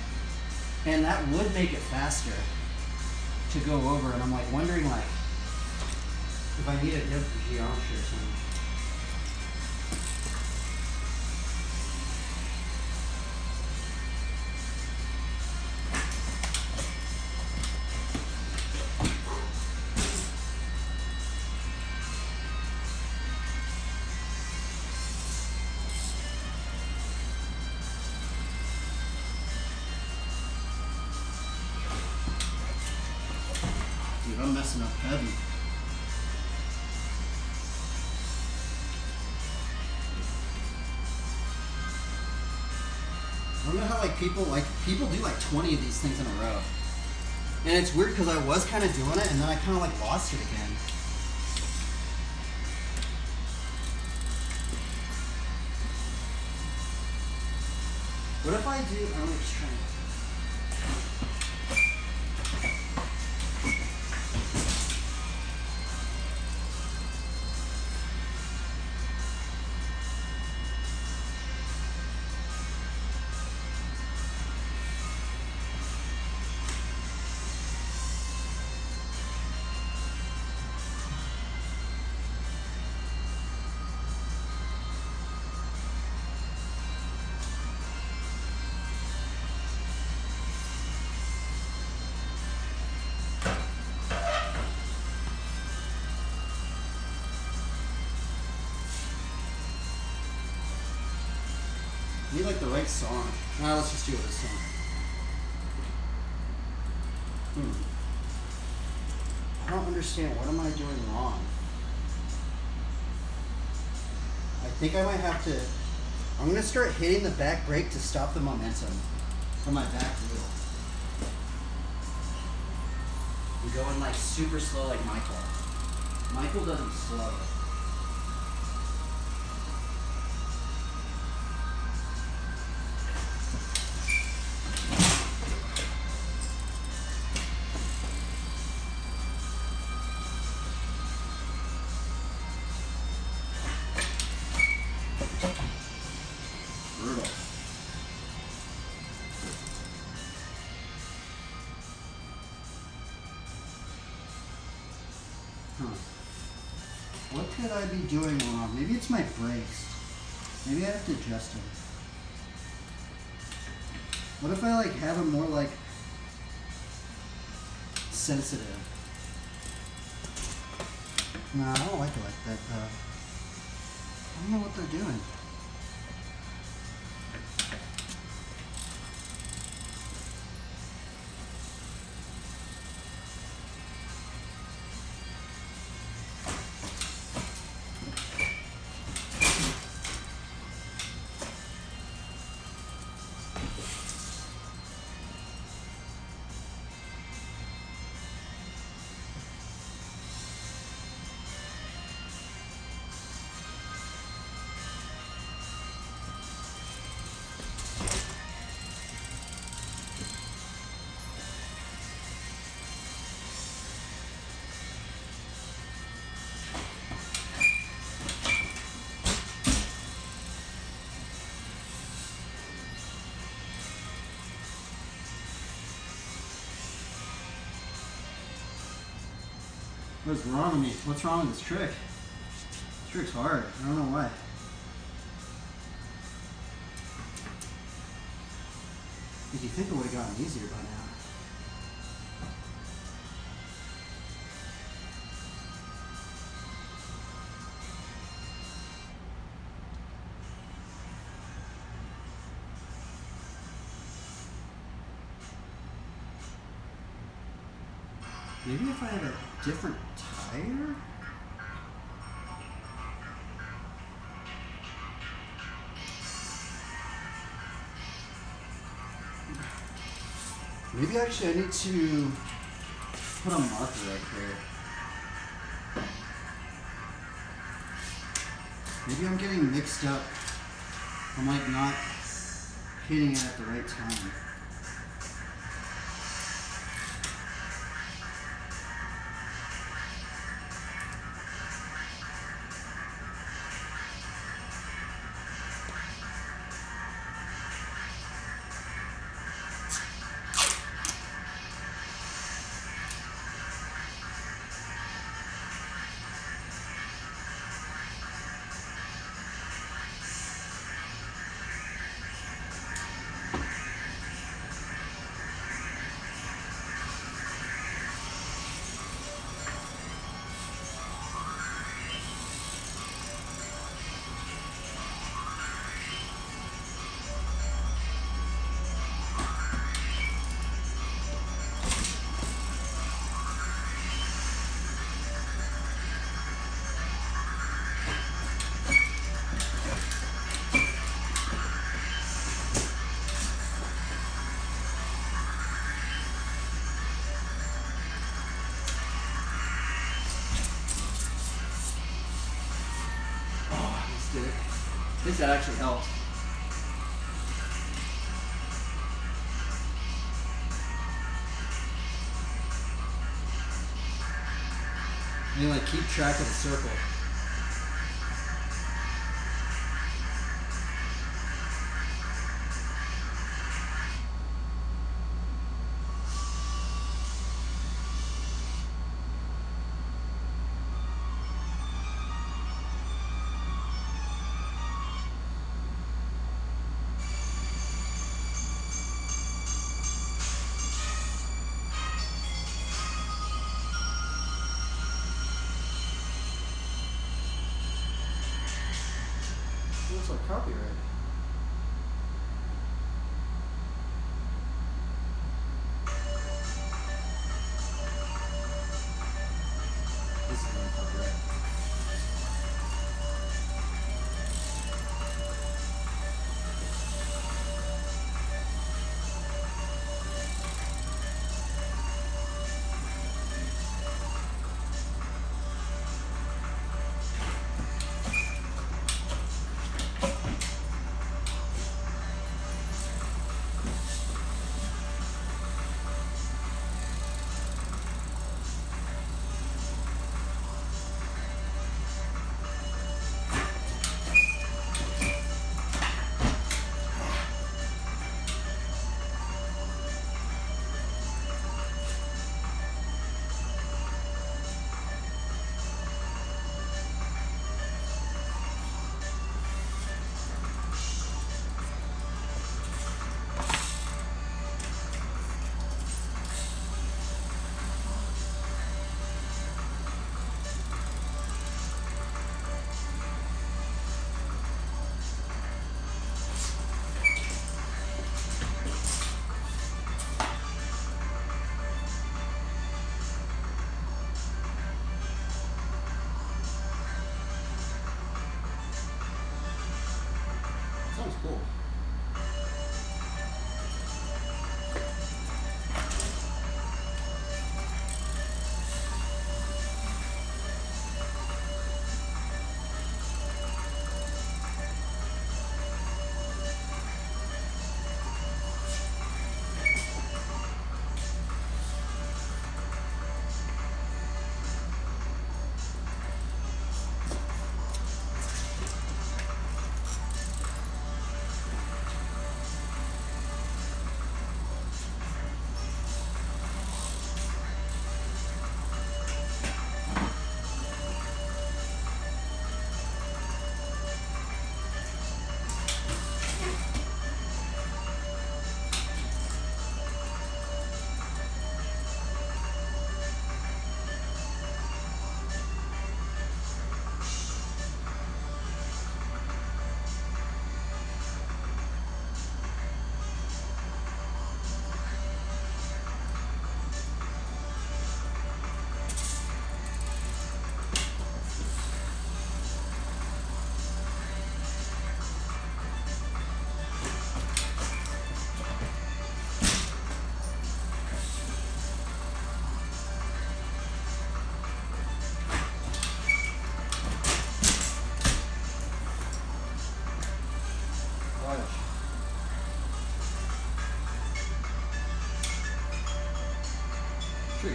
And that would make it faster to go over. And I'm, like, wondering, like, if I need a different geometry or something. Dude, I'm messing up heavy. I don't know how people do like 20 of these things in a row. And it's weird because I was kind of doing it and then I kind of like lost it again. What if I do, I'm just trying. I need like the right song. Nah, let's just do it this song. I don't understand. What am I doing wrong? I think I might have to... I'm going to start hitting the back brake to stop the momentum from my back wheel. I'm going like super slow like Michael. Michael doesn't slow. Brutal. What could I be doing wrong? Maybe it's my brakes. Maybe I have to adjust them. What if I like have them more like sensitive? Nah, I don't like it like that though. I don't know what they're doing. What's wrong with me? What's wrong with this trick? This trick's hard. I don't know why. Did you think it would have gotten easier by now? Maybe if I had a different tire? Maybe actually I need to put a marker right here. Maybe I'm getting mixed up. I'm like not hitting it at the right time. Did it. I think that actually helped. And you like keep track of the circle. It looks like copyright. This is really copyright. Sounds cool.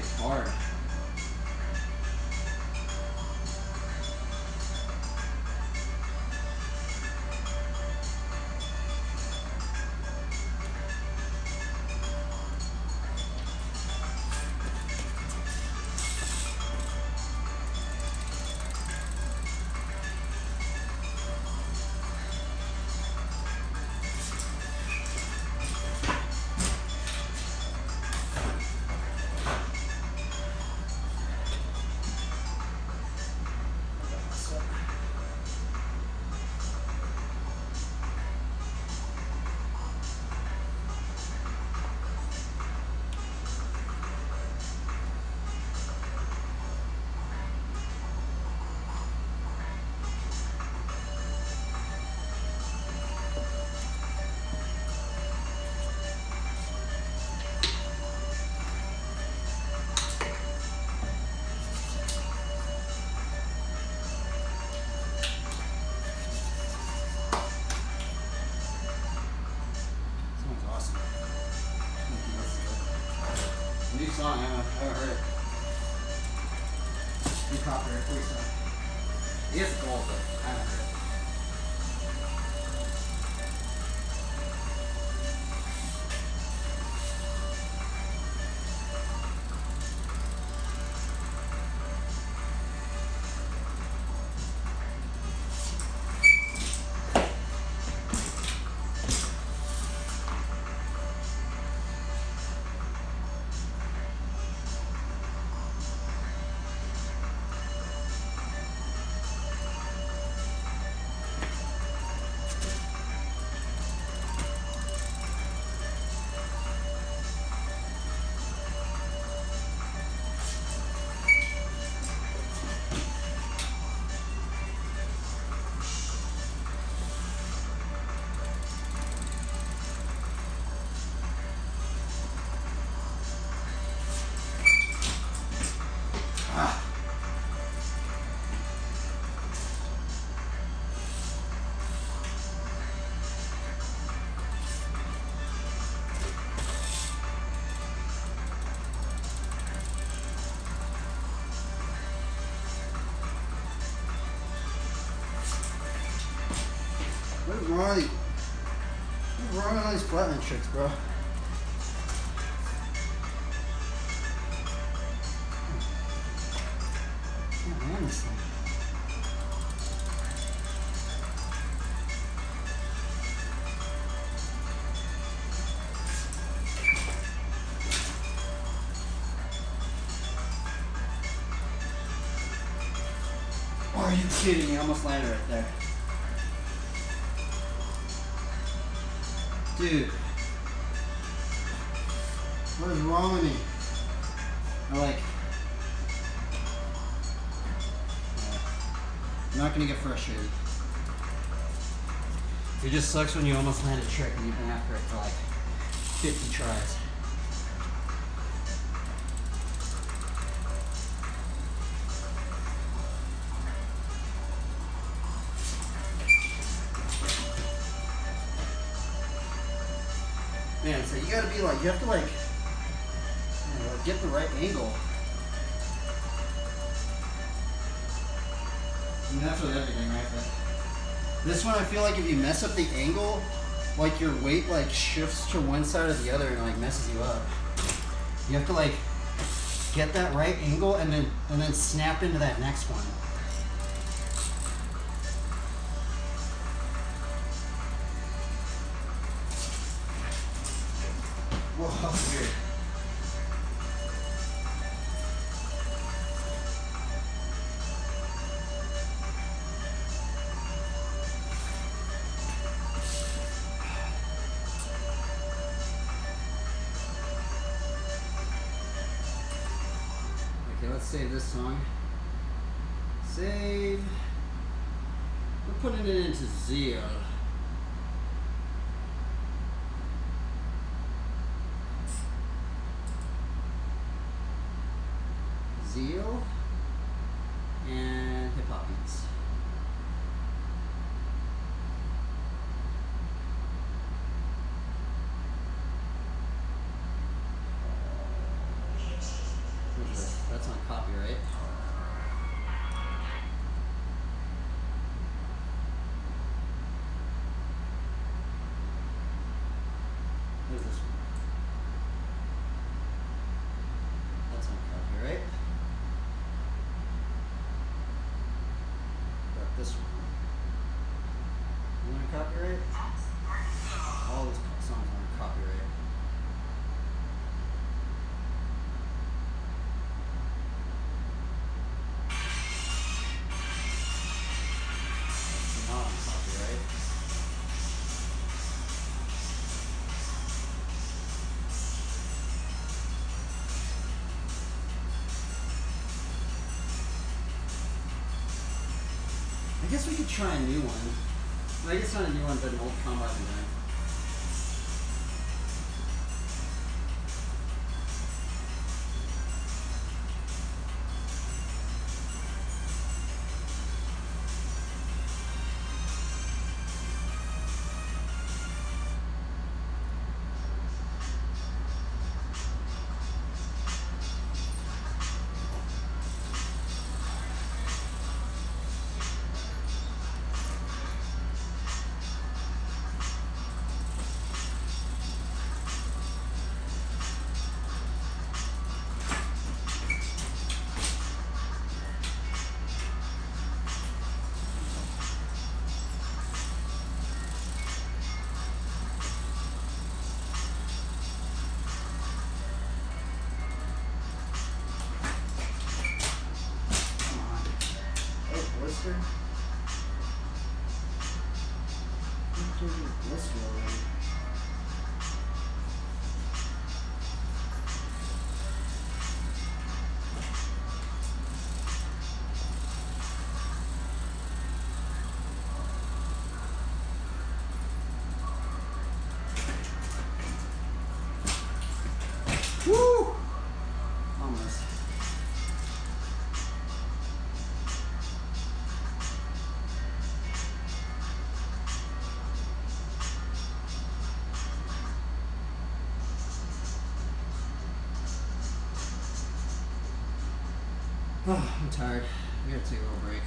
is hard. Sounds awesome. New song, I haven't heard it. New copyright free song. He has gold, but I haven't heard it. What's wrong with what's wrong with all these flatland tricks, bro? Can't land this thing. Oh, are you kidding me? I almost landed right there. Dude, what is wrong with me? I'm not gonna get frustrated. It just sucks when you almost land a trick and you've been after it for like 50 tries. Man, so you gotta be like, you have to like, you know, get the right angle. I mean, that's with everything, right? But this one, I feel like if you mess up the angle, like your weight like shifts to one side or the other and like messes you up. You have to like get that right angle and then snap into that next one. Whoa, that's weird. Okay, let's save this song. Save. We're putting it into Zeal. Zeal and hip hop beats. copyright. What is this one? That's on copyright. Got this one. You want copyright? All these songs are on copyright. That's not on copyright. I guess we could try a new one. I guess not a new one, but an old combat event. Blister? Blister already. Woo! Almost. Oh, I'm tired. We gotta take a little break.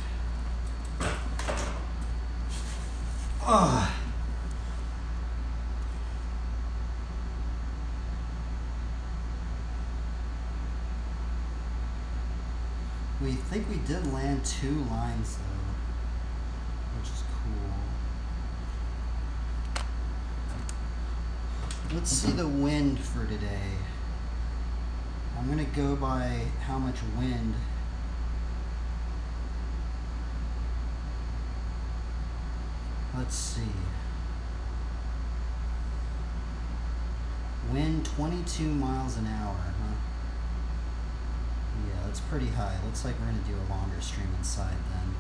Oh. We think we did land 2 lines though, which is cool. Let's see the wind for today. I'm gonna go by how much wind. Let's see. Wind 22 miles an hour, huh? Yeah, that's pretty high. Looks like we're gonna do a longer stream inside then.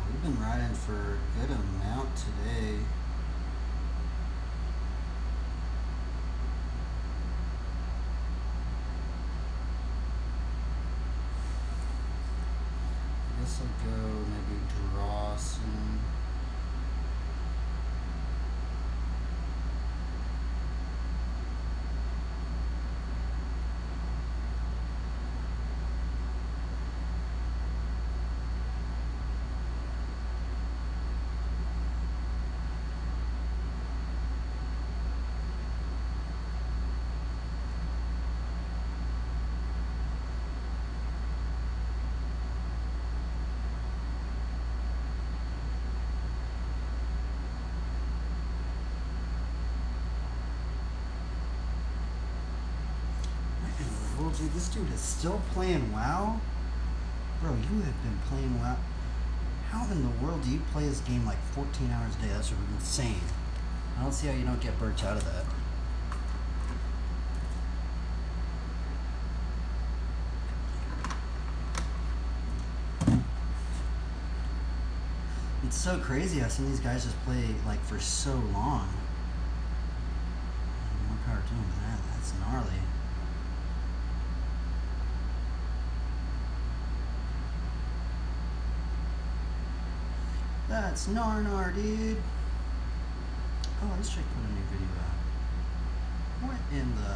We've been riding for a good amount today. I guess I'll go maybe draw soon. Well, dude, this dude is still playing WoW? Bro, you have been playing WoW. How in the world do you play this game like 14 hours a day? That's insane. I don't see how you don't get burnt out of that. It's so crazy. I've seen these guys just play like for so long. More power to them, man. That's gnarly. That's Narnar, dude. Oh, let's check put a new video out. What in the...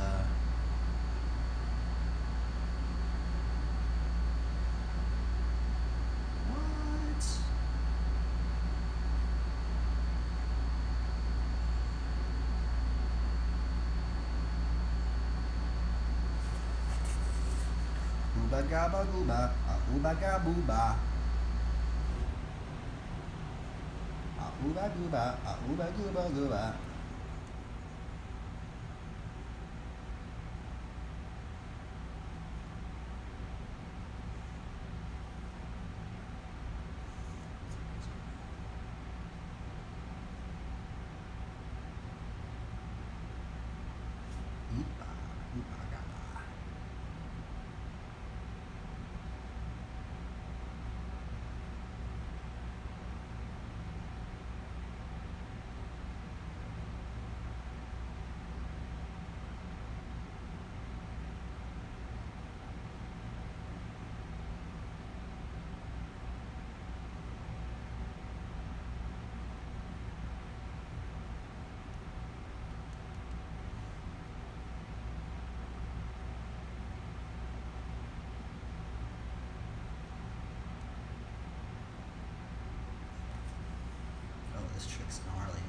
What? Ooba gaba gooba, ooba gabooba. Ooba gooba, ooba gooba gooba. Ooba, ooba gaba. Oh, this trick's gnarly.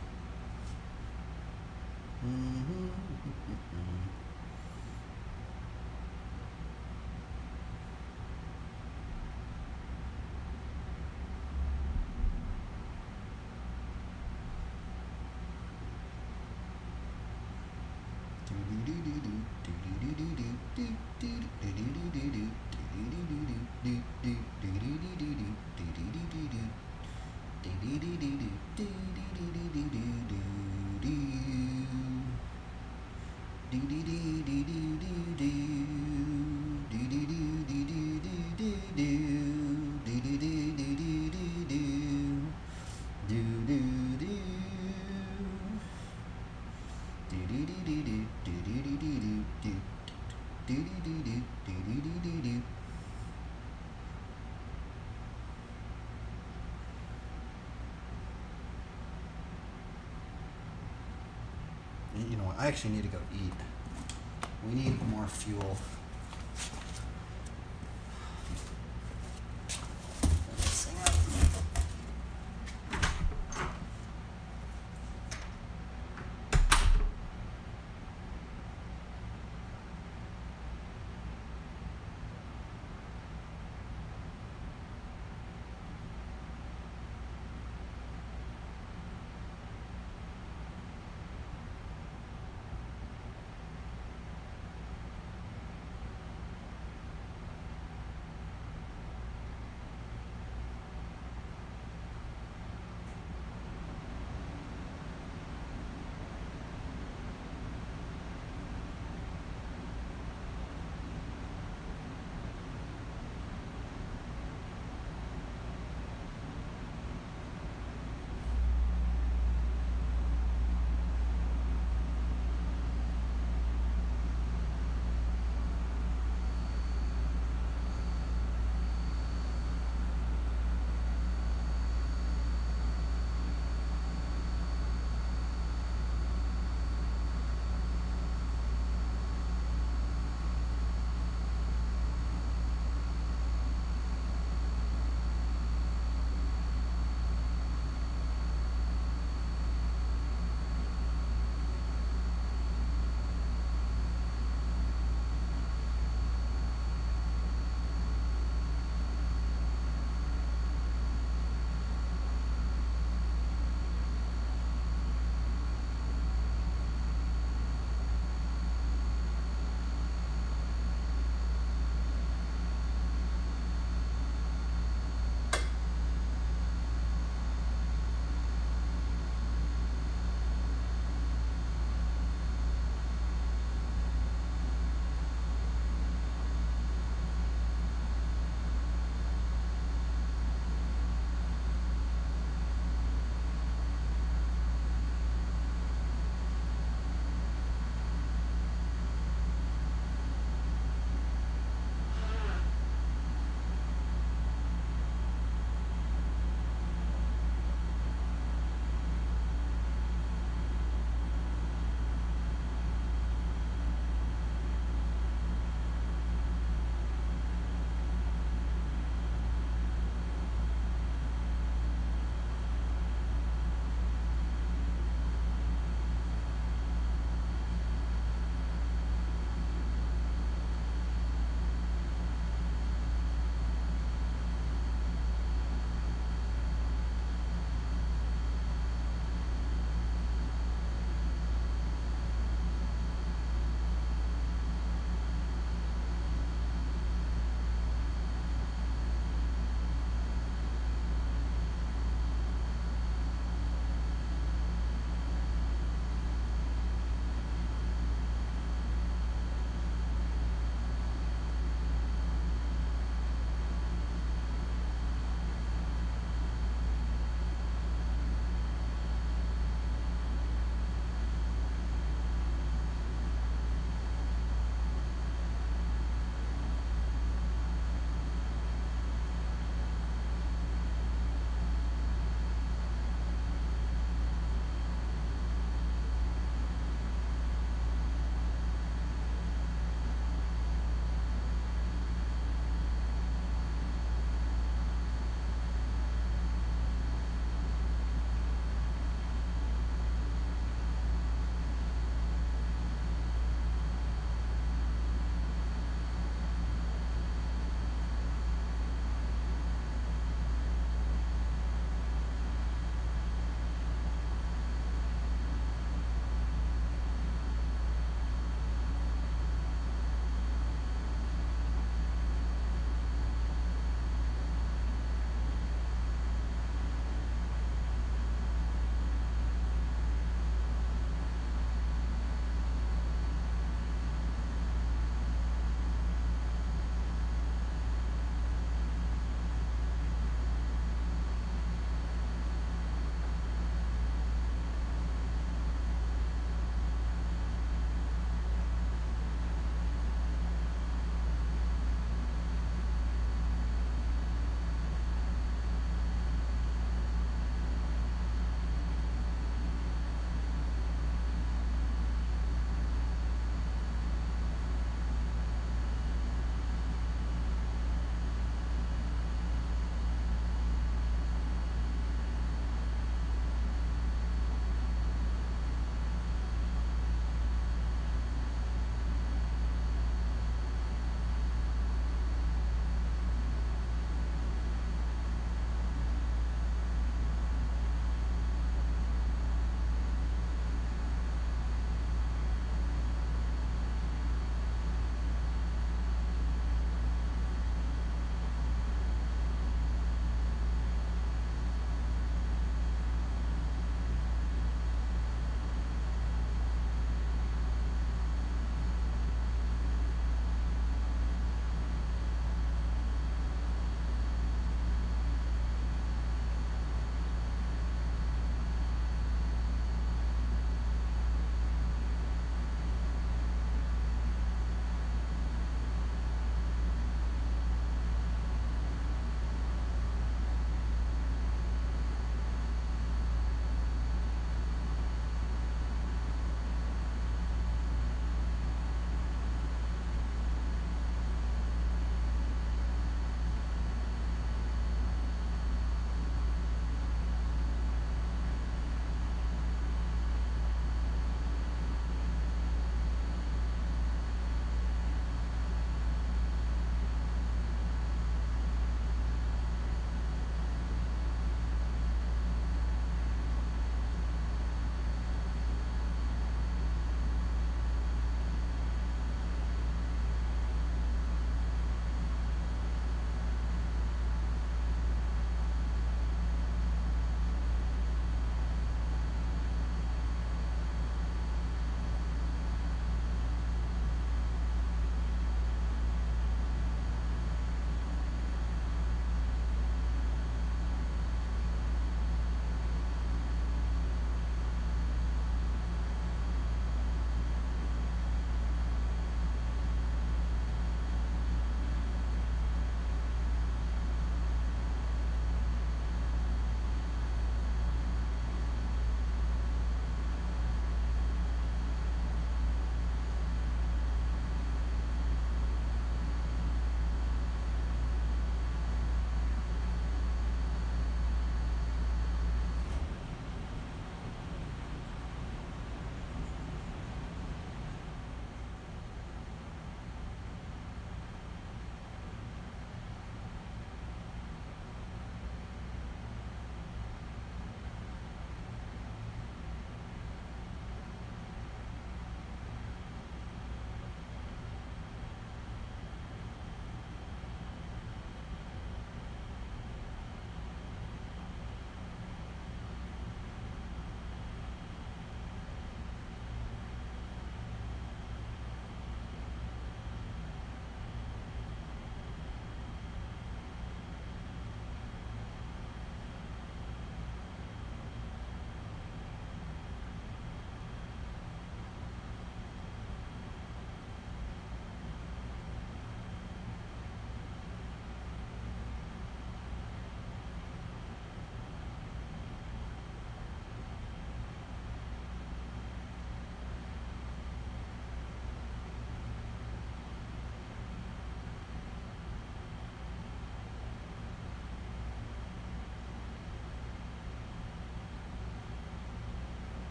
You know what? I actually need to go eat. We need more fuel.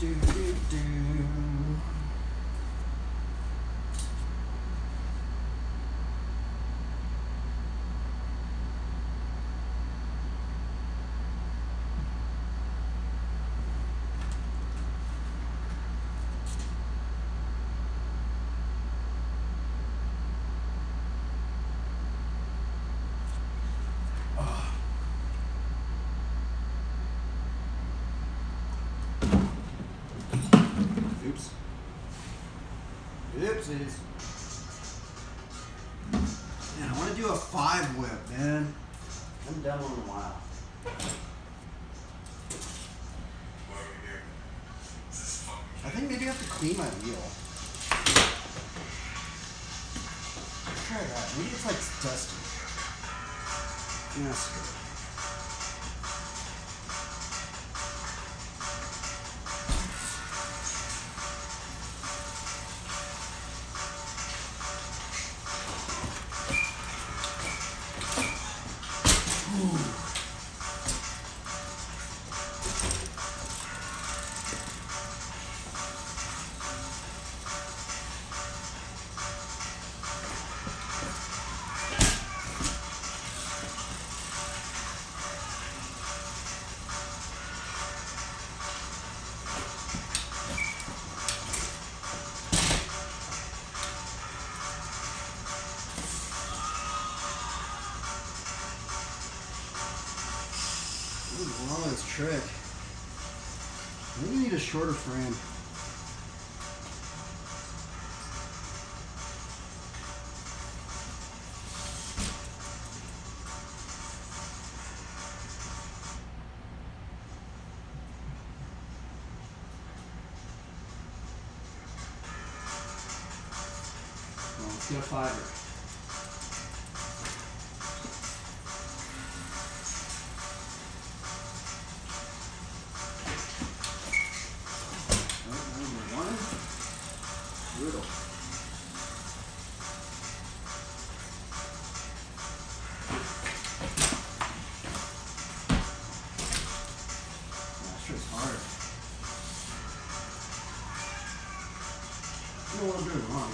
Do, do, do. Oops. Oopsies. Man, I want to do a 5 whip, man. I haven't done one in a while. I think maybe I have to clean my wheel. Let's try that. Maybe it's like dusty. Yes. Wow, this trick. I think you need a shorter frame. Well, let's get a 5er. Brutal. That trick's hard. I don't know what I'm doing wrong.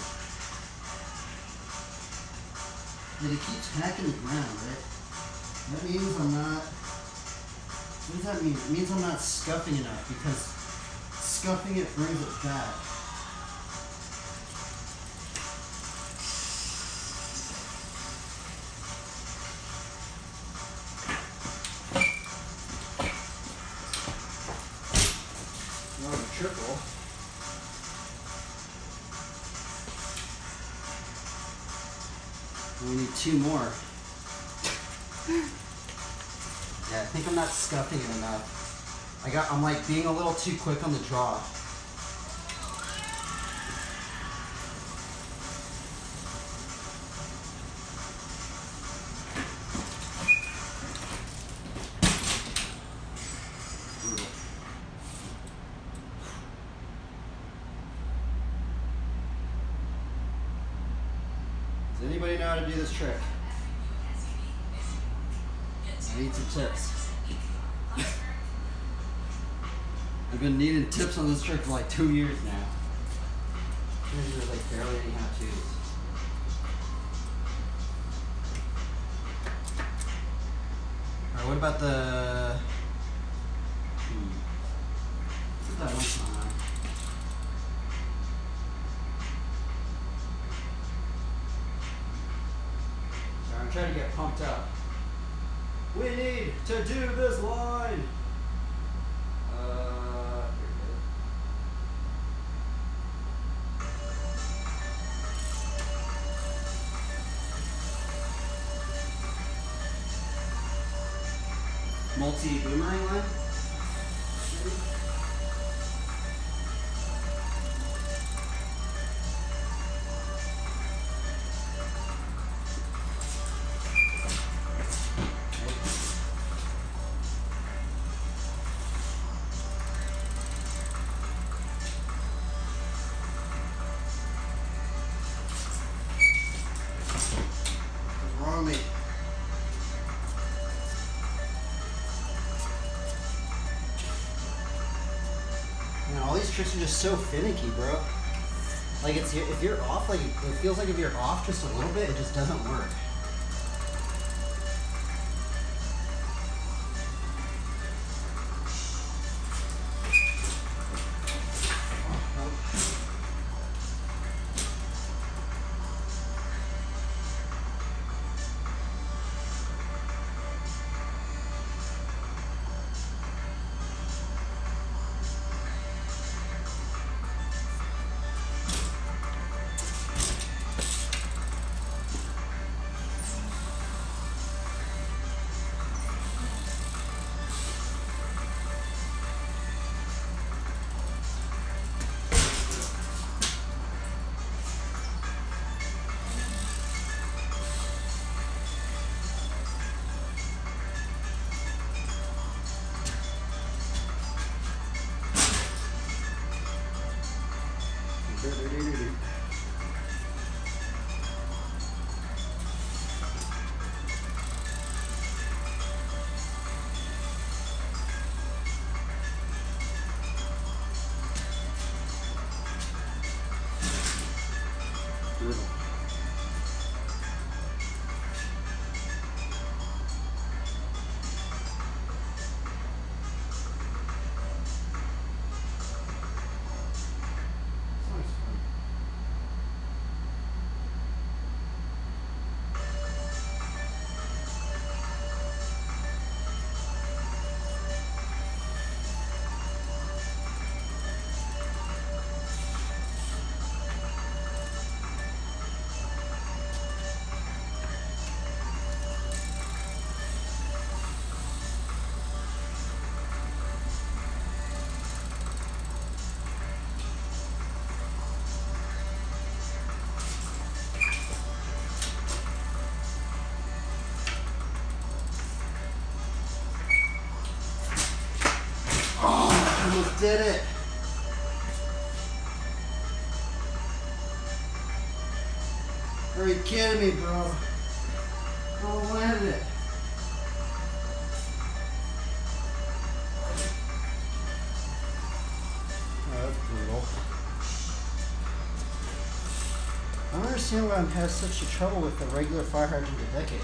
Did it keeps hacking the ground, right? That means I'm not. What does that mean? It means I'm not scuffing enough because scuffing it brings it back. Triple. We need 2 more. Yeah, I think I'm not scuffing it enough. I'm like being a little too quick on the draw. Does anybody know how to do this trick? I need some tips. I've been needing tips on this trick for like 2 years now. There's like barely any how-tos. Alright, what about the... Put that one song on. Sorry, I'm trying to get pumped up. We need to do this line! Multi-boomerang line? What's wrong with me? these tricks are just so finicky, bro. Like if you're off, like it feels like if you're off just a little bit, it just doesn't work. Almost did it. Are you kidding me, bro? I landed it. Oh, that's brutal. I don't understand why I'm having such a trouble with the regular fire hydrant decade.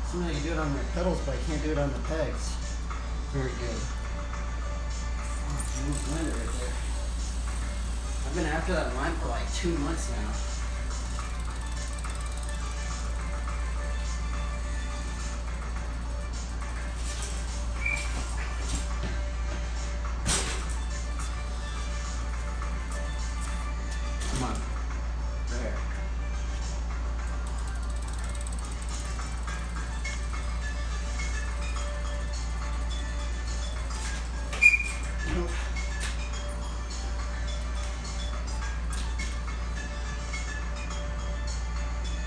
Sometimes I can do it on the pedals, but I can't do it on the pegs. Very good. Smooth landed right there. I've been after that line for like 2 months now. Come on. There. Nope.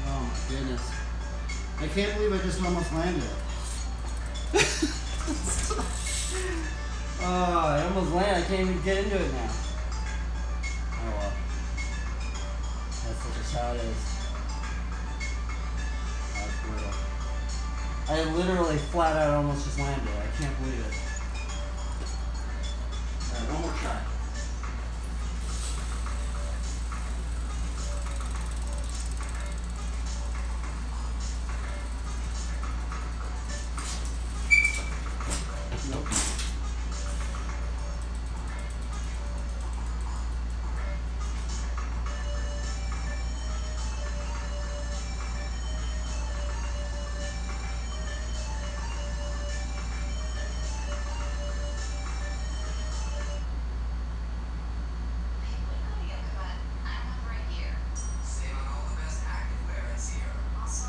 Oh my goodness. I can't believe I just almost landed it. Oh, I almost landed. I can't even get into it now. Oh well. That's just how it is. That's brutal. I literally flat out almost just landed it. I can't believe it. Alright, one more try. Nope.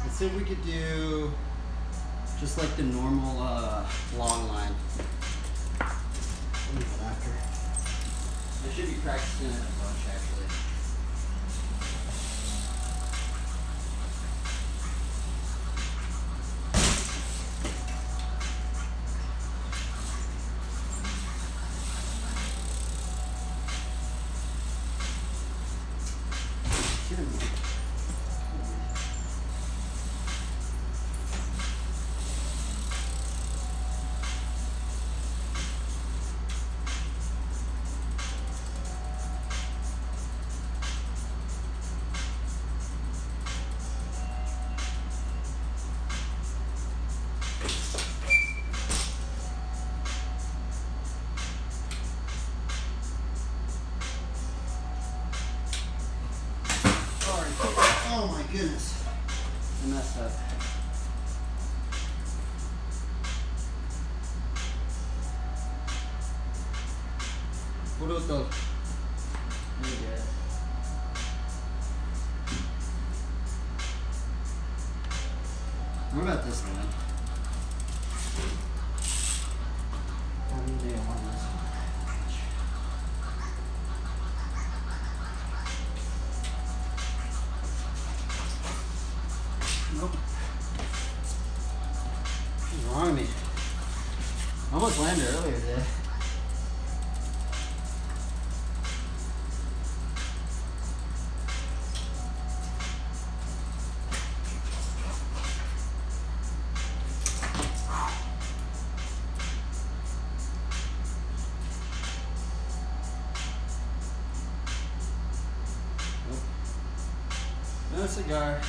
Let's see if we could do just like the normal long line. What is it after? I should be practicing it a bunch actually. Kidding me. Fruto. Yeah. What about this one? What do you want this one? Nope. What's wrong with me? I almost landed earlier today. No cigar.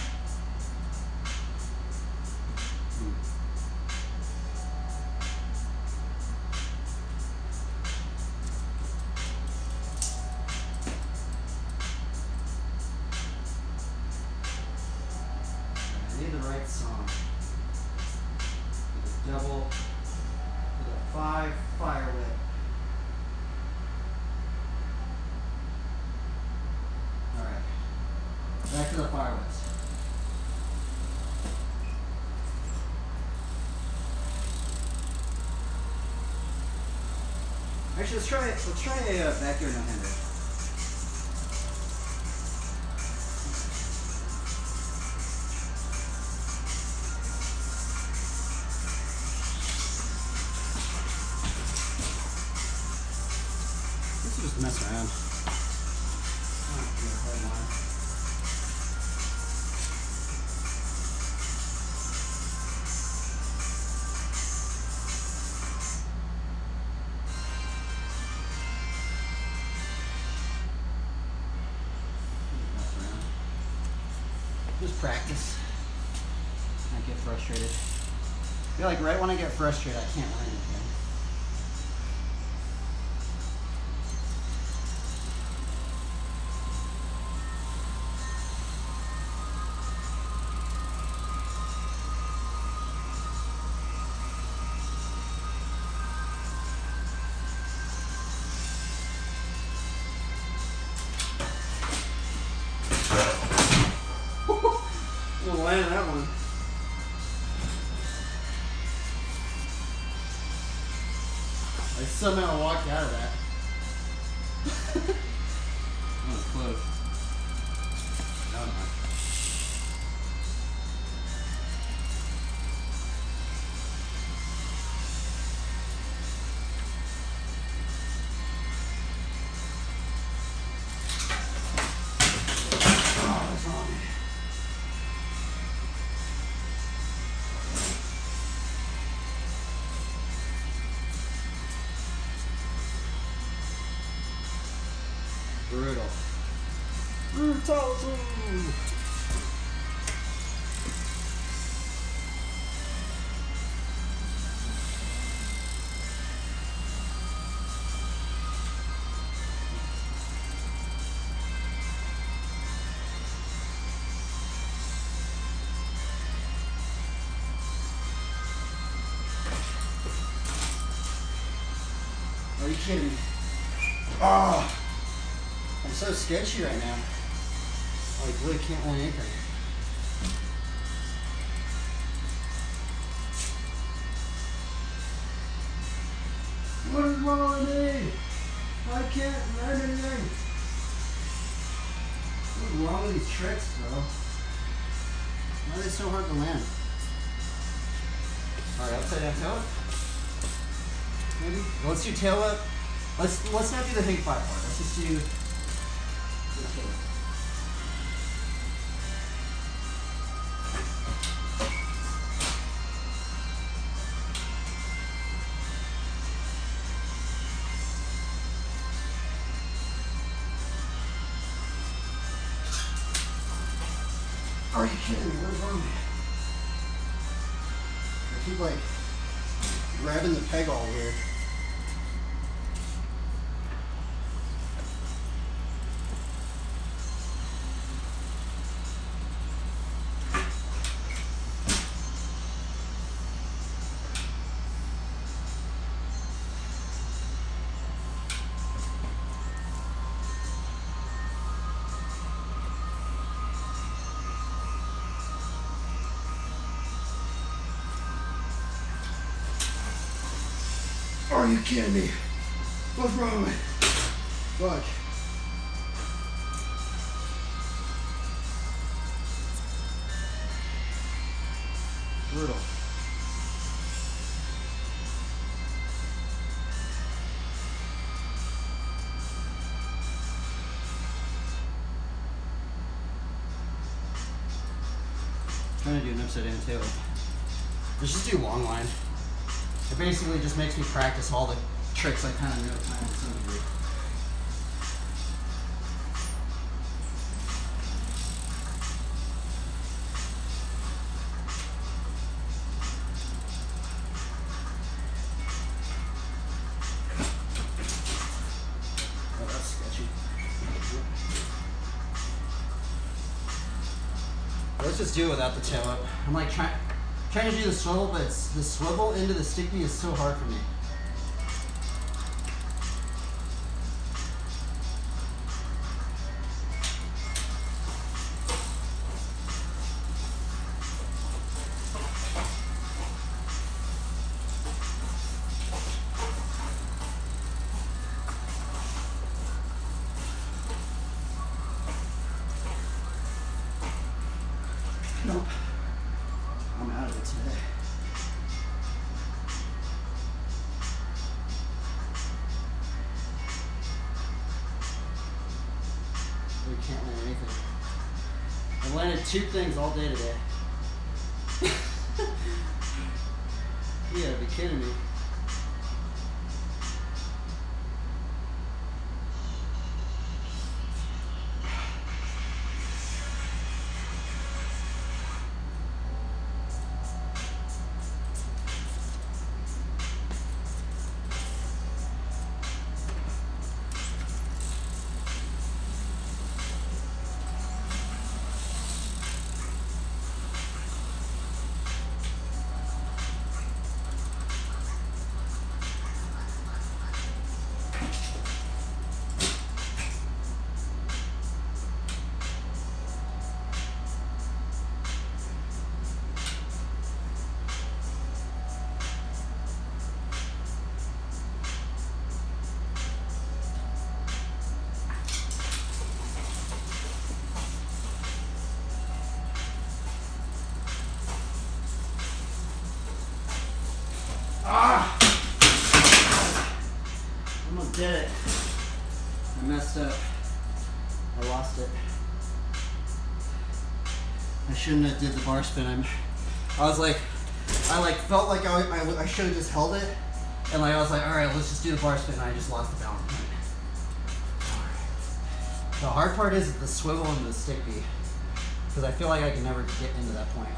I need the right song. With a double, with a 5 fire whip. Alright. Back to the fire whips. Actually, let's try a backyard no-hander. Let's just mess around. Just practice. I get frustrated. I feel like right when I get frustrated, I can't learn anything. I'm gonna land that one. I somehow walked out of that. That was close. No, no. Oh, what's wrong? Brutal. Brutality! Are you kidding me? Oh! I'm so sketchy right now. I like, really can't land anything. What is wrong with me? I can't land anything. What's wrong with these tricks, bro? Why are they so hard to land? Alright, upside down tail whip? Maybe? Well, let's do tail whip. Let's not do the hang five part. Let's just do the tail whip. Are you kidding me? What is wrong with me? I keep like grabbing the peg all weird. Are you kidding me? What's wrong with me? Fuck. Brutal. Trying to do an upside down tail. Let's just do long line. It basically just makes me practice all the tricks I kind of know to some degree. Oh, that's sketchy. Let's just do it without the tail up. I'm like trying to do the swivel, but the swivel into the sticky is so hard for me. Nope. I'm out of it today. We can't land anything. I've landed 2 things all day today. You gotta be kidding me. Ah! Almost did it. I messed up. I lost it. I shouldn't have did the bar spin. I was like, I felt like I should have just held it, and I was like, all right, let's just do the bar spin. And I just lost the balance point. The hard part is the swivel and the stick beat, because I feel like I can never get into that point.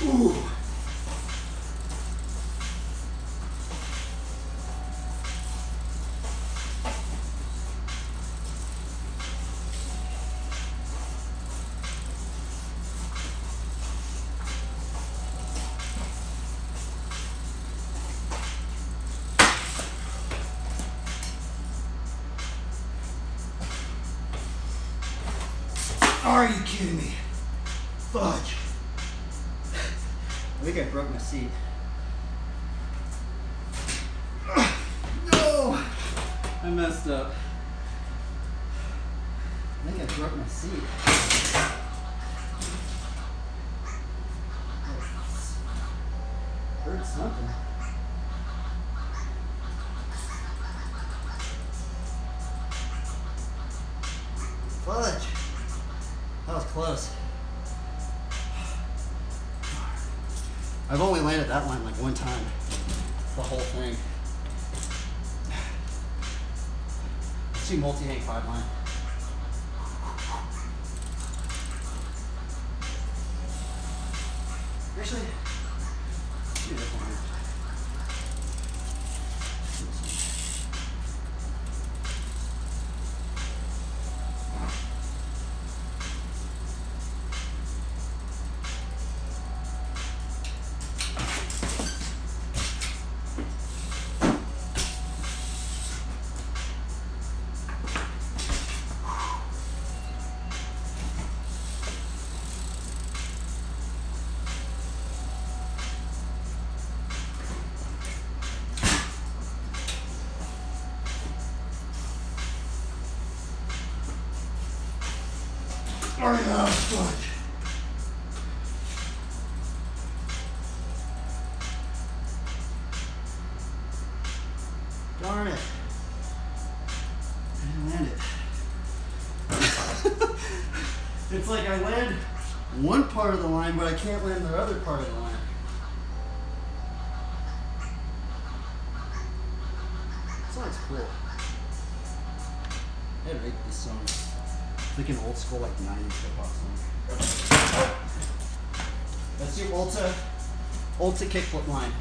Ooh. Are you kidding me? Fudge. I think I broke my seat. No! I messed up. I think I broke my seat. Heard something. Fudge. That was close. I've only landed that line like one time. The whole thing. Let's do multi-hang 5 line. Actually, let's do this one. Oh, fuck. Darn it. I didn't land it. It's like I land one part of the line, but I can't land the other part of the line. Sounds cool. I rate this song. It's like an old school, like 90s hip hop song. That's your Ulta kickflip line.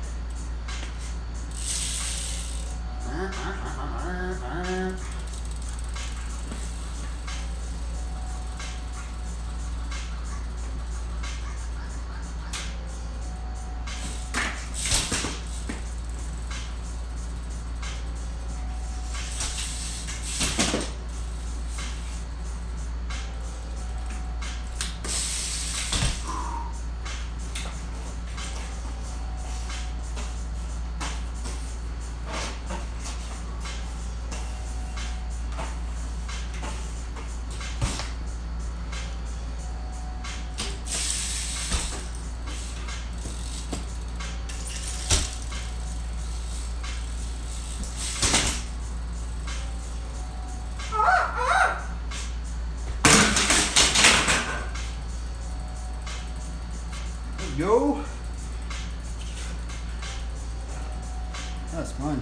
Yo! That was fun.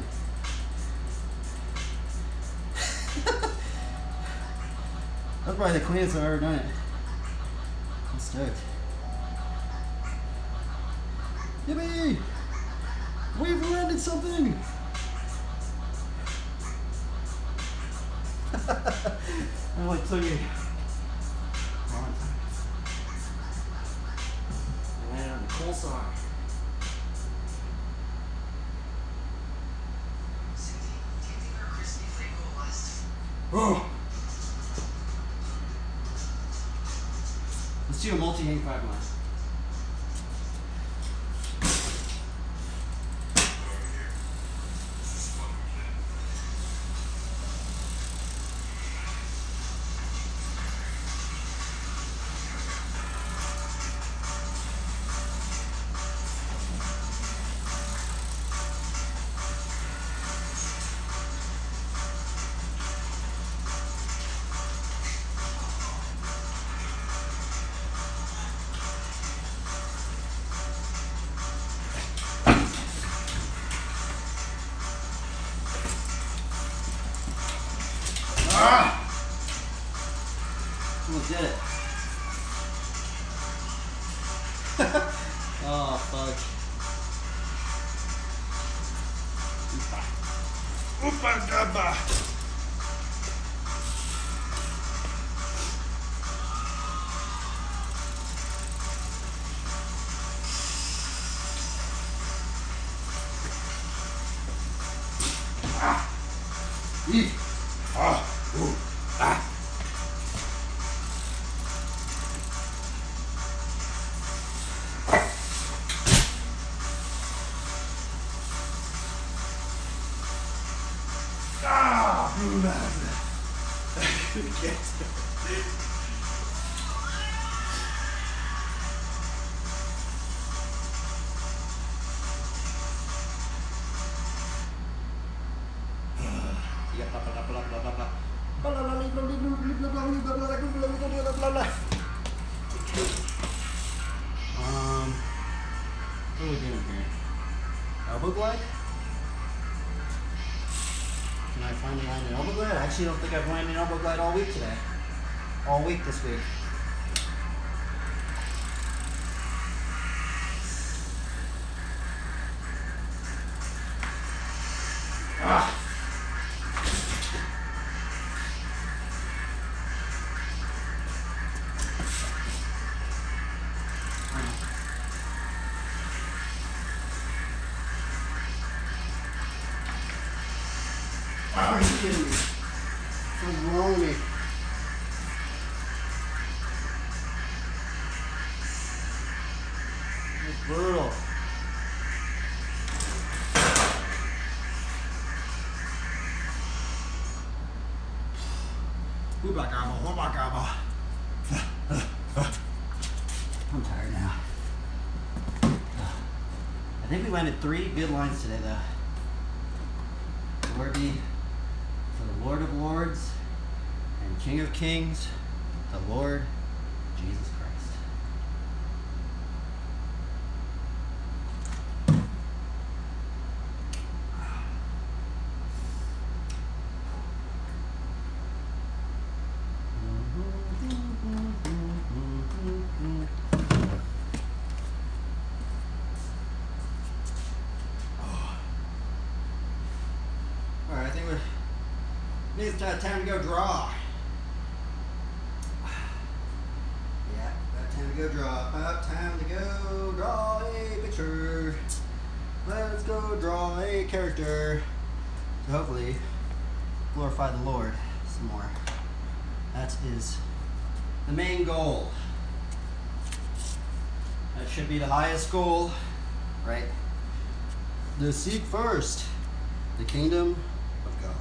That's probably the cleanest I've ever done it. I'm stoked. Yippee! We've landed something! I'm like took me a long time. I landed on the cool side. Oh! Let's do a multi-hang 5 line. Almost did it. Oh, fuck. Oopa gaba. Ah. Eat. Ah. Ooh. Ah. What are we doing here? Elbow glide? Can I finally land an elbow glide? I actually don't think I've landed an elbow glide all week today. All week this week. Ah! Are you kidding me? What's wrong with me? It's brutal. Oobla gobble, oobla gobble. landed 3 good lines today, though. Glory be to the Lord of Lords and King of Kings, the Lord Jesus Christ. Alright, I think it's time to go draw. Yeah, about time to go draw. About time to go draw a picture. Let's go draw a character. So hopefully glorify the Lord some more. That is the main goal. That should be the highest goal, right? To seek first the kingdom of God.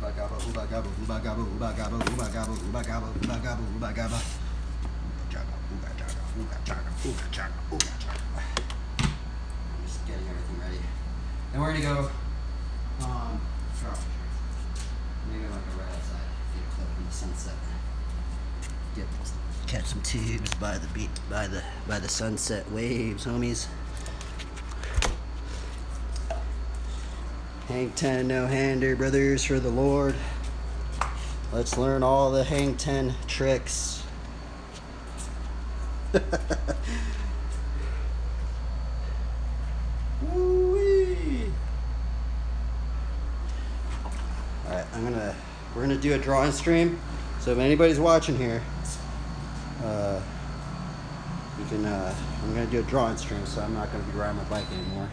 I'm just getting everything ready. And we're gonna go maybe like a right outside, get a clip in the sunset. Catch some tubes by the beach, by the sunset waves, homies. Hang 10, no hander, brothers, for the Lord. Let's learn all the hang 10 tricks. Woo-wee. Alright, we're gonna do a drawing stream. So if anybody's watching here, you can, I'm gonna do a drawing stream, so I'm not gonna be riding my bike anymore.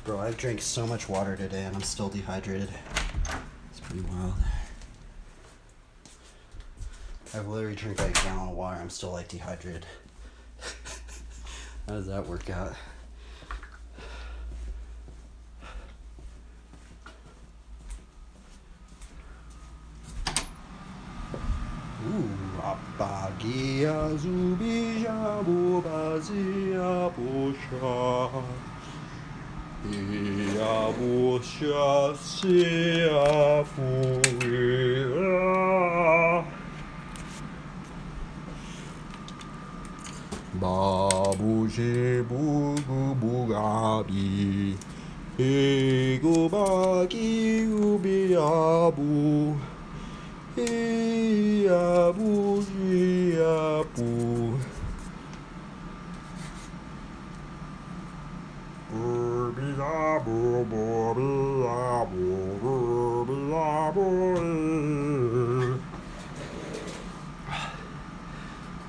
Bro, I've drank so much water today and I'm still dehydrated. It's pretty wild. I've literally drank like a gallon of water. I'm still like dehydrated. How does that work out? Apagia zubija bobazia bosha. Ia bosha sea fuera. Babu bugu bugabi. Ego bagi ubiabu. Iabu iabu.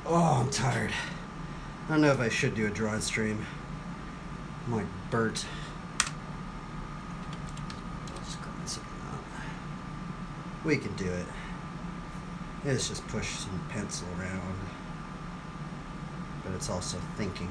Oh, I'm tired. I don't know if I should do a drawing stream. I'm like burnt. Just grab something out. We can do it. Let's just push some pencil around. But it's also thinking.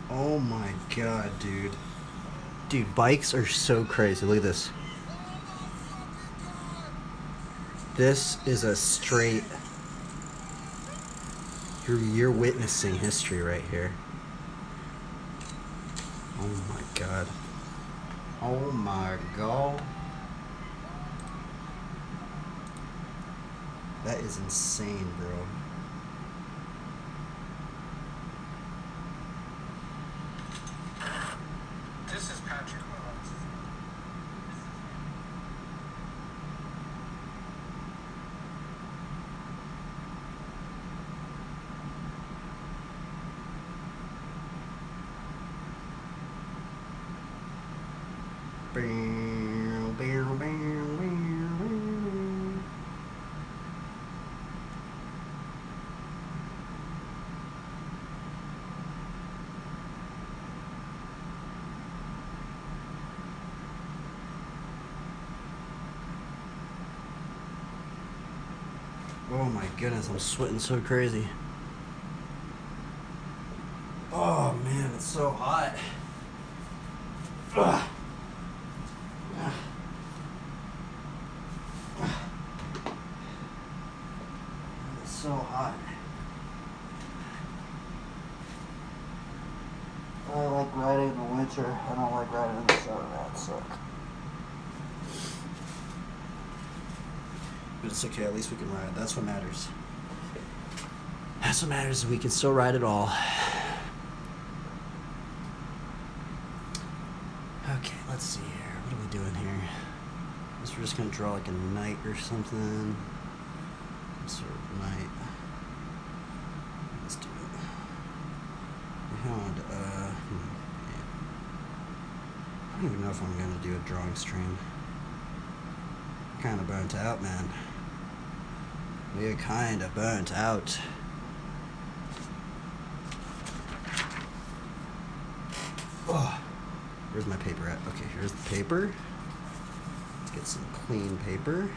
Oh my god, dude. Dude, bikes are so crazy. Look at this. This is a straight... You're witnessing history right here. Oh my god. Oh my god. That is insane, bro. This is Patrick Mahomes. Oh my goodness, I'm sweating so crazy. Oh man, it's so hot. Ugh. It's so hot. I like riding in the winter. I don't like riding in the summer. That sucks. But it's okay. At least we can ride. That's what matters. That's what matters. We can still ride it all. Okay, let's see here. What are we doing here? I guess we're just gonna draw like a knight or something. Some sort of knight. Let's do it. Yeah. I don't even know if I'm gonna do a drawing stream. Kinda burnt out, man. We're kinda burnt out. Oh, where's my paper at? Okay, here's the paper. Let's get some clean paper.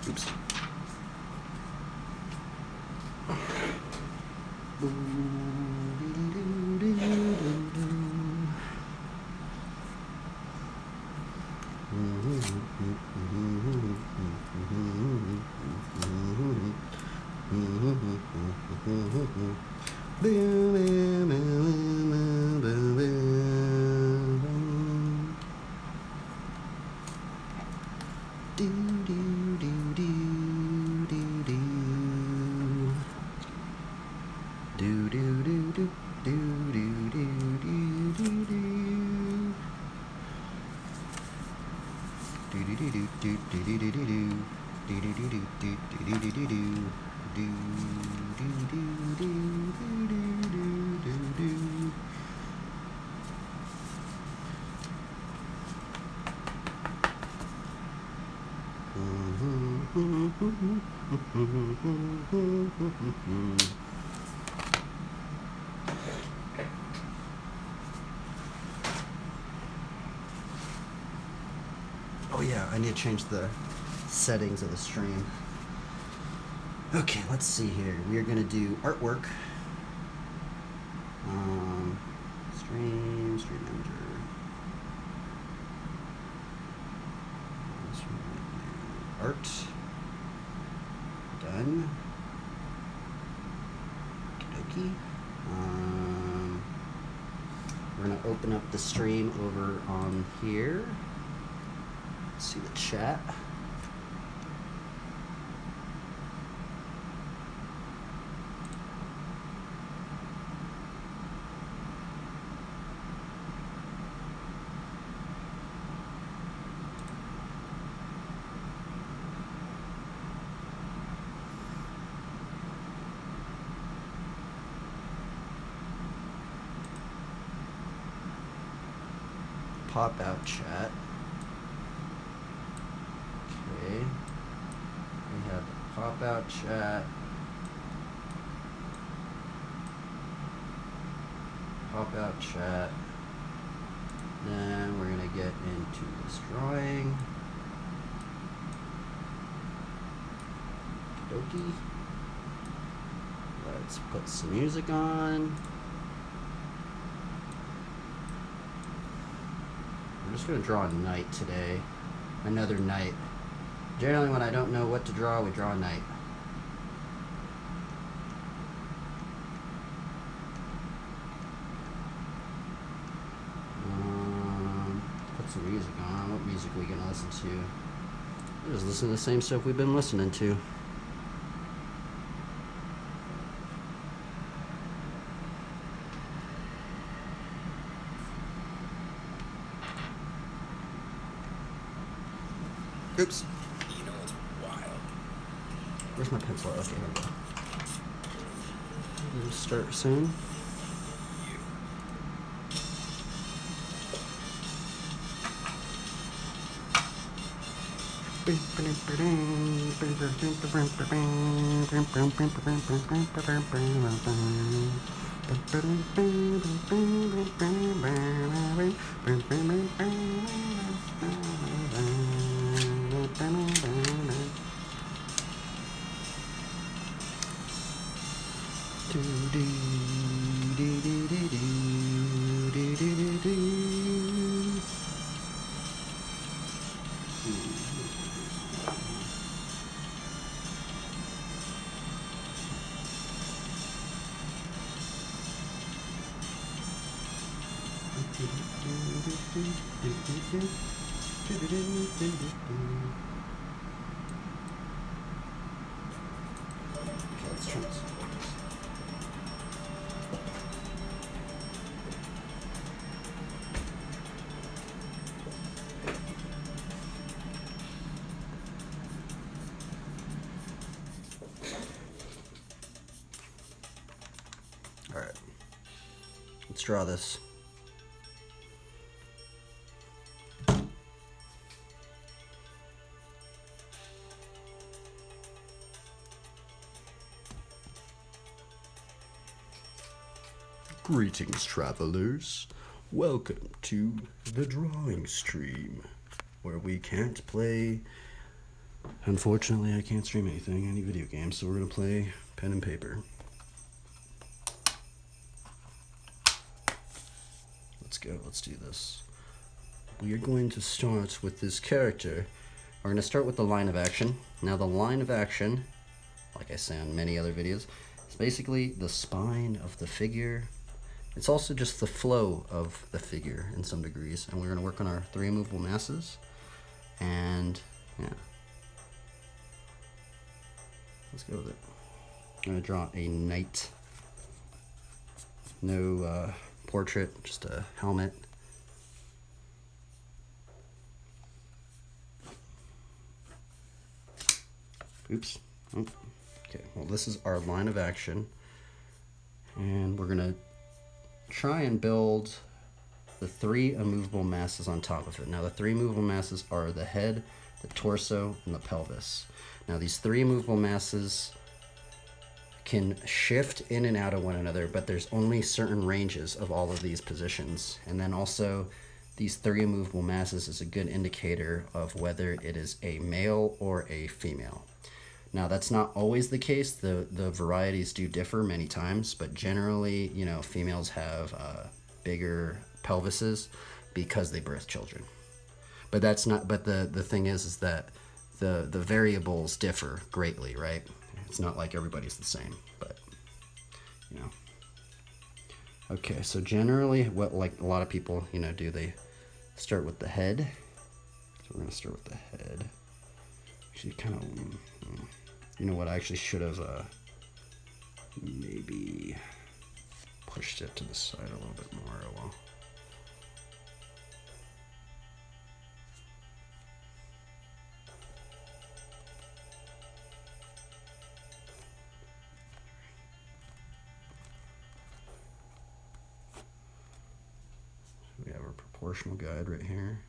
Oops. Oh yeah, I need to change the settings of the stream. Okay, let's see here. We are gonna do artwork. Stream manager. Art. Done. Okey-dokey. We're gonna open up the stream over on here. See the chat. Pop out chat. Okay. We have the pop out chat. Pop out chat. Then we're gonna get into this drawing. Okey-dokey. Let's put some music on. I'm just gonna draw a knight today. Another knight. Generally when I don't know what to draw, we draw a knight. Put some music on. What music are we gonna listen to? We'll just listen to the same stuff we've been listening to. Oops. You know what's wild? Where's my pencil? Okay, here we go. We'll start soon. Okay, let's try this. All right, let's draw this. Greetings, travelers. Welcome to the drawing stream, where we can't play. Unfortunately, I can't stream anything, any video games, so we're gonna play pen and paper. Let's go, let's do this. We are going to start with this character. We're gonna start with the line of action. Now, the line of action, like I say on many other videos, is basically the spine of the figure. It's also just the flow of the figure in some degrees. And we're gonna work on our 3 immovable masses. And yeah. Let's go with it. I'm gonna draw a knight. No portrait, just a helmet. Oops. Oh. Okay, well, this is our line of action. And we're gonna try and build the 3 immovable masses on top of it. Now, the 3 immovable masses are the head, the torso, and the pelvis. Now, these 3 immovable masses can shift in and out of one another, but there's only certain ranges of all of these positions. And then also, these 3 immovable masses is a good indicator of whether it is a male or a female. Now, that's not always the case. The varieties do differ many times, but generally, you know, females have bigger pelvises because they birth children. But that's not. But the thing is that the variables differ greatly, right? It's not like everybody's the same, but you know. Okay, so generally, what like a lot of people, you know, do, they start with the head. So we're gonna start with the head. Actually, kind of. You know what? I actually should have maybe pushed it to the side a little bit more. Well, we have our proportional guide right here.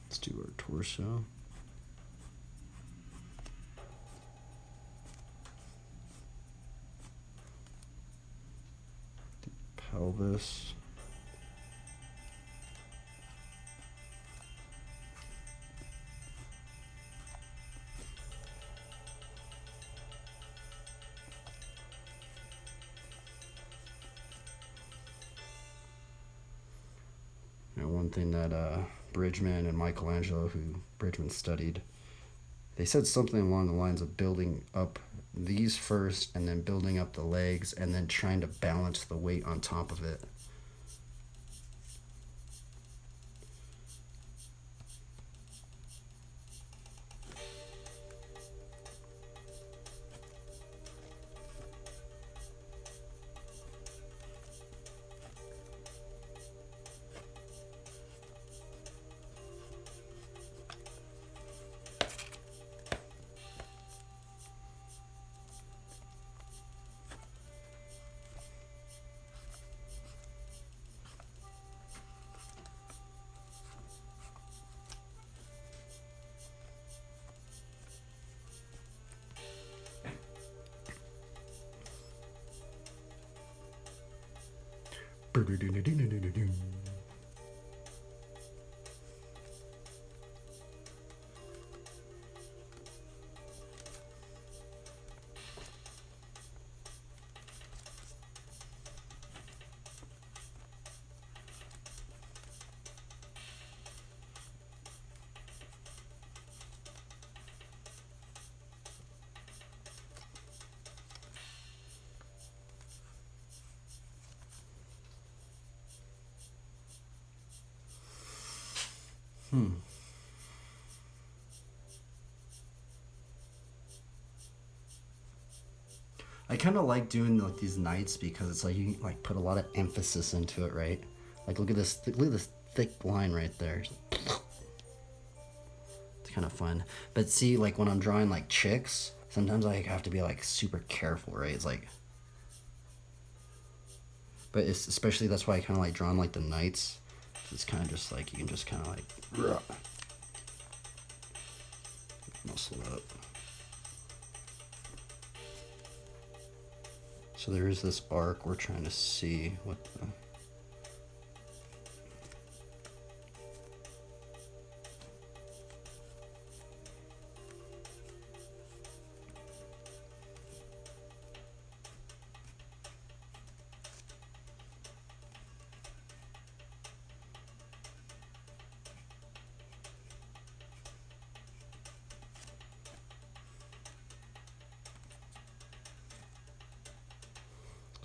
Let's do our torso. The pelvis. And one thing that Bridgman and Michelangelo, who Bridgman studied, they said something along the lines of building up these first and then building up the legs and then trying to balance the weight on top of it. I kind of like doing like these nights because it's like you can like put a lot of emphasis into it, right? Like look at this thick line right there. It's kind of fun. But see, like when I'm drawing like chicks, sometimes I have to be like super careful, right? It's like, but it's especially that's why I kind of like drawing like the knights. It's kind of just like you can just kind of like muscle up. So there is this arc we're trying to see what the.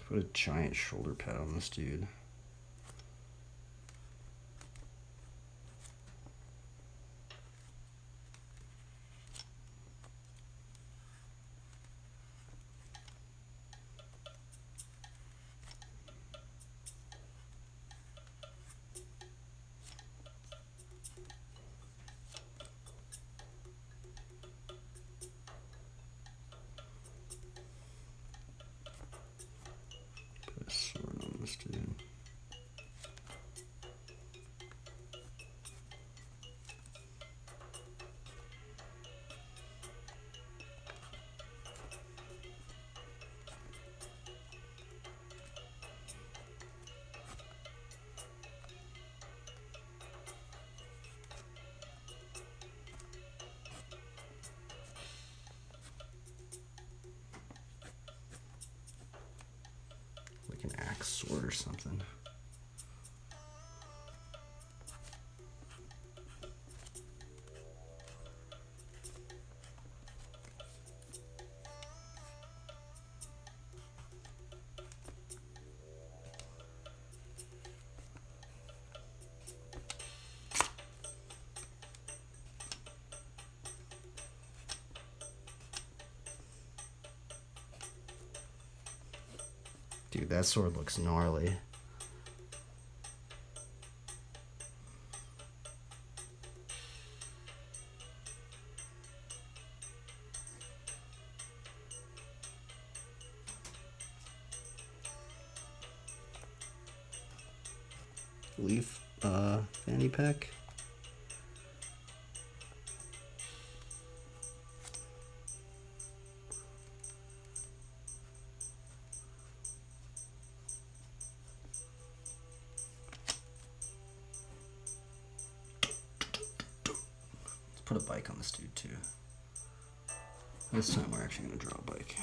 Put a giant shoulder pad on this dude. Put a sword on this dude. Like an axe sword or something. Dude, that sword looks gnarly. Leaf fanny pack. Put a bike on this dude too. This time we're actually gonna draw a bike.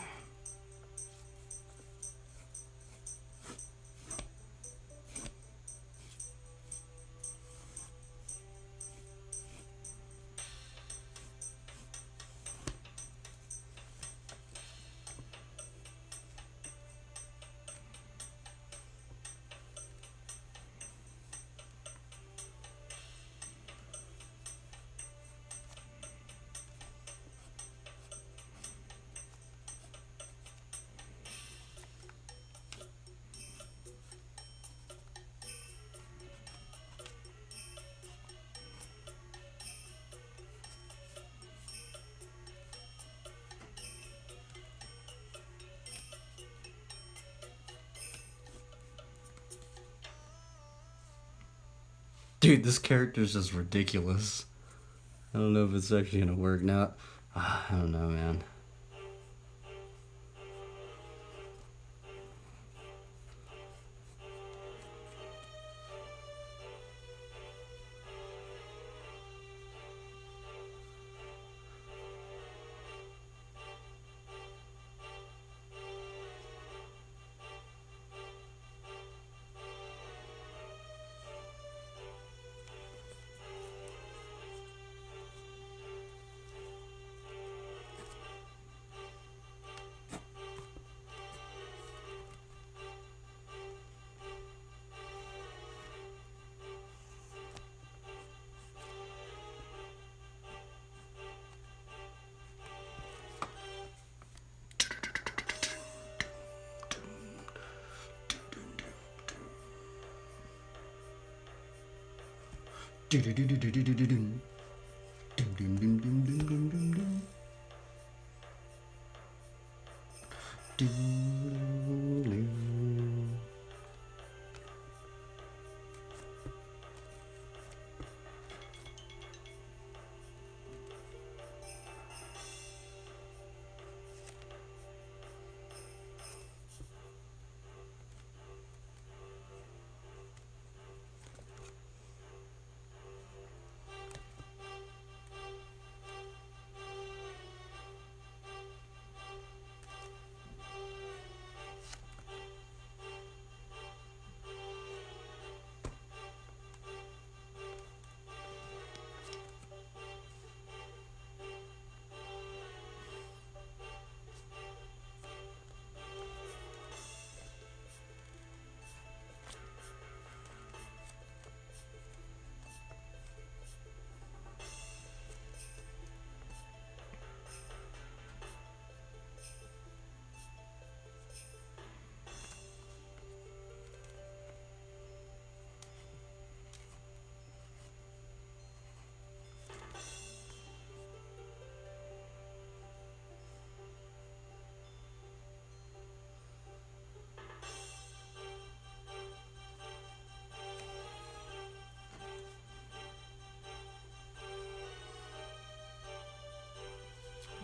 Dude, this character is just ridiculous. I don't know if it's actually gonna work now. I don't know, man. Do-do-do-do-do-do-do-dum. Dum-dum-dum-dum-dum-dum-dum. Do-do-do.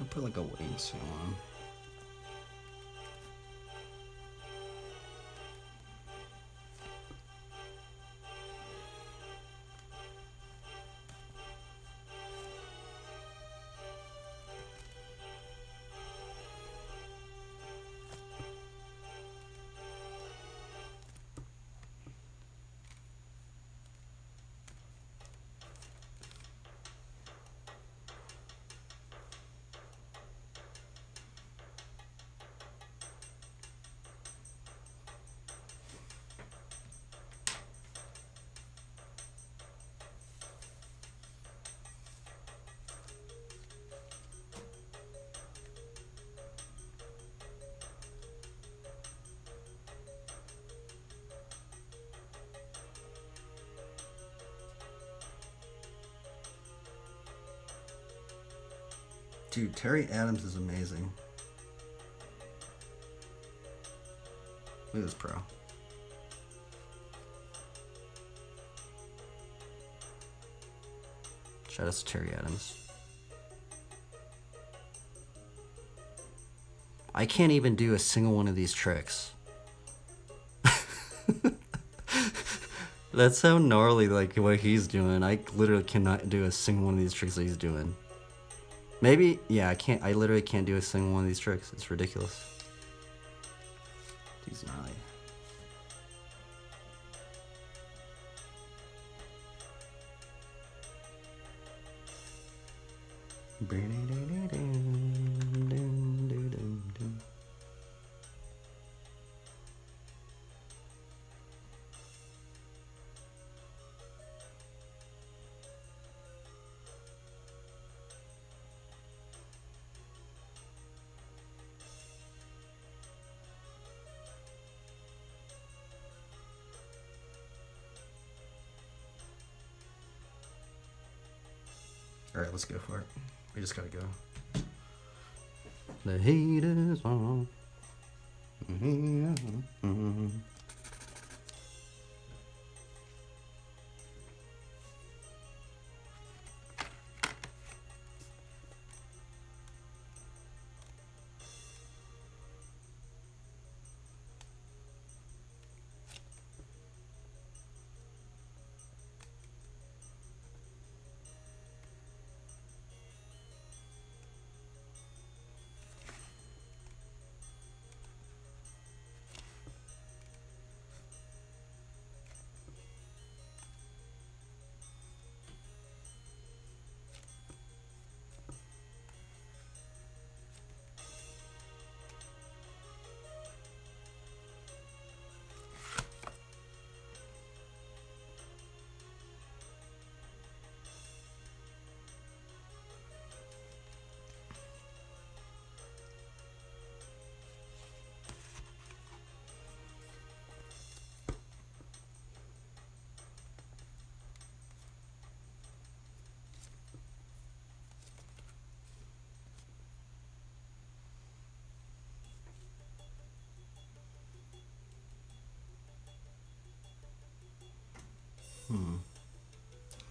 I'll put like a wingsuit on. Dude, Terry Adams is amazing. Look at this pro. Shout out to Terry Adams. I can't even do a single one of these tricks. That's how gnarly, like, what he's doing. I literally cannot do a single one of these tricks that he's doing. Maybe, yeah, I literally can't do a single one of these tricks. It's ridiculous. He's gnarly. All right, let's go for it. We just gotta go. The heat is on. The heat is on.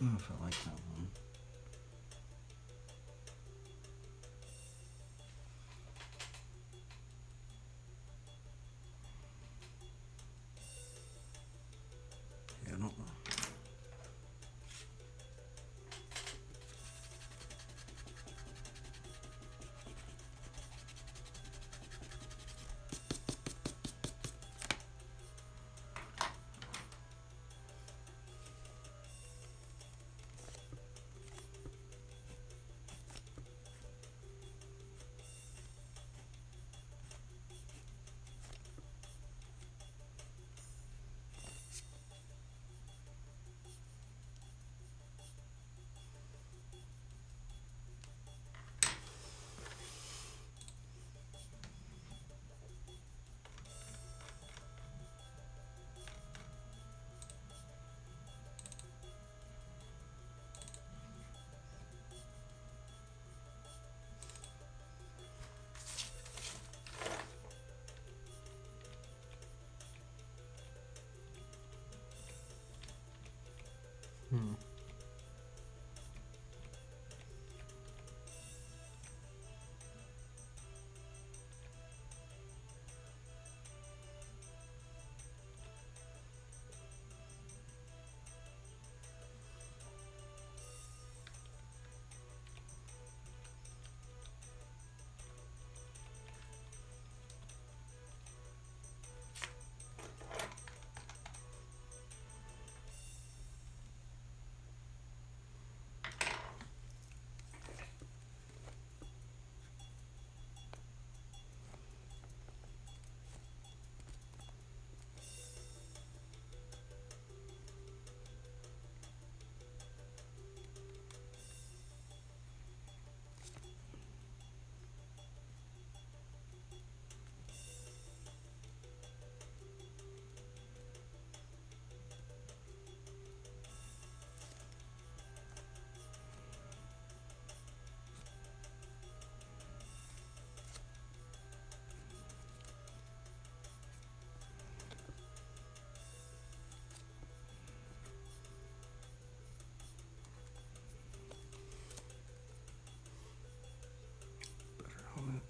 I don't know if I like that one. Yeah, I don't know. Better helmet.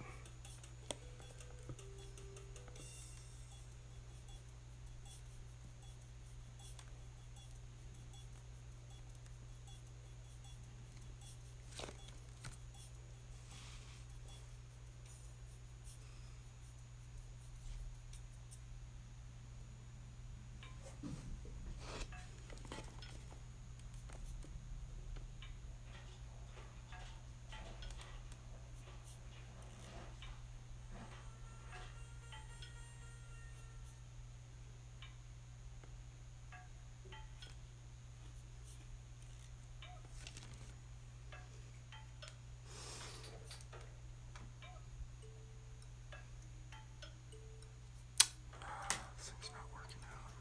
This thing's not working out.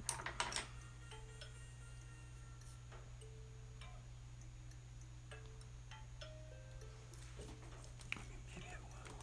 I mean, maybe it will.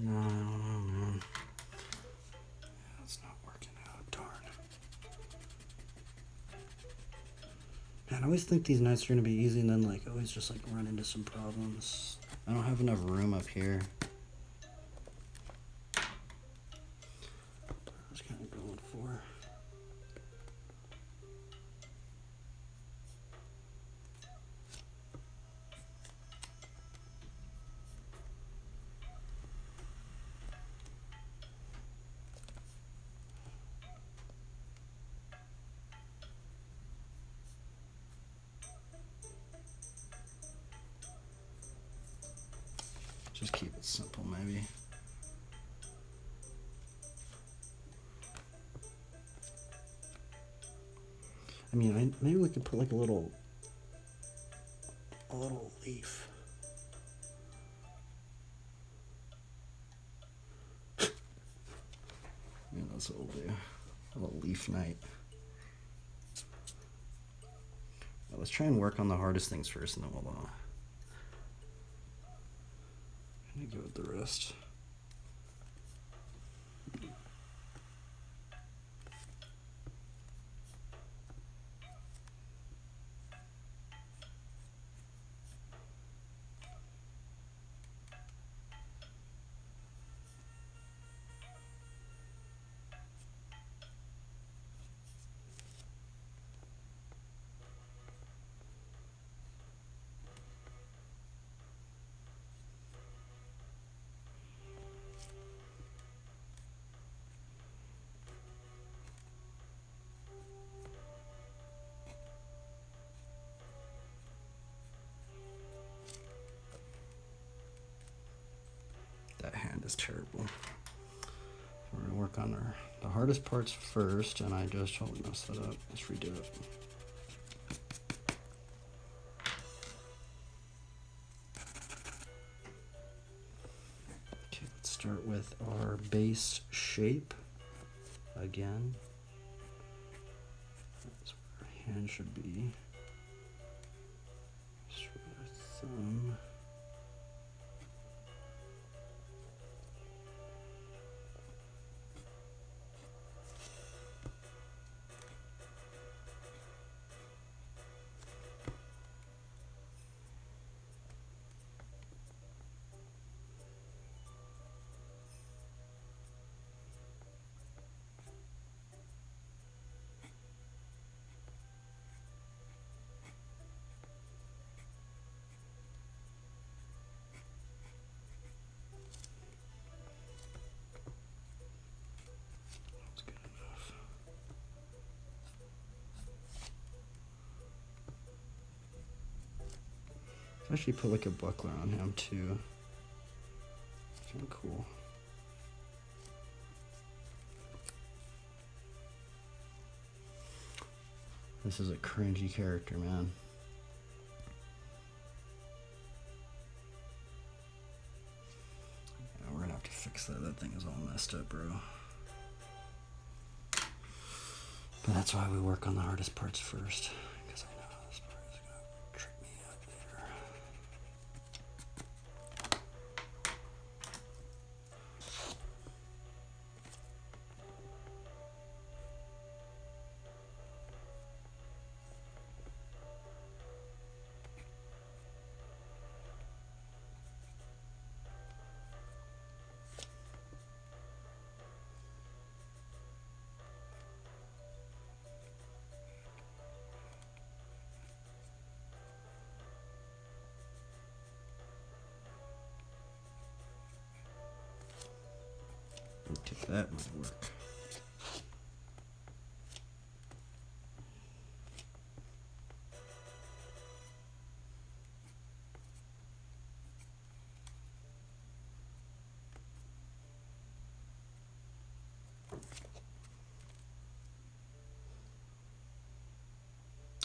No, I don't know, man. Yeah, it's not working out. Darn. Man, I always think these nights are gonna be easy, and then like always just like run into some problems. I don't have enough room up here. I was kind of going for. Just keep it simple, maybe. I mean, maybe we could put like a little leaf. Yeah, that's what we'll do. A little leaf night. Well, let's try and work on the hardest things first, and then we'll go with the rest. That hand is terrible. We're gonna work on the hardest parts first, and I just totally messed that up. Let's redo it. Okay, let's start with our base shape again. That's where our hand should be. Start with our thumb. That's good enough. Let's actually put like a buckler on him too. Kind of cool. This is a cringy character, man. Yeah, we're gonna have to fix that. That thing is all messed up, bro. But that's why we work on the hardest parts first, because I know this part is gonna trip me up later. Okay, that might work.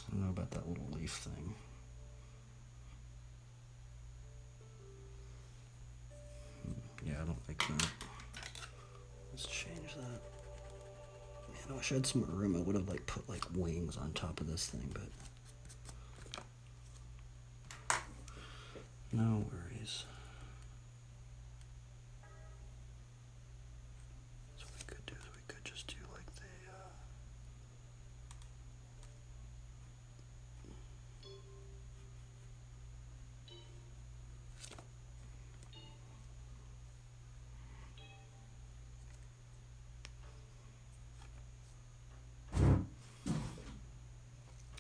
I don't know about that little leaf thing. Yeah, I don't like that. Let's change that. Man, I wish I had some more room. I would have like put like wings on top of this thing, but no worries. So what we could do is we could just do like the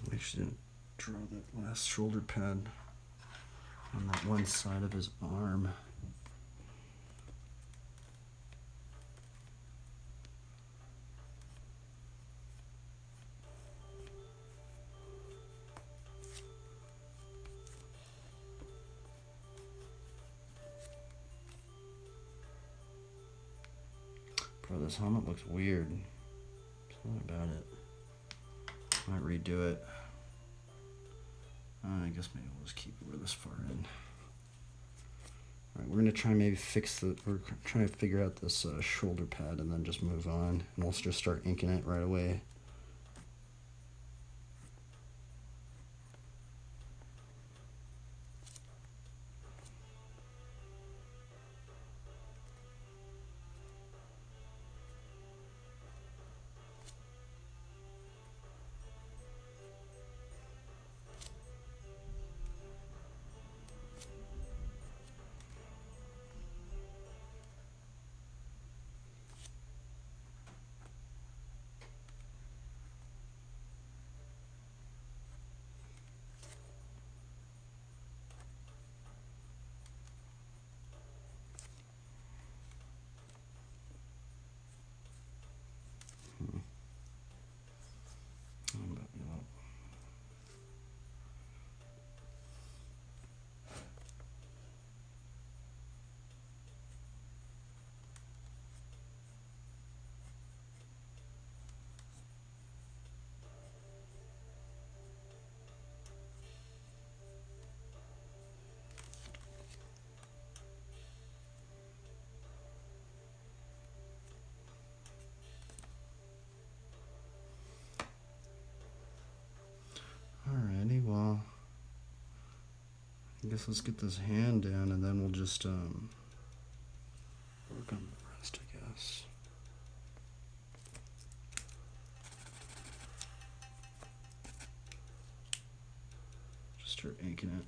I actually didn't draw that last shoulder pad on that one side of his arm. Bro, this helmet looks weird. Something about it. Might redo it. I guess maybe we'll just keep it where this far in. Alright, we're gonna try and maybe we're trying to figure out this shoulder pad and then just move on. And we'll just start inking it right away. Alrighty, well, I guess let's get this hand down and then we'll just work on the rest, I guess. Just start inking it.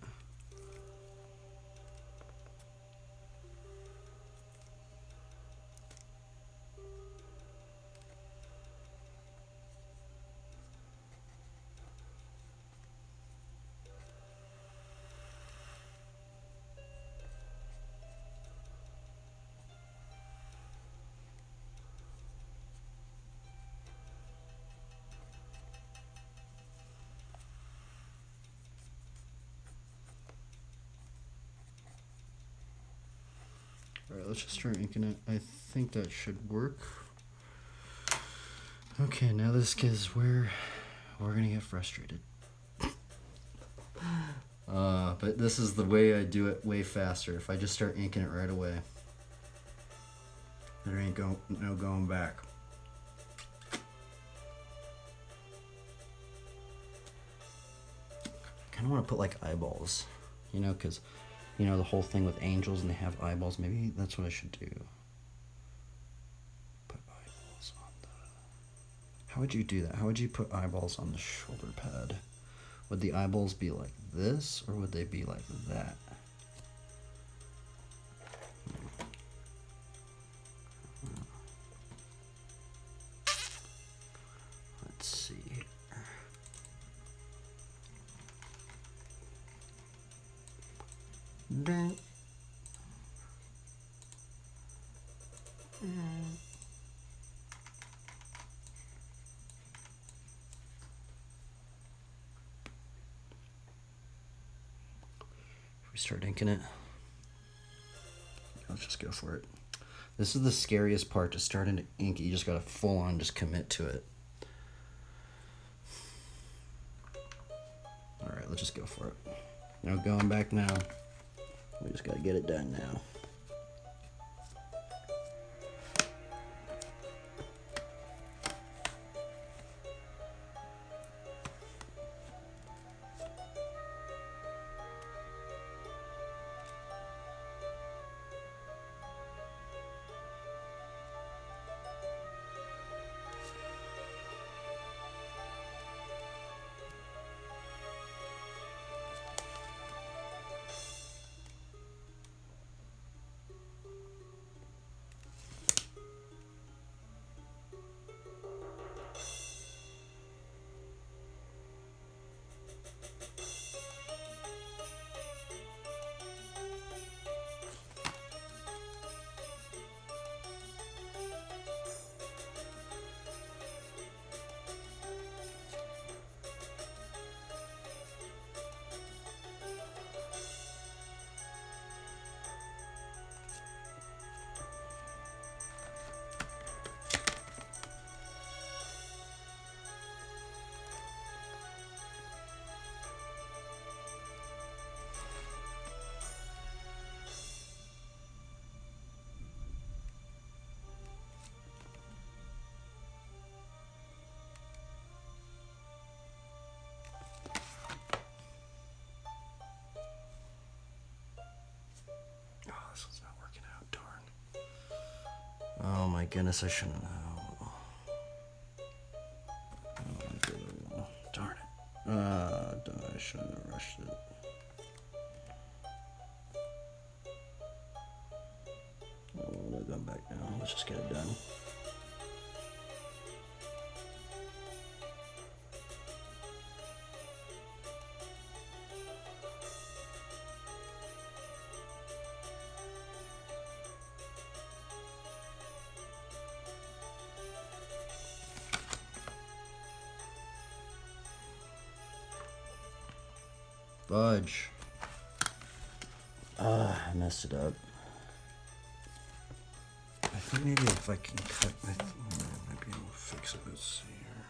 Alright, let's just start inking it. I think that should work. Okay, now this is where we're gonna get frustrated. But this is the way I do it way faster. If I just start inking it right away, there ain't no going back. I kind of want to put like eyeballs, you know, because you know the whole thing with angels and they have eyeballs. Maybe that's what I should do. Put eyeballs on the... How would you do that? How would you put eyeballs on the shoulder pad? Would the eyeballs be like this or would they be like that? Let's see. Dang. We start inking it. Let's just go for it. This is the scariest part, to start into ink. You just gotta full on just commit to it. Alright, let's just go for it. No going back now. We just gotta get it done now. goodness, I shouldn't know. Darn it. I shouldn't have rushed it. Oh, I'm back now. Let's just get it done. Fudge. I messed it up. I think maybe if I can cut my I might be able to fix it. Let's see here.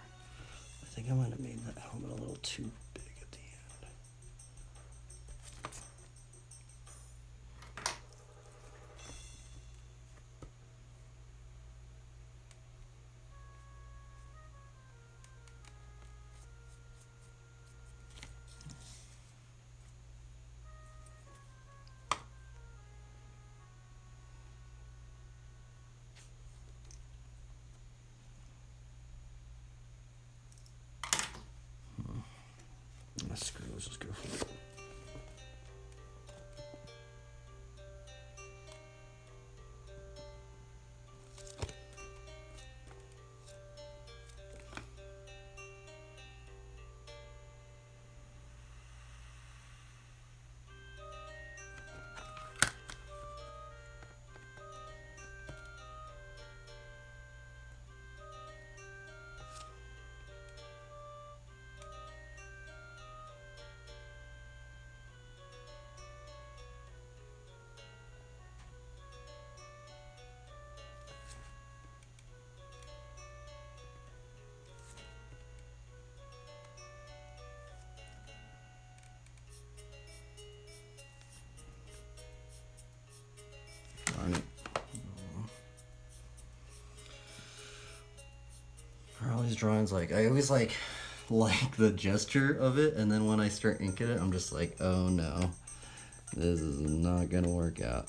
I think I might have made that helmet a little too big at the end. Screw, let's just go for it. Darn it. For all these drawings, like I always like the gesture of it, and then when I start inking it, I'm just like, oh no, this is not gonna work out.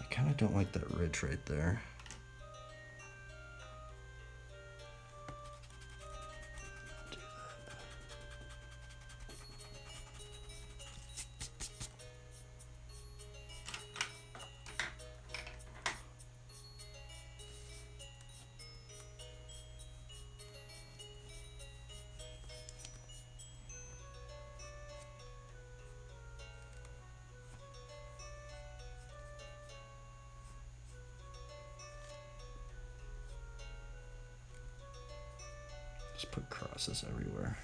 I kind of don't like that ridge right there. Just put crosses everywhere.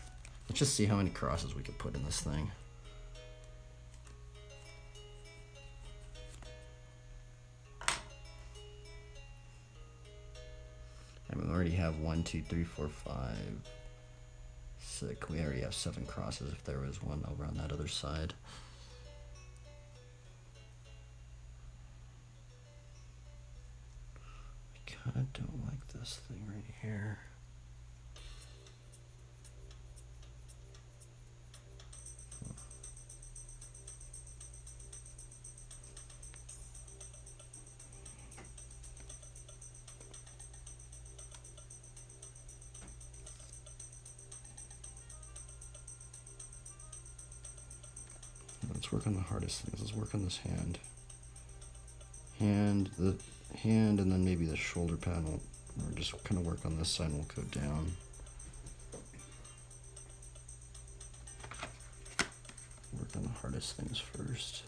Let's just see how many crosses we could put in this thing. And we already have 1, 2, 3, 4, 5, 6. We already have 7 crosses if there was one over on that other side. I kind of don't like this thing right here. Let's work on the hardest things. Let's work on this hand. The hand, and then maybe the shoulder panel. Or just kind of work on this side and we'll go down. Work on the hardest things first.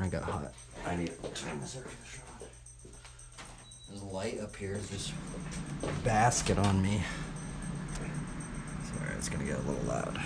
starting to get hot. I need to turn this air conditioner on. This light up here is just basket on me. Sorry, it's gonna get a little loud.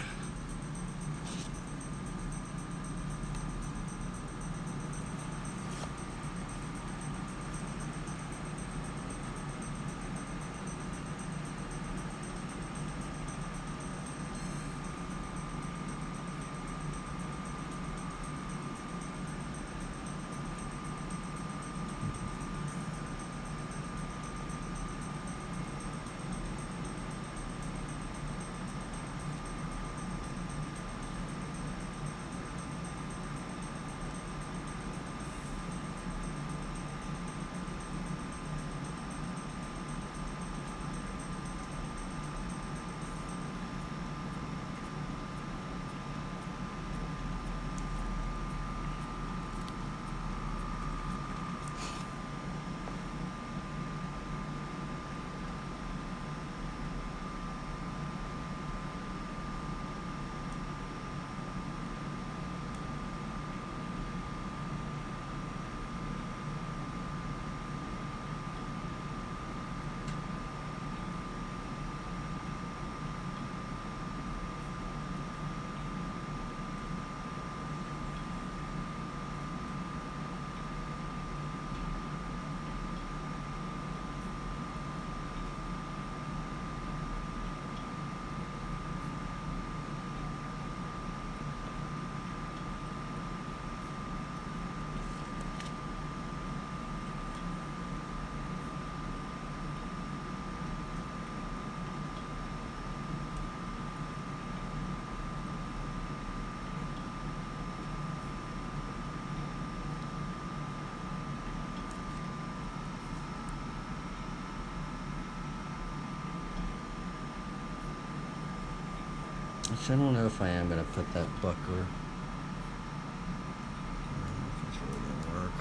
Actually, I don't know if I am gonna put that buckler. I don't know if it's really gonna work.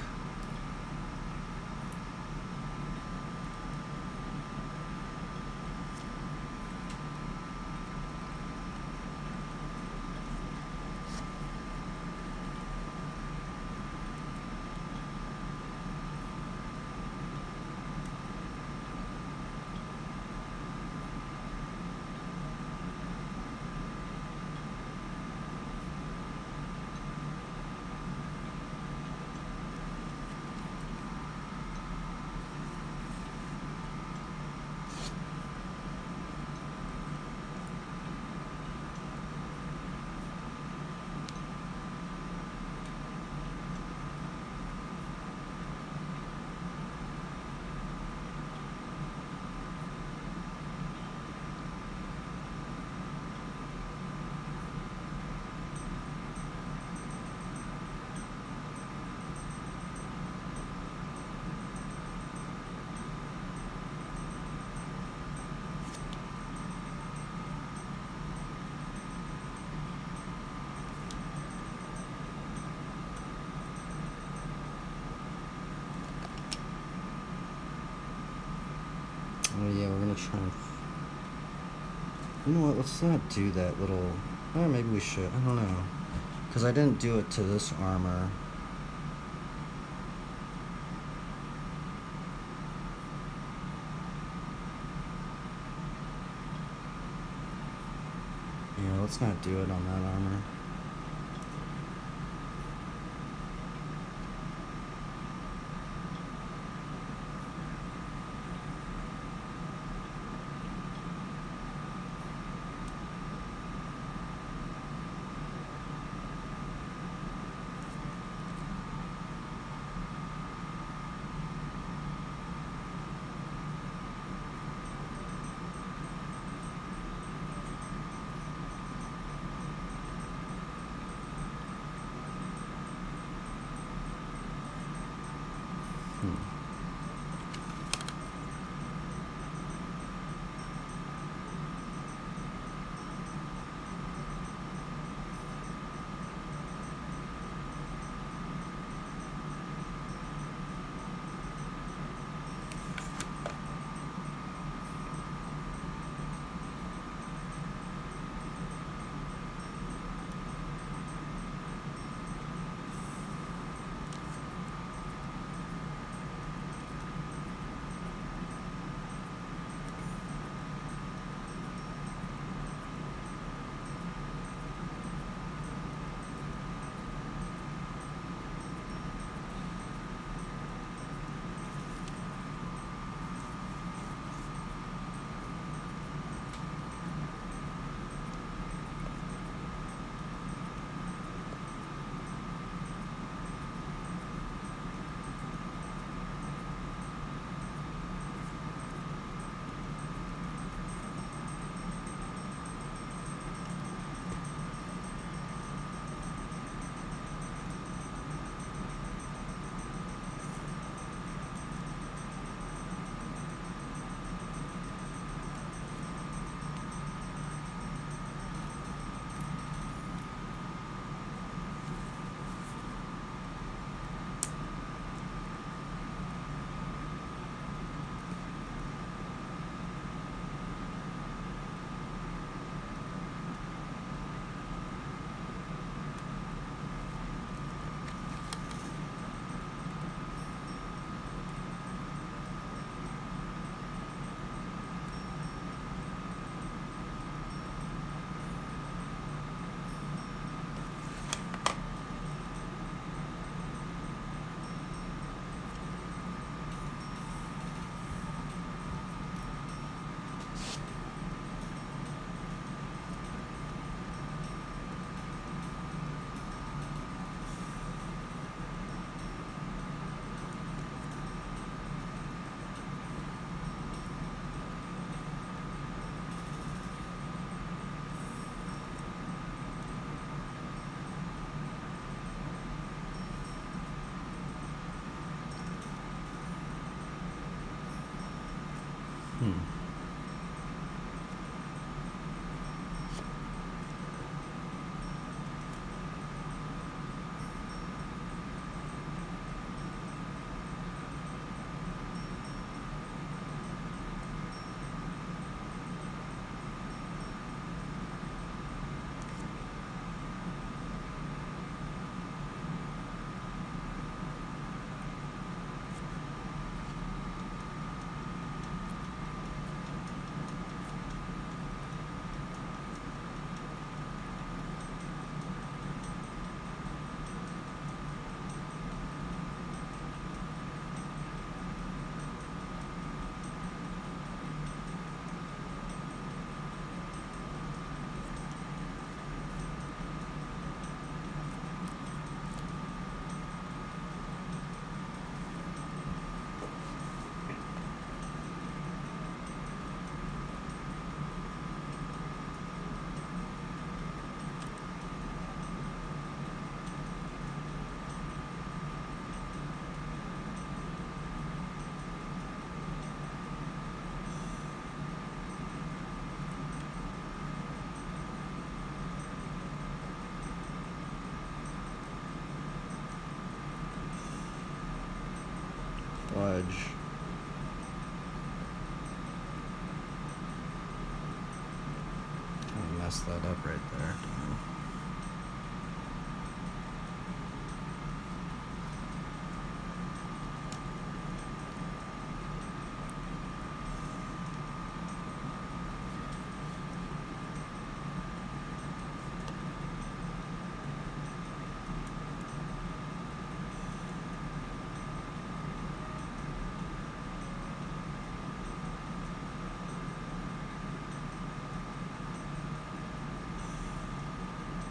Oh yeah, we're gonna try and... You know what, let's not do that little... Or maybe we should, I don't know. Because I didn't do it to this armor. Yeah, let's not do it on that armor. Fudge. I messed that up right there.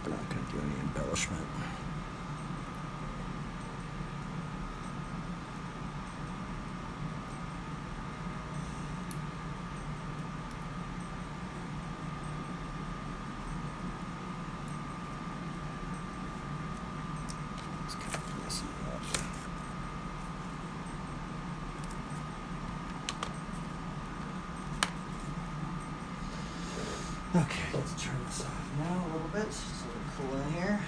We're not going to do any embellishment. It's kind of messing it up. Okay, let's turn this off now a little bit so it'll cool in here.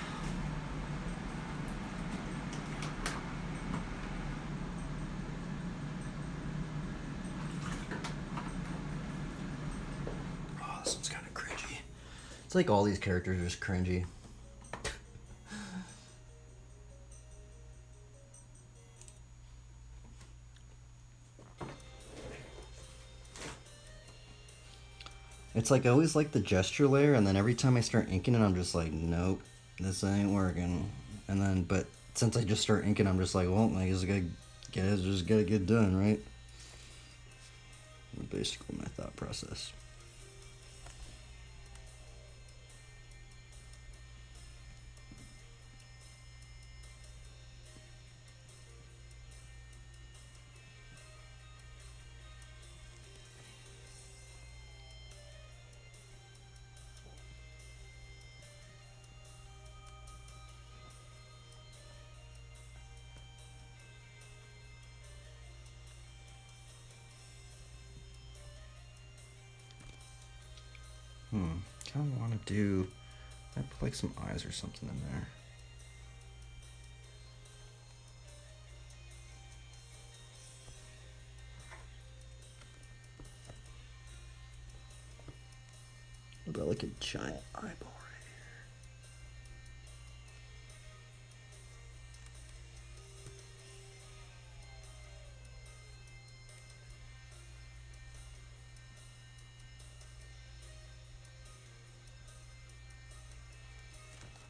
Oh, this one's kind of cringy. It's like all these characters are just cringy. It's like I always like the gesture layer, and then every time I start inking it, I'm just like, nope, this ain't working. And then, but since I just start inking, I'm just like, well, I just gotta get done, right? Basically, my thought process. Kind of want to do, I put like some eyes or something in there. What about like a giant eyeball right here?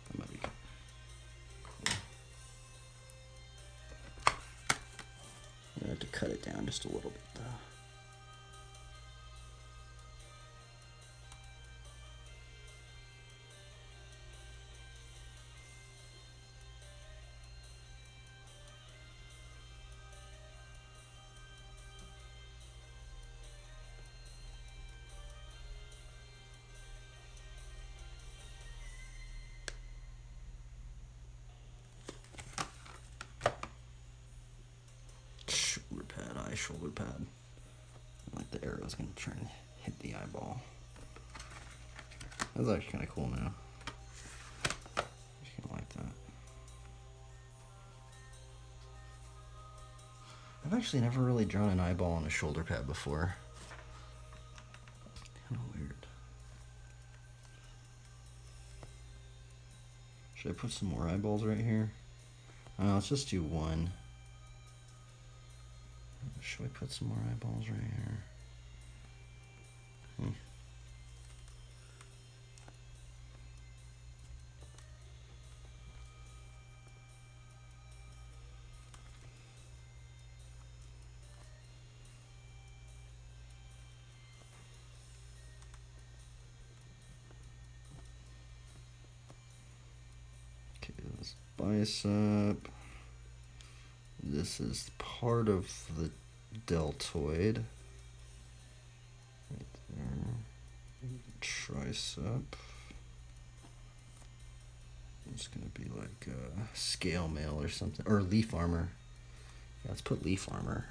That might be cool. I have to cut it down just a little bit though. Shoulder pad, eye shoulder pad. like the arrow's gonna try and hit the eyeball. That's actually kind of cool now. Just kind of like that. I've actually never really drawn an eyeball on a shoulder pad before. Kind of weird. Should I put some more eyeballs right here? Let's just do one. Should we put some more eyeballs right here? Okay, this bicep. This is part of the deltoid. Right there. Tricep. It's gonna be like scale mail or something, or leaf armor. Yeah, let's put leaf armor.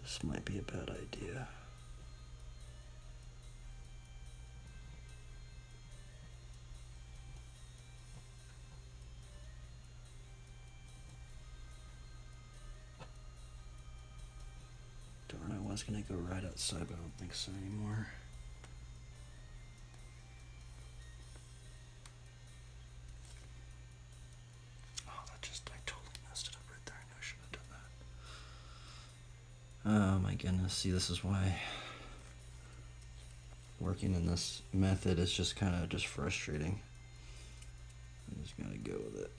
This might be a bad idea. Darn, I was gonna go right outside, but I don't think so anymore. I totally messed it up right there. I know I should have done that. Oh my goodness, see, this is why working in this method is just kind of just frustrating. I'm just gonna go with it.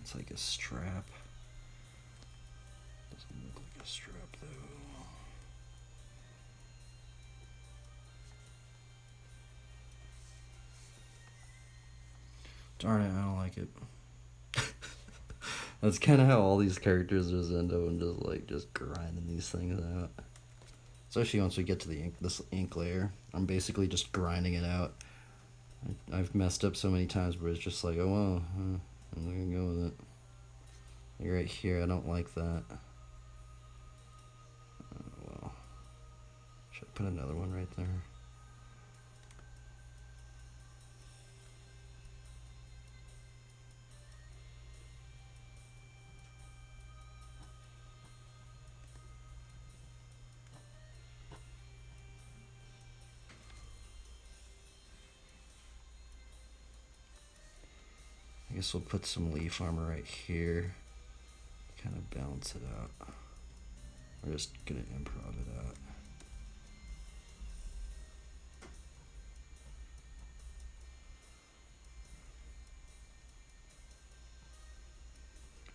It's like a strap. Doesn't look like a strap though. Darn it, I don't like it. That's kind of how all these characters just end up and just grinding these things out. Especially once we get to the ink, this ink layer, I'm basically just grinding it out. I've messed up so many times where it's just like, oh well, I'm gonna go with it. Like right here, I don't like that. Oh well. Should I put another one right there? I guess we'll put some leaf armor right here. Kind of balance it out. We're just gonna improv it out.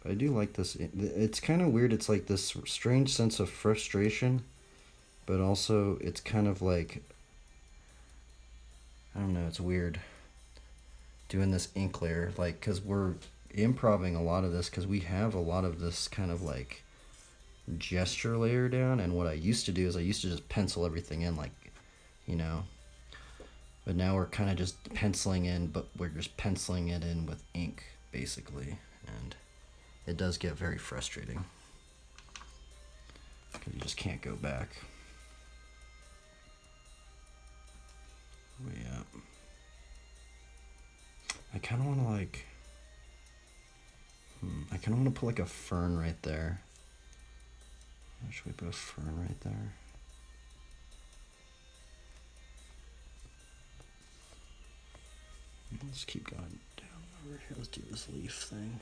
I do like this. It's kind of weird. It's like this strange sense of frustration, but also it's kind of like, I don't know, it's weird doing this ink layer, like, because we're improving a lot of this because we have a lot of this kind of like gesture layer down, and what I used to do is I used to just pencil everything in, like, you know, but now we're kind of just penciling in, but we're just penciling it in with ink basically, and it does get very frustrating because you just can't go back. But yeah, I kind of want to like, I kind of want to put like a fern right there. Should we put a fern right there? Let's keep going down over here. Let's do this leaf thing.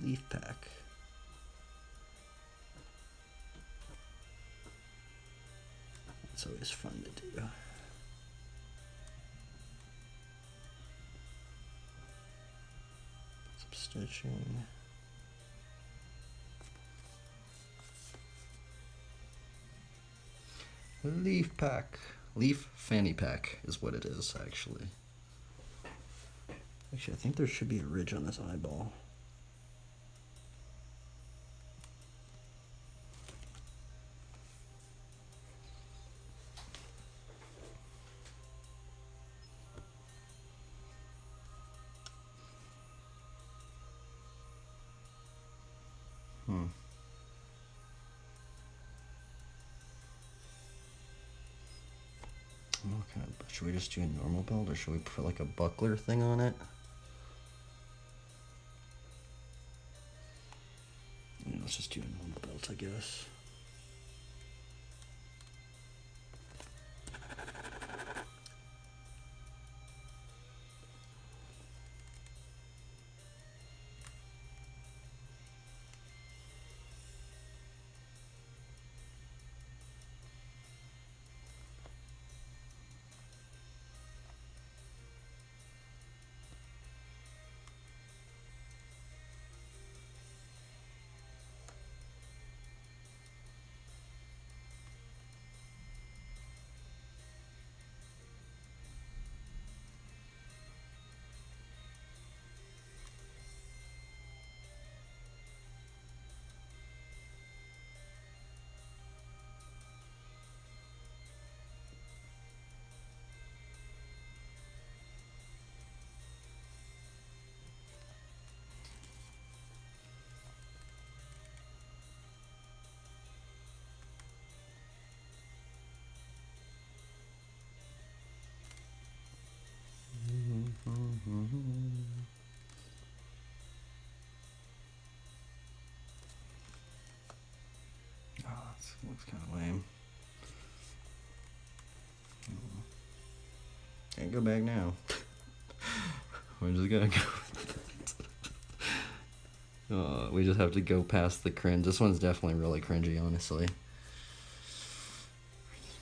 Leaf pack. It's always fun to do. Some stitching. Leaf pack. Leaf fanny pack is what it is, actually. Actually, I think there should be a ridge on this eyeball. Okay, should we just do a normal belt or should we put like a buckler thing on it? Yeah, let's just do a normal belt, I guess. Oh, that looks kind of lame. Can't go back now. We're just gonna go. We just have to go past the cringe. This one's definitely really cringy, honestly. There's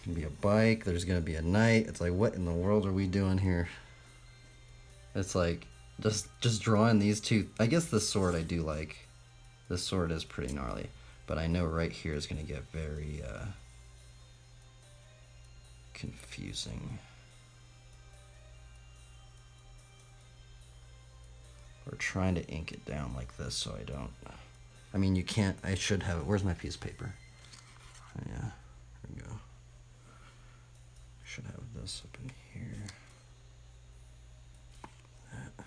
gonna be a bike. There's gonna be a knight. It's like, what in the world are we doing here? It's like just drawing these two. I guess this sword I do like. This sword is pretty gnarly, but I know right here is gonna get very confusing. We're trying to ink it down like this so I don't. I mean, you can't. I should have it. Where's my piece of paper? Oh, yeah, here we go. I should have this up in here. That.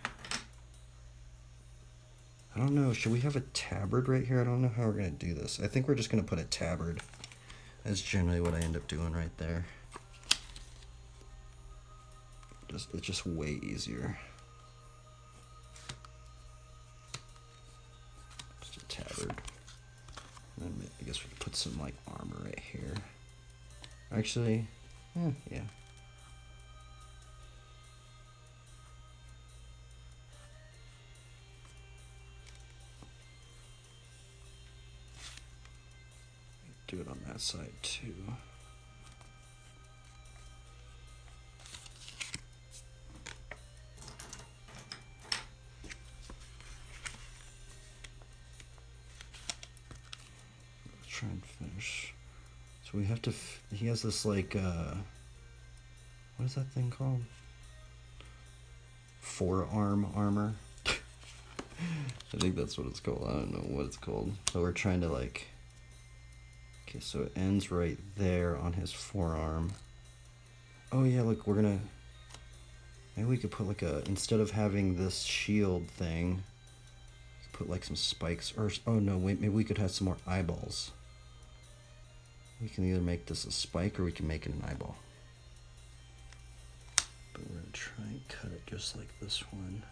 I don't know. Should we have a tabard right here? I don't know how we're gonna do this. I think we're just gonna put a tabard. That's generally what I end up doing right there. It's just way easier. Tabard. And then I guess we could put some like armor right here. Actually, yeah. Do it on that side too. Try and finish. So we have to. He has this like. What is that thing called? Forearm armor. I think that's what it's called. I don't know what it's called. So we're trying to like. Okay, so it ends right there on his forearm. Oh yeah, look, we're gonna. Maybe we could put like a, instead of having this shield thing, put like some spikes, or oh no, wait, maybe we could have some more eyeballs. We can either make this a spike or we can make it an eyeball. But we're gonna try and cut it just like this one.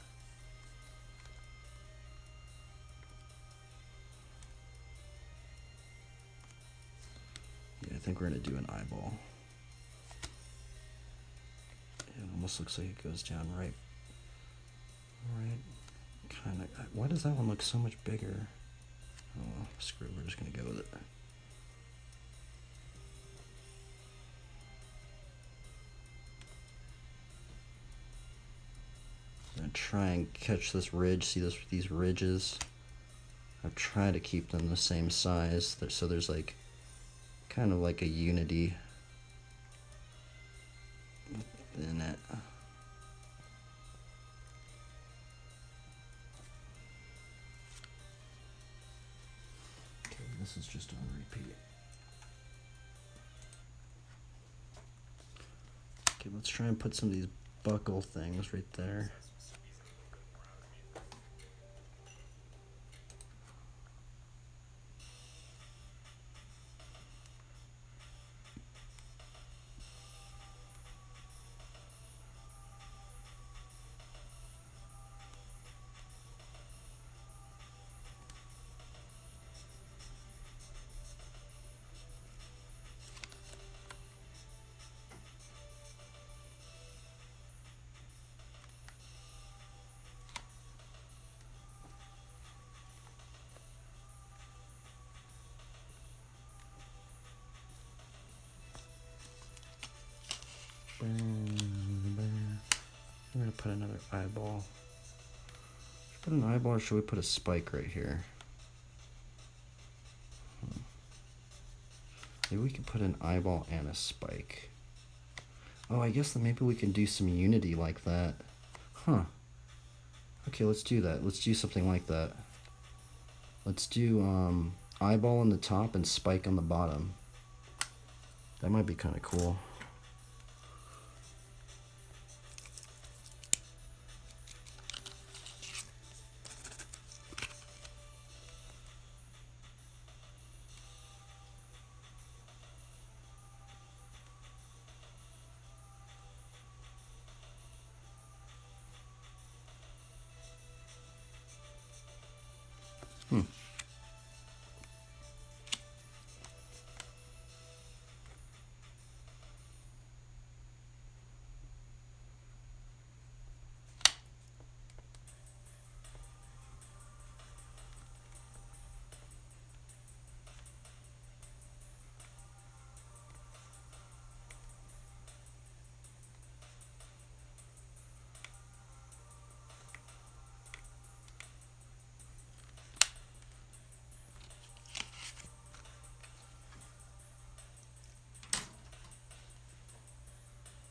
Yeah, I think we're gonna do an eyeball. It almost looks like it goes down right, kind of. Why does that one look so much bigger? Oh, screw it, we're just gonna go with it. gonna try and catch this ridge. See these ridges? I've tried to keep them the same size, so there's like kind of like a unity in it. Okay, this is just on repeat. Okay, let's try and put some of these buckle things right there. We're gonna put another eyeball. Should we put an eyeball or should we put a spike right here? Maybe we could put an eyeball and a spike. Oh, I guess that maybe we can do some unity like that. Huh. Okay, let's do that. Let's do something like that. Let's do eyeball on the top and spike on the bottom. That might be kind of cool.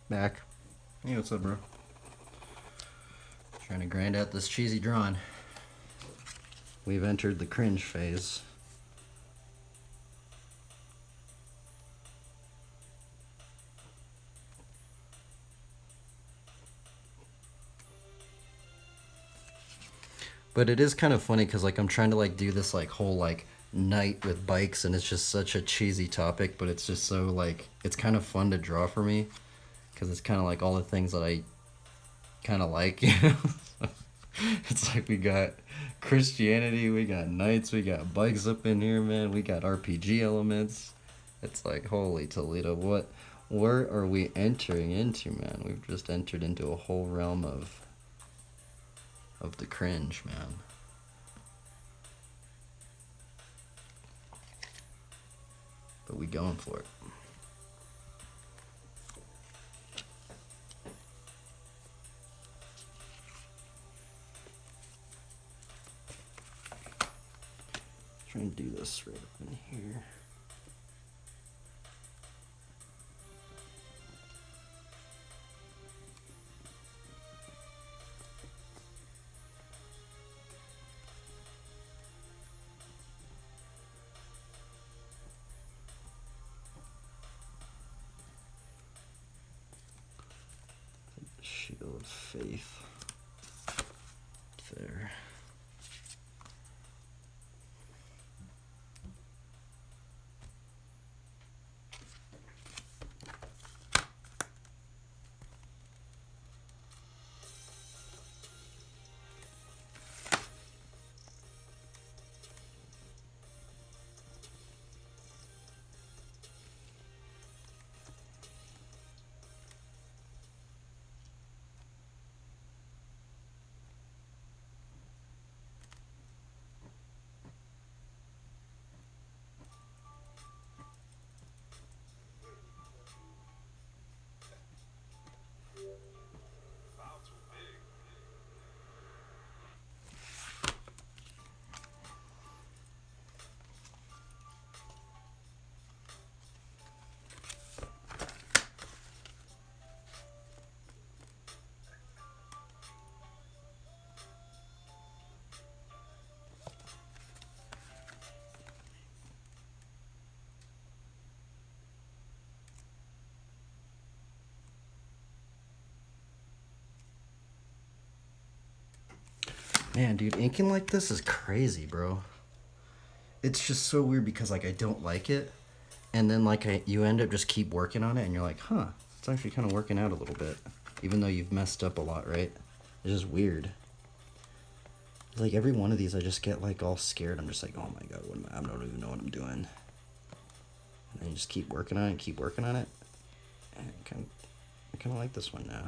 Back. Hey, what's up, bro? Trying to grind out this cheesy drawing. We've entered the cringe phase. But it is kind of funny because like I'm trying to like do this like whole like night with bikes, and it's just such a cheesy topic, but it's just so like it's kind of fun to draw for me because it's kind of like all the things that I kind of like, you know. It's like we got Christianity, we got knights, we got bikes up in here, man. We got RPG elements. It's like, holy Toledo, where are we entering into, man? We've just entered into a whole realm of the cringe, man. But we going for it. Trying to do this right up in here. Shield of faith. There. Man, dude, inking like this is crazy, bro. It's just so weird because like I don't like it, and then like you end up just keep working on it, and you're like, huh, it's actually kind of working out a little bit, even though you've messed up a lot, right? It's just weird. Like every one of these, I just get like all scared. I'm just like, oh my god, what am I don't even know what I'm doing. And then you just keep working on it, keep working on it, and I kind of like this one now.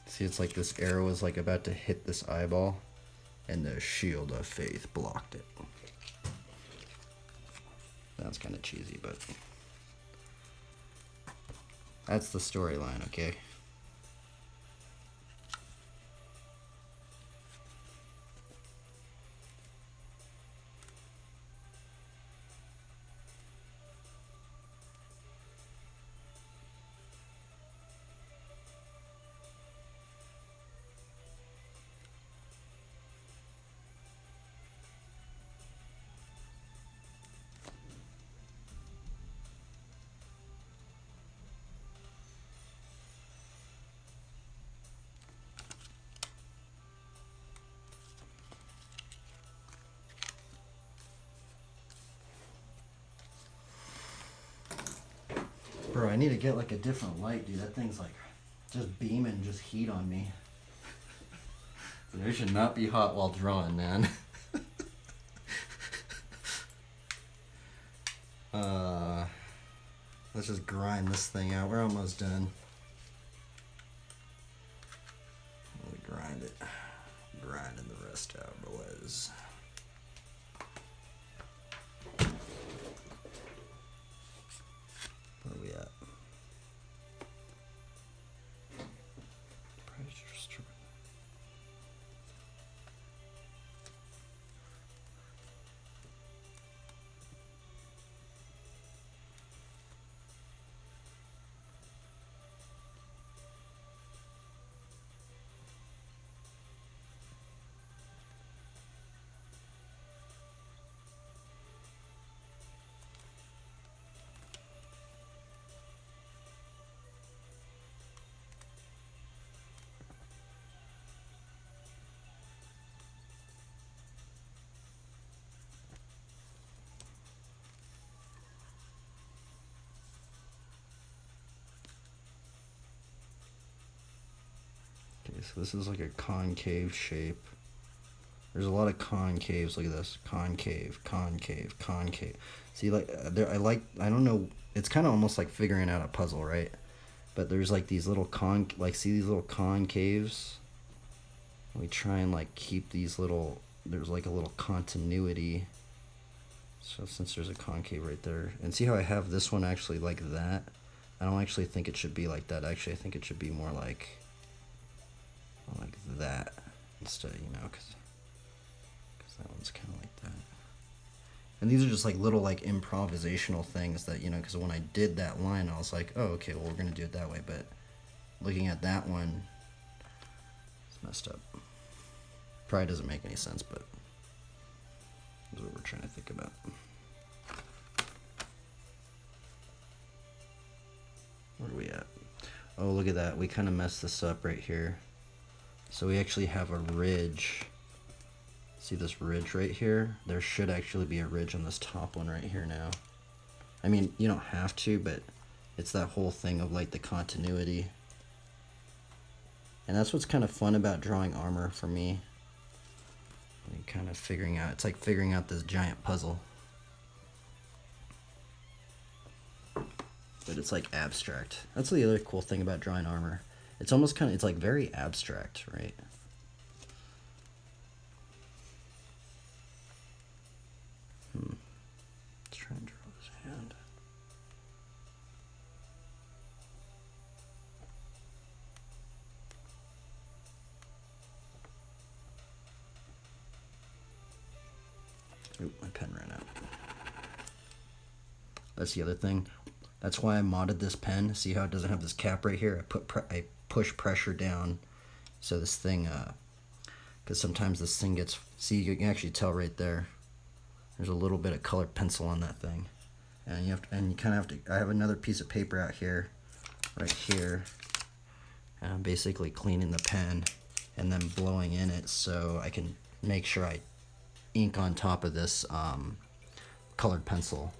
See, it's like this arrow is like about to hit this eyeball, and the shield of faith blocked it. That's kind of cheesy, but that's the storyline, okay? Bro, I need to get like a different light, dude. That thing's like just beaming just heat on me. There should not be hot while drawing, man. Let's just grind this thing out. We're almost done. We grind it. Grinding the rest out, boys. Where are we at? Pressure strip. Okay, so this is like a concave shape. There's a lot of concaves. Look at this. Concave, concave, concave. See, like, I don't know. It's kind of almost like figuring out a puzzle, right? But there's like these little see these little concaves? We try and like keep these little, there's like a little continuity. So since there's a concave right there, and see how I have this one actually like that? I don't actually think it should be like that. Actually, I think it should be more like that instead, you know, because that one's kind of like that. And these are just like little like improvisational things that, you know, because when I did that line, I was like, oh, okay, well, we're going to do it that way. But looking at that one, it's messed up. Probably doesn't make any sense, but that's what we're trying to think about. Where are we at? Oh, look at that. We kind of messed this up right here. So we actually have a ridge. See this ridge right here? There should actually be a ridge on this top one right here now. I mean, you don't have to, but it's that whole thing of like the continuity. And that's what's kind of fun about drawing armor for me. And kind of figuring out, it's like figuring out this giant puzzle. But it's like abstract. That's the other cool thing about drawing armor. It's almost kind of, it's like very abstract, right? Let's try and draw this hand. Oop, my pen ran out. That's the other thing. That's why I modded this pen. See how it doesn't have this cap right here? I push pressure down so this thing, because sometimes this thing gets, see, you can actually tell right there. There's a little bit of colored pencil on that thing. And you kind of have to, I have another piece of paper out here, right here. And I'm basically cleaning the pen and then blowing in it so I can make sure I ink on top of this colored pencil.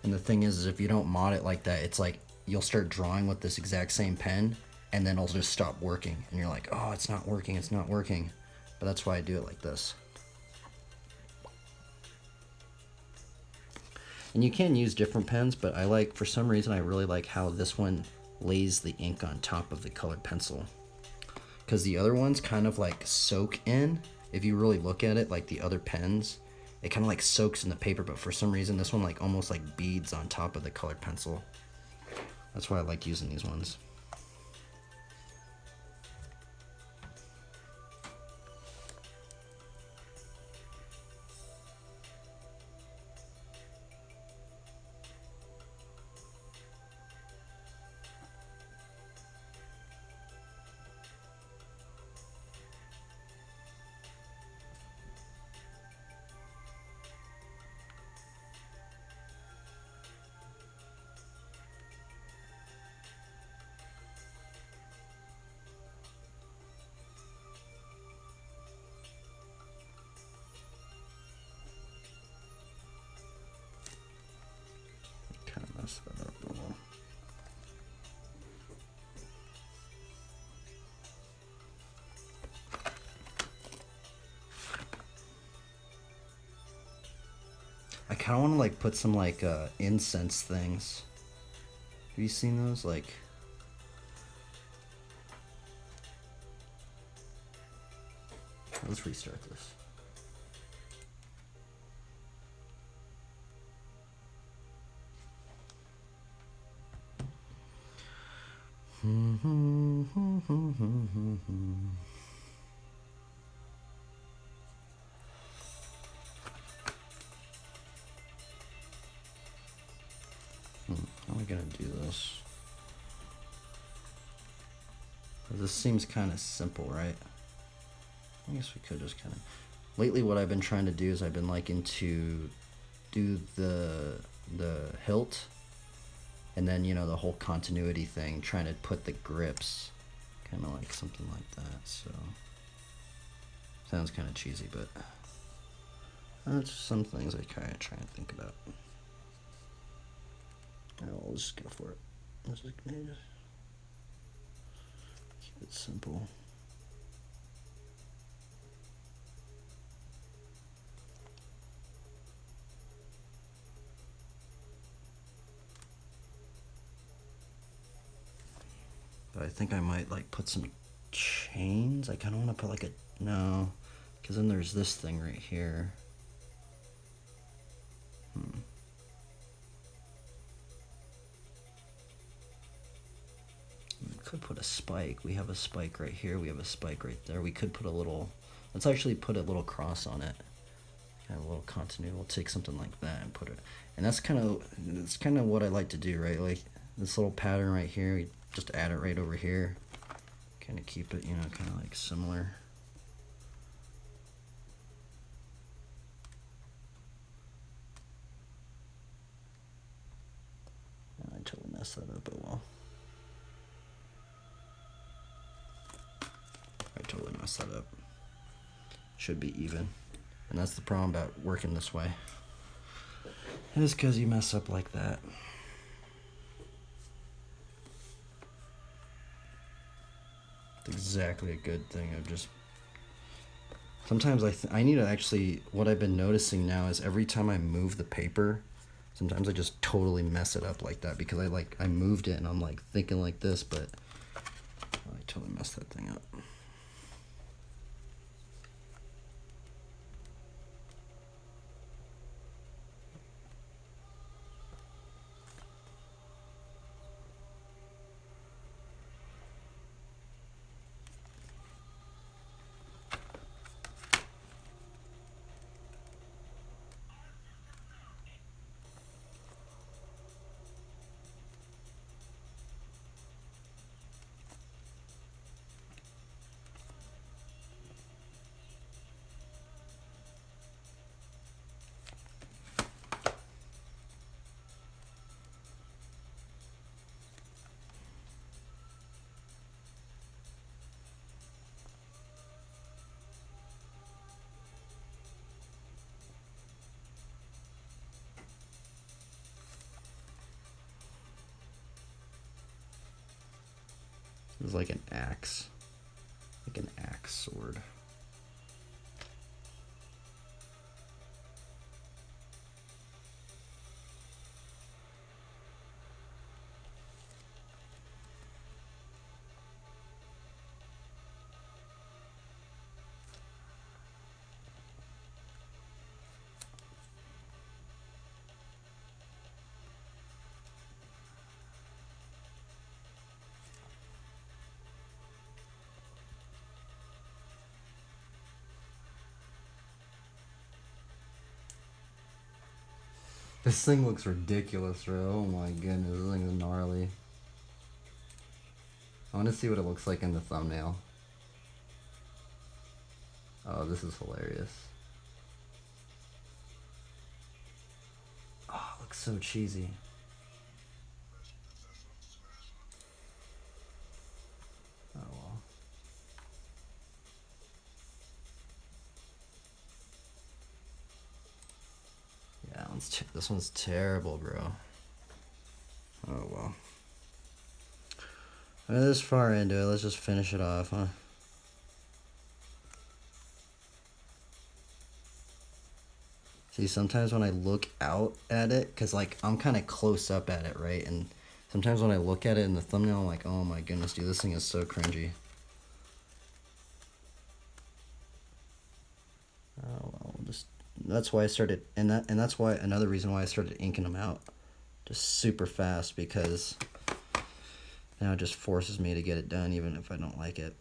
And the thing is if you don't mod it like that, it's like you'll start drawing with this exact same pen and then it'll just stop working. And you're like, oh, it's not working, it's not working. But that's why I do it like this. And you can use different pens, but I like, for some reason, I really like how this one lays the ink on top of the colored pencil. Because the other ones kind of like soak in. If you really look at it, like the other pens, it kind of like soaks in the paper, but for some reason this one like almost like beads on top of the colored pencil. That's why I like using these ones. Kind of mess that up a little. I kind of want to like put some like incense things. Have you seen those? Like, let's restart this. How am I gonna do this? This seems kind of simple, right? I guess we could just kind of. Lately, what I've been trying to do is I've been liking to do the hilt, and then, you know, the whole continuity thing, trying to put the grips kind of like something like that. So sounds kind of cheesy, but that's some things I kind of try and think about. I'll just go for it. Let's just keep it simple. But I think I might like put some chains. I kind of want to put like a, no, because then there's this thing right here. Could put a spike. We have a spike right here. We have a spike right there. We could put a little, let's actually put a little cross on it. Kind of a little continuity. We'll take something like that and put it, and that's kind of what I like to do, right? Like this little pattern right here, we just add it right over here. Kind of keep it, you know, kind of like similar. And I totally messed that up, but well. I totally messed that up. Should be even. And that's the problem about working this way. It is because you mess up like that. It's exactly a good thing. I've just... Sometimes I need to actually... What I've been noticing now is every time I move the paper, sometimes I just totally mess it up like that because I moved it and I'm like thinking like this, but I totally messed that thing up. It's like an axe. Like an axe sword. This thing looks ridiculous, bro. Oh my goodness, this thing is gnarly. I want to see what it looks like in the thumbnail. Oh, this is hilarious. Oh, it looks so cheesy. Oh well. Yeah, this one's terrible, bro. Oh well. We're this far into it, let's just finish it off, huh? See, sometimes when I look out at it, because like I'm kind of close up at it, right? And sometimes when I look at it in the thumbnail, I'm like, oh my goodness, dude, this thing is so cringy. Oh well, that's why I started, and that's why another reason why I started inking them out, just super fast, because now it just forces me to get it done even if I don't like it.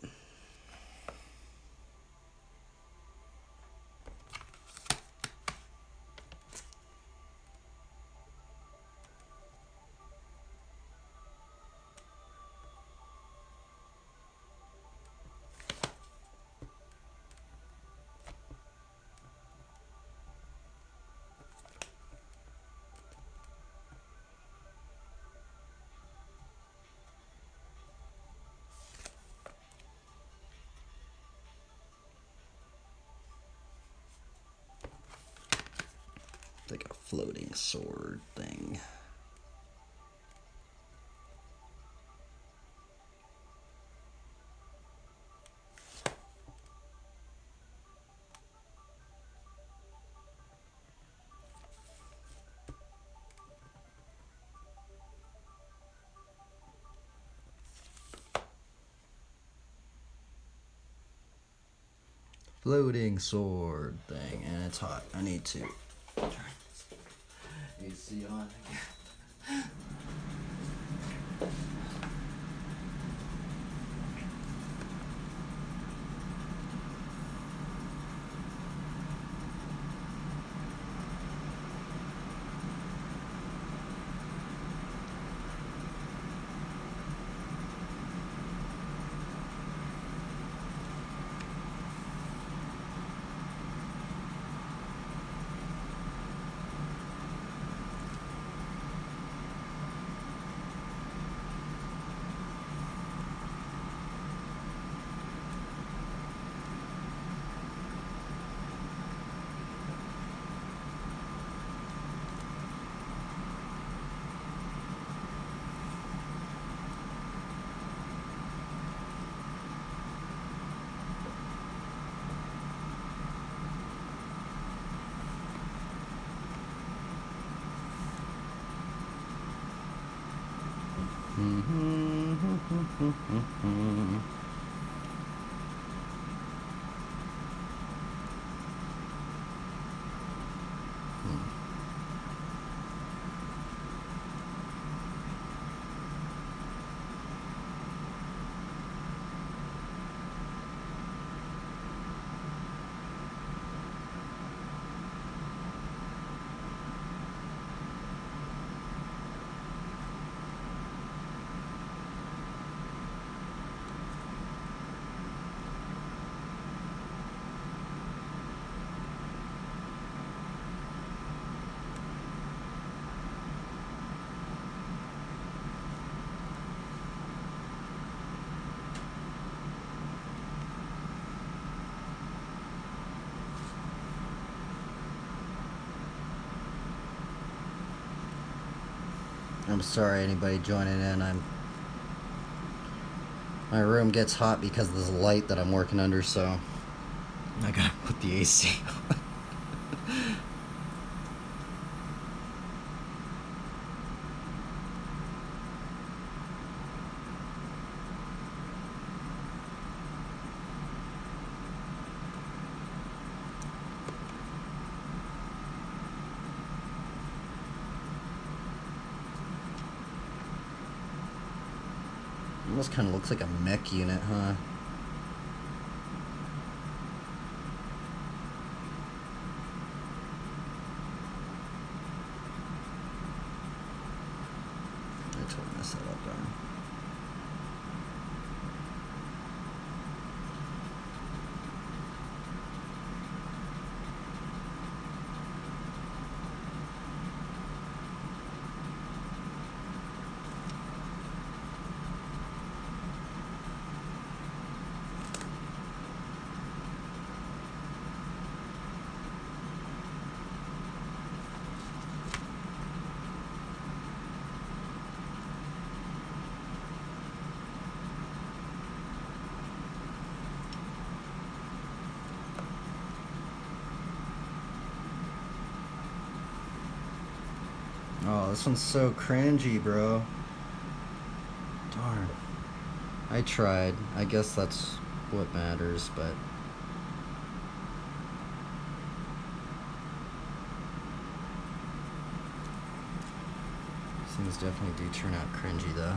It's like a floating sword thing. Floating sword thing, and it's hot. I need to turn AC on again. I'm sorry, anybody joining in. I'm My room gets hot because of this light that I'm working under, so I gotta put the AC on. Almost kind of looks like a mech unit, huh? I totally messed that up, darn. Oh, this one's so cringy, bro. Darn. I tried. I guess that's what matters, but... these things definitely do turn out cringy, though.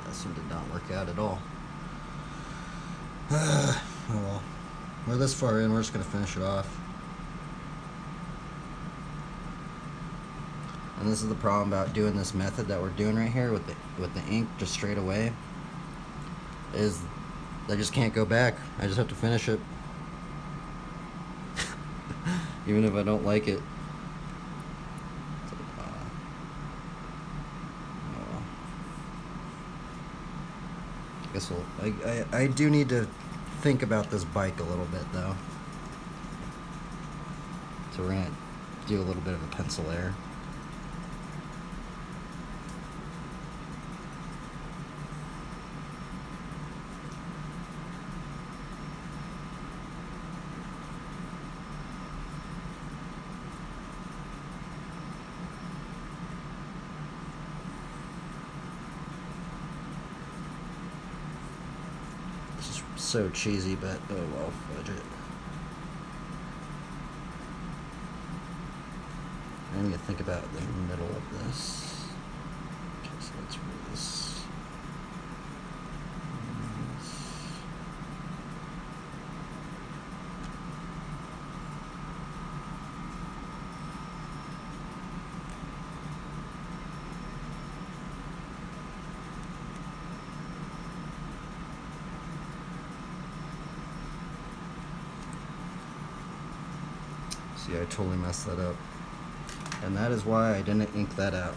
This one did not work out at all. Oh well. We're this far in, we're just gonna finish it off. And this is the problem about doing this method that we're doing right here with the ink just straight away, is I just can't go back. I just have to finish it. Even if I don't like it. I guess I do need to think about this bike a little bit, though. So we're gonna do a little bit of a pencil error. So cheesy, but oh well, fudge it. I need to think about the middle of this. Okay, so let's read this. See, I totally messed that up. And that is why I didn't ink that out.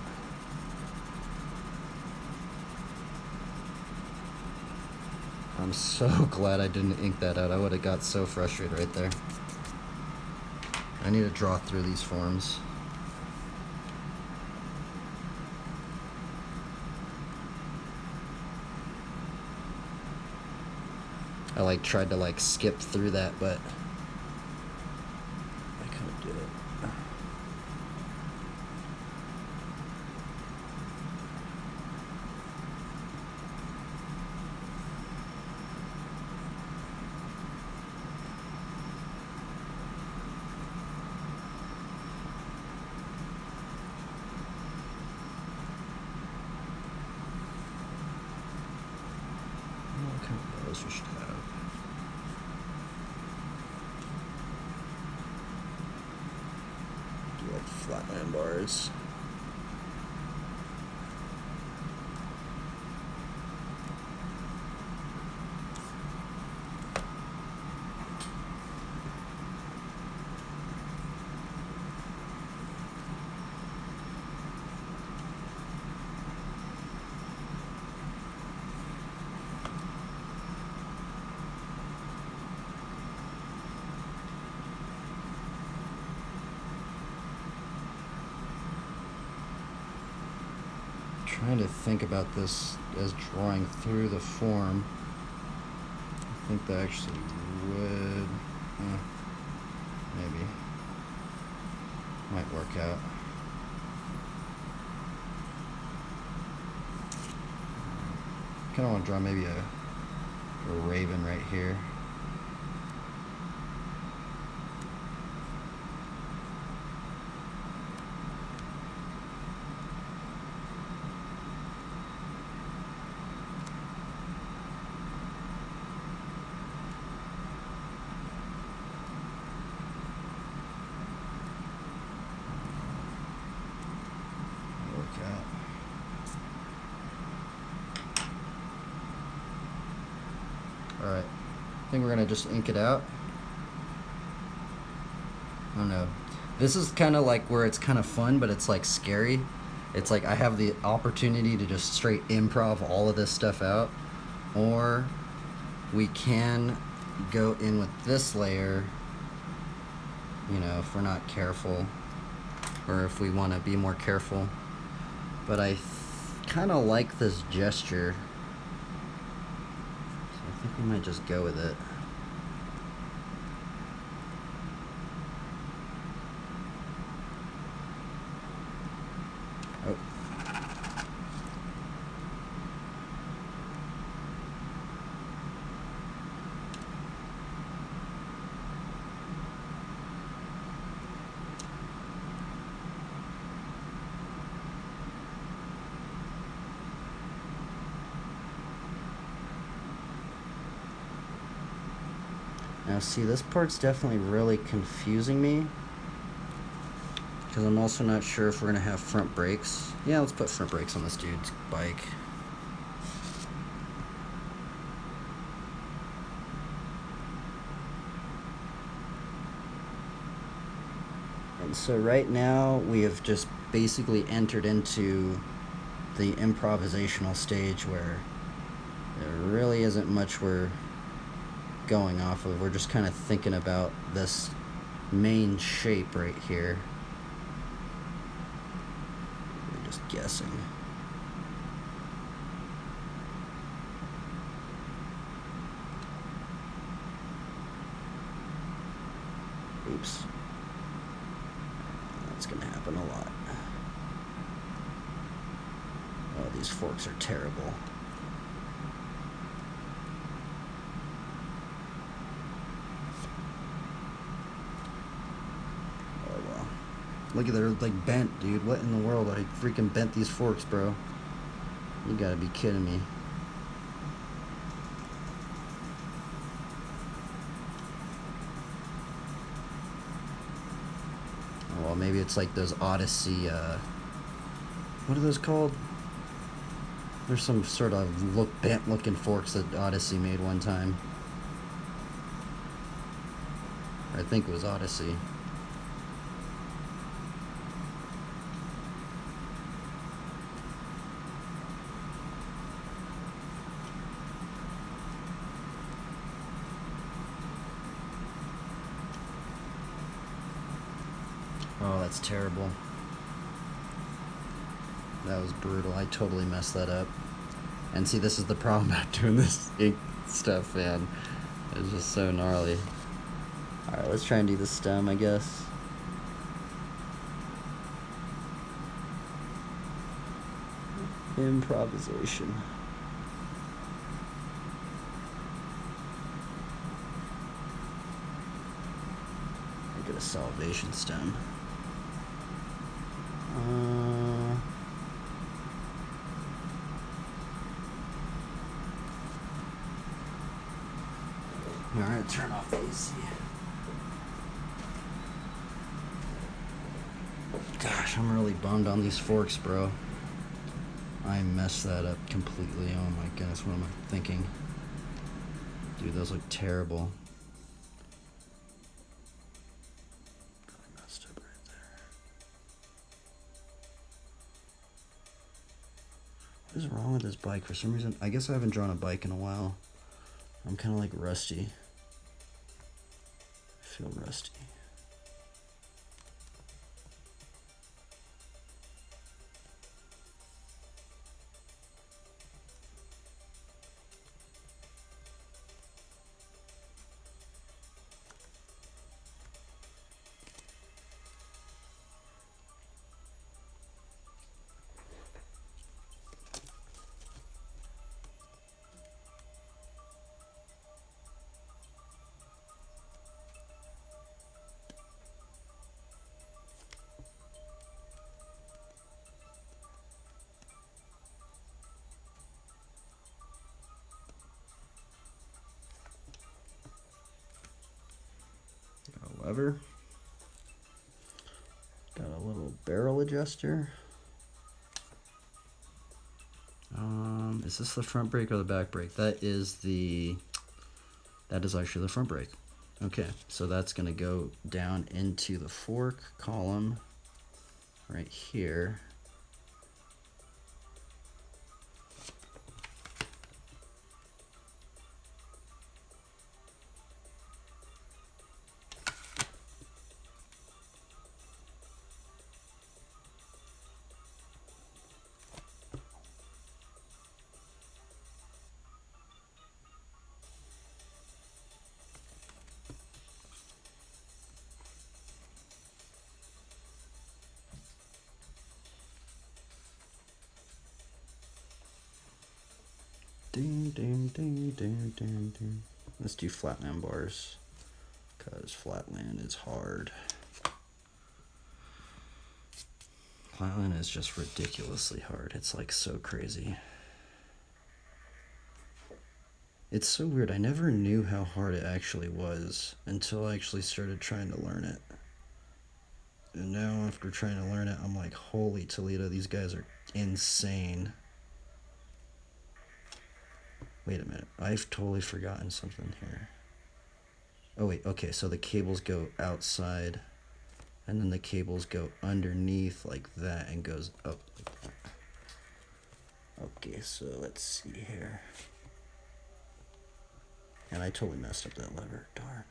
I'm so glad I didn't ink that out. I would have got so frustrated right there. I need to draw through these forms. I tried to skip through that, but I couldn't do it. flatland bars. Trying to think about this as drawing through the form. I think that actually would, maybe, might work out. Kind of want to draw maybe a raven right here. Alright, I think we're gonna just ink it out. I don't know. This is kind of like where it's kind of fun, but it's like scary. It's like I have the opportunity to just straight improv all of this stuff out, or we can go in with this layer, you know, if we're not careful, or if we want to be more careful. But I kind of like this gesture. I think we might just go with it. Oh. Now see, this part's definitely really confusing me, because I'm also not sure if we're gonna have front brakes. Yeah, let's put front brakes on this dude's bike. And so right now we have just basically entered into the improvisational stage where there really isn't much we're going off of. We're just kind of thinking about this main shape right here. We're just guessing. Oops. That's gonna happen a lot. Oh, these forks are terrible. Look at, they're like bent, dude. What in the world? I freaking bent these forks, bro. You gotta be kidding me. Oh, well, maybe it's like those Odyssey, what are those called? There's some sort of bent looking forks that Odyssey made one time. I think it was Odyssey. Oh, that's terrible. That was brutal. I totally messed that up. And see, this is the problem about doing this ink stuff, man. It's just so gnarly. Alright, let's try and do the stem, I guess. Improvisation. Make it a salvation stem. Alright, turn off the AC. Gosh, I'm really bummed on these forks, bro. I messed that up completely. Oh my goodness, what am I thinking? Dude, those look terrible. I messed up right there. What is wrong with this bike? For some reason, I guess I haven't drawn a bike in a while. I'm kind of like rusty. I feel rusty. Got a lever. Got a little barrel adjuster. Is this the front brake or the back brake? That is actually the front brake. Okay, so that's gonna go down into the fork column right here. Ding, ding, ding, ding, ding, ding. Let's do flatland bars, because flatland is hard. Flatland is just ridiculously hard. It's like so crazy. It's so weird. I never knew how hard it actually was until I actually started trying to learn it. And now after trying to learn it, I'm like, holy Toledo, these guys are insane. Wait a minute, I've totally forgotten something here. Oh wait, okay, so the cables go outside, and then the cables go underneath like that and goes up like that. Okay, so let's see here. And I totally messed up that lever, darn.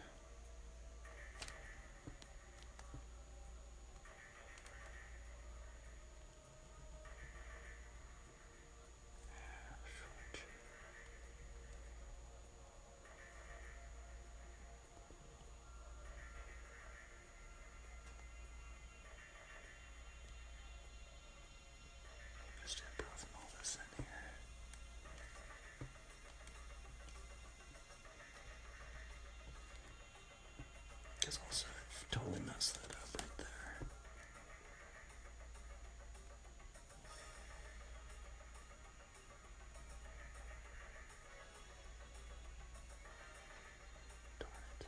Just improving all this in here. Because also I've totally messed that up right there. Darn it.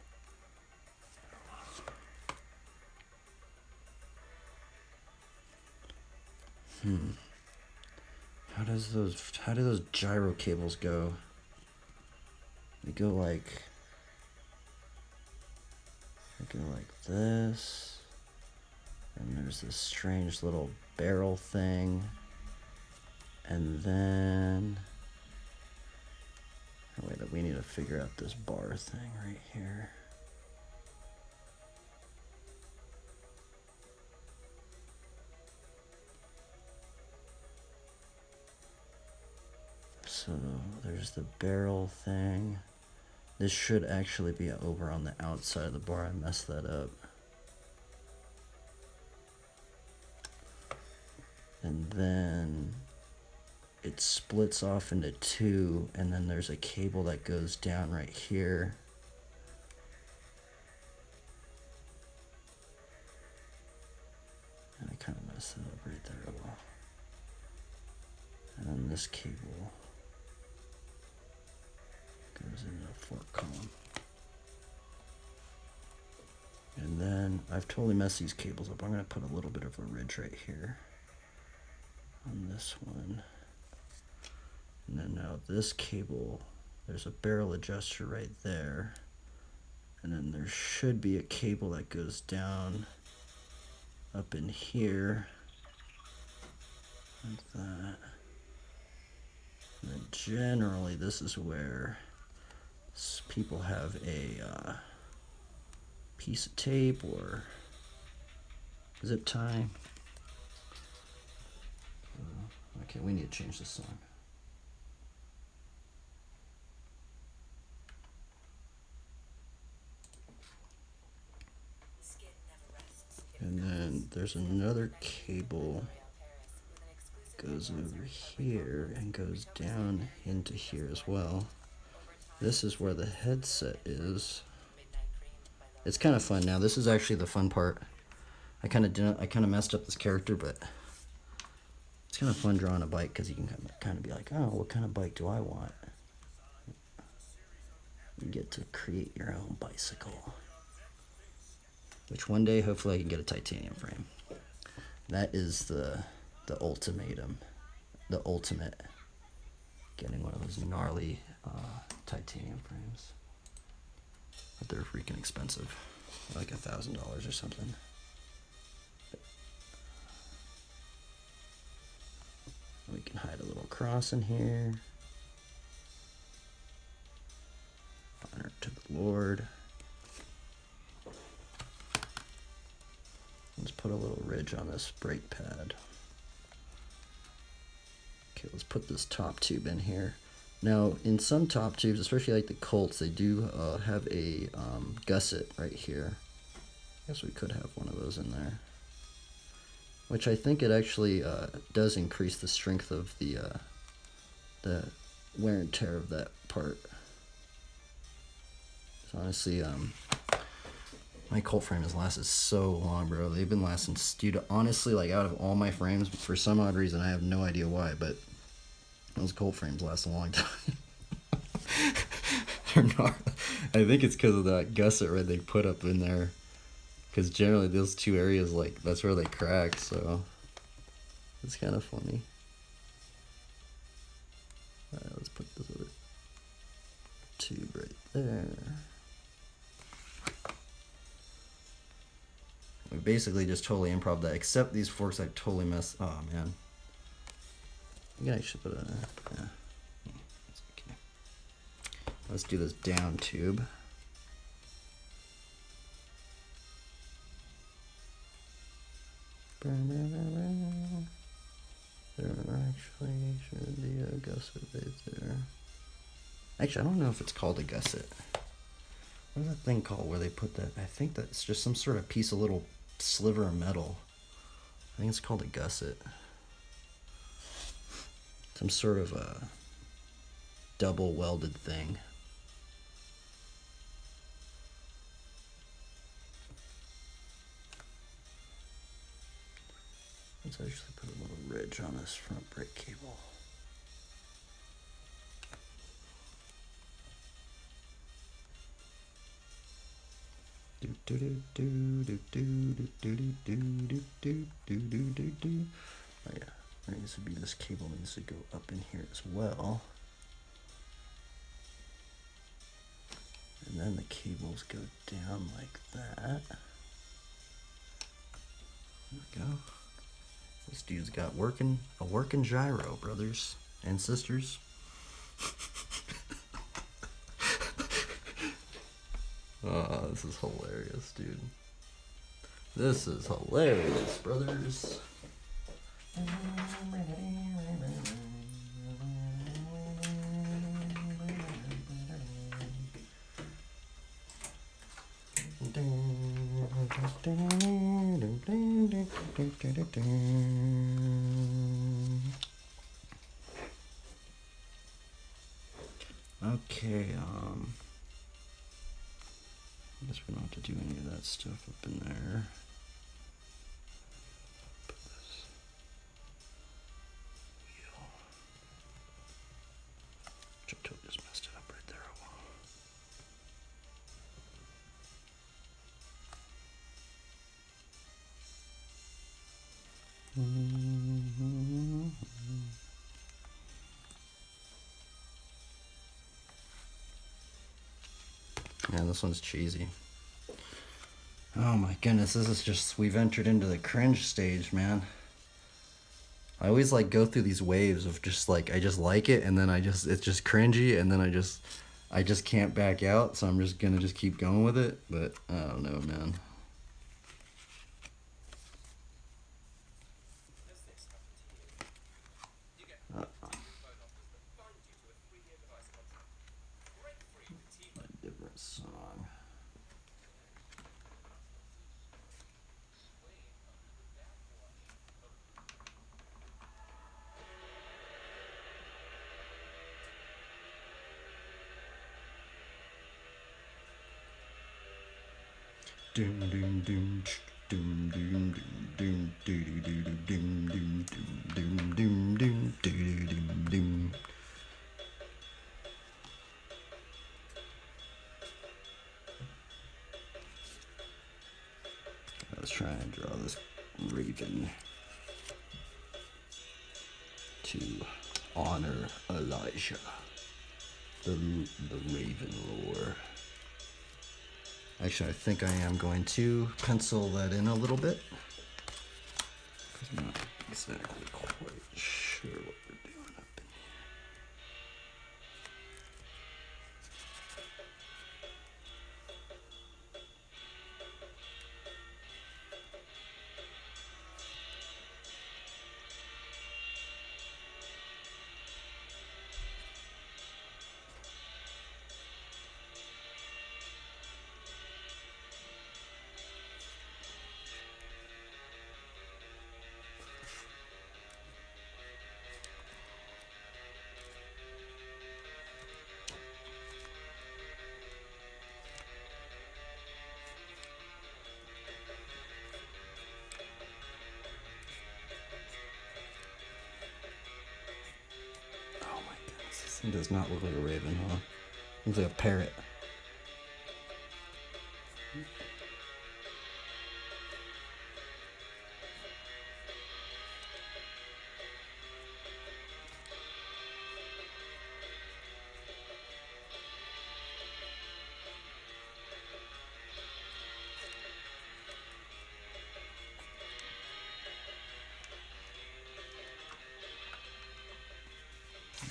How do those gyro cables go? They go like this. And there's this strange little barrel thing. And then oh wait, we need to figure out this bar thing right here. So there's the barrel thing. This should actually be over on the outside of the bar. I messed that up. And then it splits off into two, and then there's a cable that goes down right here. And I kind of messed that up right there a little. And then this cable goes into the fork column. And then I've totally messed these cables up. I'm going to put a little bit of a ridge right here on this one. And then now this cable, there's a barrel adjuster right there. And then there should be a cable that goes down up in here. Like that. And then generally this is where people have a piece of tape or zip tie. Okay, we need to change this song. And then there's another cable goes over here and goes down into here as well. This is where the headset is. It's kind of fun now. This is actually the fun part. I kind of messed up this character, but it's kind of fun drawing a bike because you can kind of be like, oh, what kind of bike do I want? You get to create your own bicycle. Which one day, hopefully, I can get a titanium frame. That is the ultimatum, the ultimate. Getting one of those gnarly titanium frames. But they're freaking expensive, like $1,000 or something. We can hide a little cross in here. Honor to the Lord. Let's put a little ridge on this brake pad. Okay, let's put this top tube in here. Now, in some top tubes, especially like the Colts, they do have a gusset right here. I guess we could have one of those in there. Which I think it actually does increase the strength of the wear and tear of that part. So honestly, my Colt frame has lasted so long, bro. They've been lasting, dude, honestly, like out of all my frames, for some odd reason, I have no idea why, but those Colt frames last a long time. They're not, I think it's because of that gusset right they put up in there. Because generally those two areas, like, that's where they crack, so it's kind of funny. Alright, let's put this other tube right there. We basically just totally improv that, except these forks I totally messed. Oh man. I think I should put a. Yeah. That's okay. Let's do this down tube. There actually should be a gusset right there. Actually, I don't know if it's called a gusset. What is that thing called where they put that? I think that's just some sort of piece of little sliver of metal. I think it's called a gusset. Some sort of a double welded thing. Let's actually put a little ridge on this front brake cable. Oh yeah, there needs to be, this cable needs to go up in here as well. And then the cables go down like that. There we go. This dude's got a working gyro, brothers and sisters. Oh, this is hilarious, dude. This is hilarious, brothers. Okay, I guess we don't have to do any of that stuff up in there. Put this wheel. Which I totally just messed it up right there. Yeah, this one's cheesy. Oh my goodness, this is just, we've entered into the cringe stage, man. I always like go through these waves of just like, I just like it, and then it's just cringy, and then I just can't back out, so I'm just gonna just keep going with it, but I don't know, man. Has this happened to you? You get two phone offers that bind you to a 3-year device contract. Break free with T-Mobile. A different song. Doom doom doom doom doom doom doom doom doom doom doom doom doom doom doom doom doom. Let's try and draw this raven to honor Elijah, the raven lore. Actually, I think I am going to pencil that in a little bit, because I'm not exactly quite sure what we're doing up in here. Oh my goodness, this thing does not look like a raven, huh? It looks like a parrot.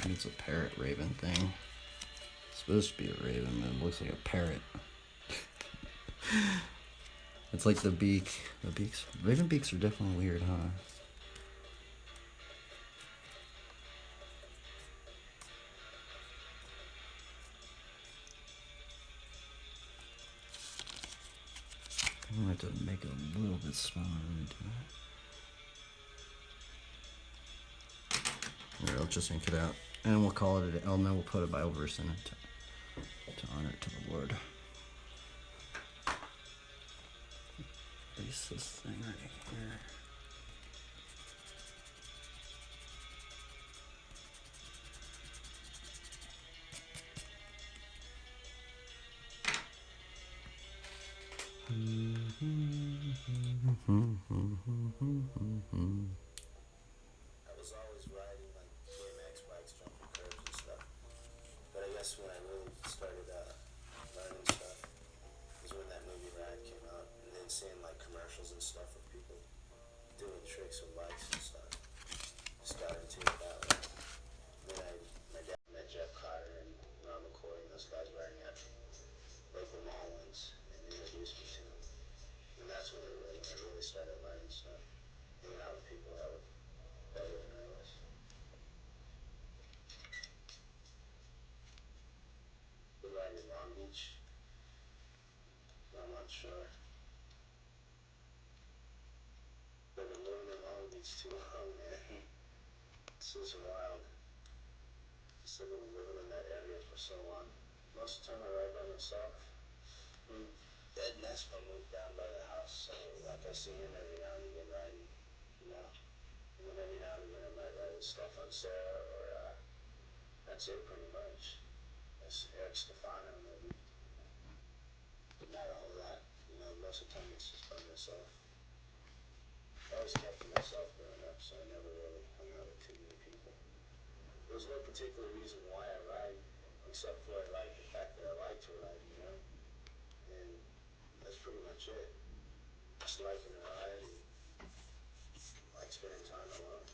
It's a parrot raven thing. It's supposed to be a raven, but it looks like a parrot. It's like the beak. The beaks. Raven beaks are definitely weird, huh? I'm gonna have to make it a little bit smaller than do that. Alright, I'll just ink it out. And we'll call it a, and then we'll put a Bible verse in it to honor it to the Lord. Place this thing right here. I was always riding like BMX bikes, jumping curbs and stuff. But I guess when I really started learning stuff was when that movie Ride came out, and then seeing like commercials and stuff of people doing tricks with bikes and stuff. Just got into it that way. Then my dad met Jeff Cotter and Ron McCoy and those guys riding at local mall ones and introduced me to them. And that's when I really started learning stuff. Hanging out with people that were better than I was. We ride in Long Beach. I'm not sure. I've been living in Long Beach too long, man. It's just wild. Just like I've been living in that area for so long. Most of the time I ride by myself. Ed Nespa moved down by the house, so like I see him every now and again riding, you know. And then every now and again I might ride with stuff on Sarah or that's it pretty much. That's Eric Stefano maybe. But not a whole lot. You know, most of the time it's just by myself. Oh always kept to myself growing up, so I never really hung out with too many people. There's no particular reason why I ride, except for I like the fact that I like to ride, you know? And that's pretty much it. Just liking to ride and like spending time alone.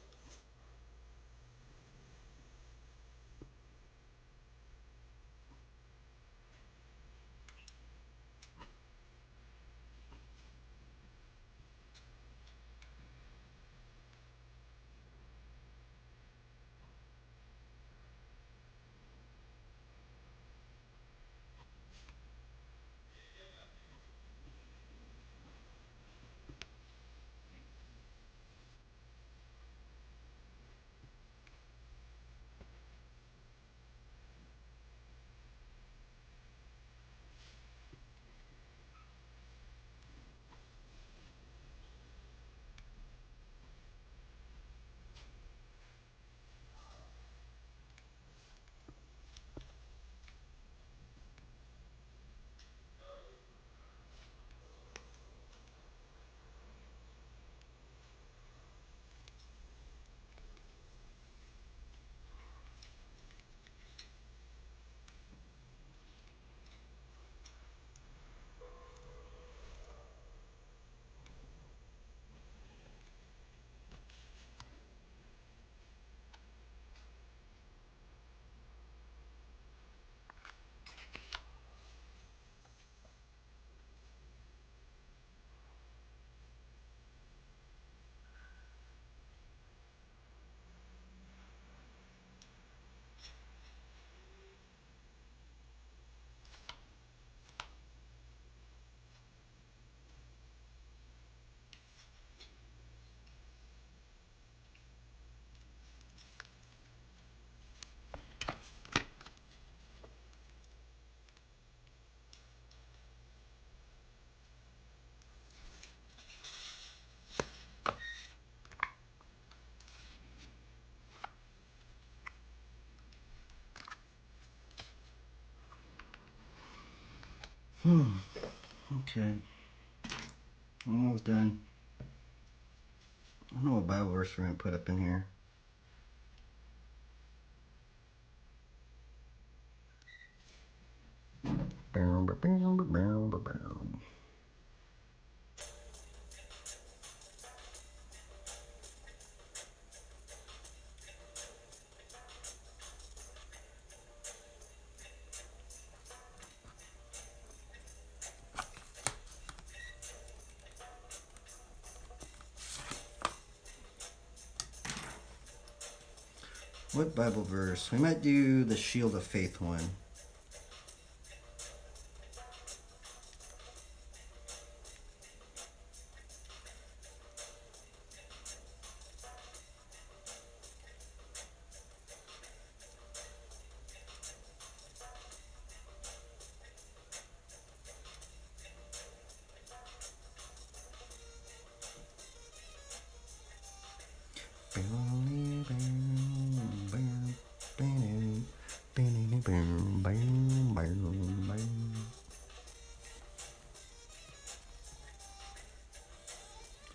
Okay. I'm almost done. I don't know what Bible verse we're going to put up in here. What Bible verse? We might do the Shield of Faith one.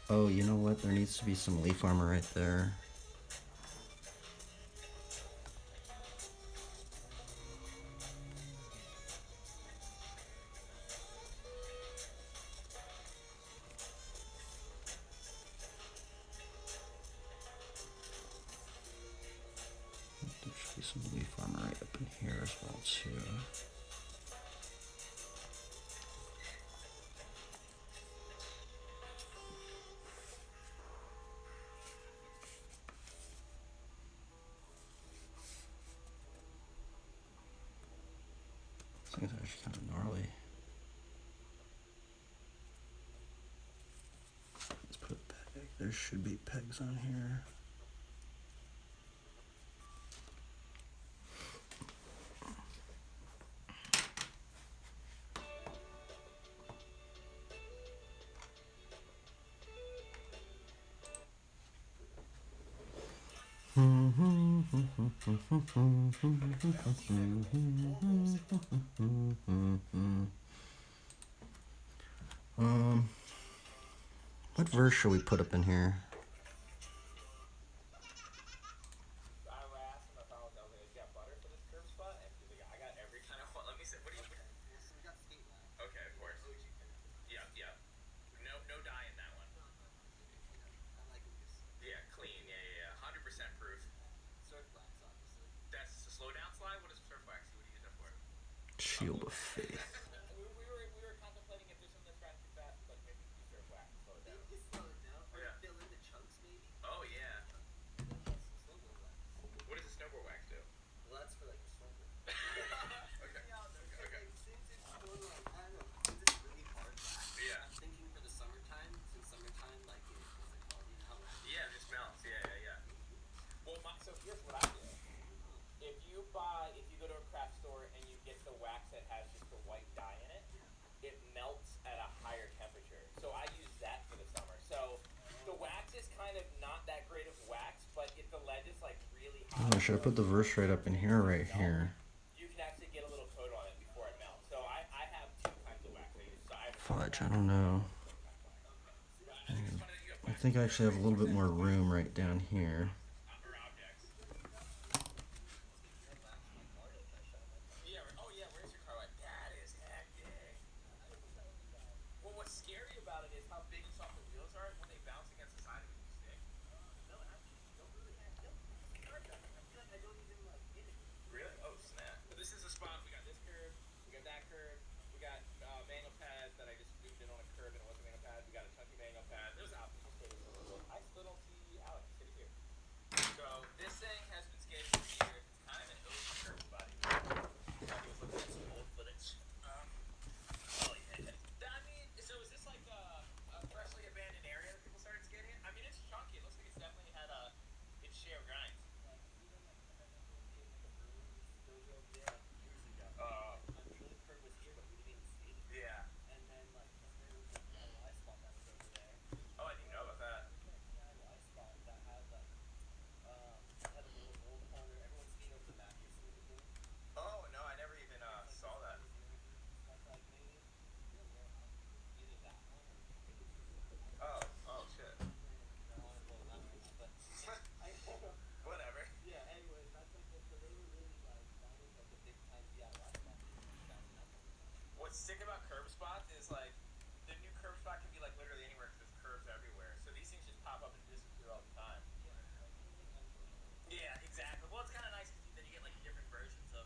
Oh, you know what? There needs to be some leaf armor right there. There should be some leaf armor right up in here as well, too. This thing's actually kind of gnarly. Let's put a peg. There should be pegs on here. What verse should we put up in here? Shield of faith. We were contemplating if there's something that's riding too fast, but maybe you serve whack and slow it down. You slow it down. Or Yeah. fill in the chunks, maybe. Oh yeah. And then get some snowboard wax. What does a snowboard wax do? Well, that's for like your snowboard. Okay. Okay. Since it's more like, I don't know, since it's really hard wax, Yeah. I'm thinking for the summertime, since summertime, like, what's it called, you know? Yeah, it just melts. Yeah. Well, so here's what I do. If you go to a craft store and you get the wax that has just the white dye in it, it melts at a higher temperature. So I use that for the summer. So the wax is kind of not that great of wax, but if the lead is like really hot, Oh, should I put the verse right up in here or right here? you can actually get a little coat on it before it melts. So I have two kinds of wax I use. So I have Fudge, I don't know. I think I actually have a little bit more room right down here. or objects. Yeah. Oh yeah. Where's your car? Like that is hectic. Well, what's scary about it is how big and soft the wheels are. When they bounce against the side of it, you stick. No, actually, you don't really have to. I feel like I don't even, like, hit it. Really? Oh snap! But this is a spot. We got this curve. We got that curve. We got manual pads that I just zoomed in on a curve and it wasn't manual pad. We got a chunky manual pad. There's options. I still don't see Alex sitting here. So this thing has been skated for years. It's kind of an OG curve spot. I was looking at some old footage. Oh yeah. I mean, so is this like a freshly abandoned area that people started skating in? I mean, it's chunky. It looks like it's definitely had its share of grinds. Like, even, like, I remember being, like, a brewery dojo over there, like, years ago. I'm sure the curve was here, but we didn't even skate it. Yeah. And then, like, there was a DIY spot that was over there. Oh, I didn't know about that. There's a DIY spot that had, like, had a little old corner. Everyone skated over the mattress and everything. Oh no, I never even saw that. Stuff like maybe either warehouse, either that one or maybe it's just Oh shit. I don't want to blow that right now, but I Whatever. yeah. Anyways, that's like so they were really like that was like a big time DIY spot. What's sick about curb spots is like the new curb spot can be like literally anywhere because there's curbs everywhere. So these things just pop up and disappear all the time. Yeah, exactly. Well, it's kind of nice because then you get like different versions of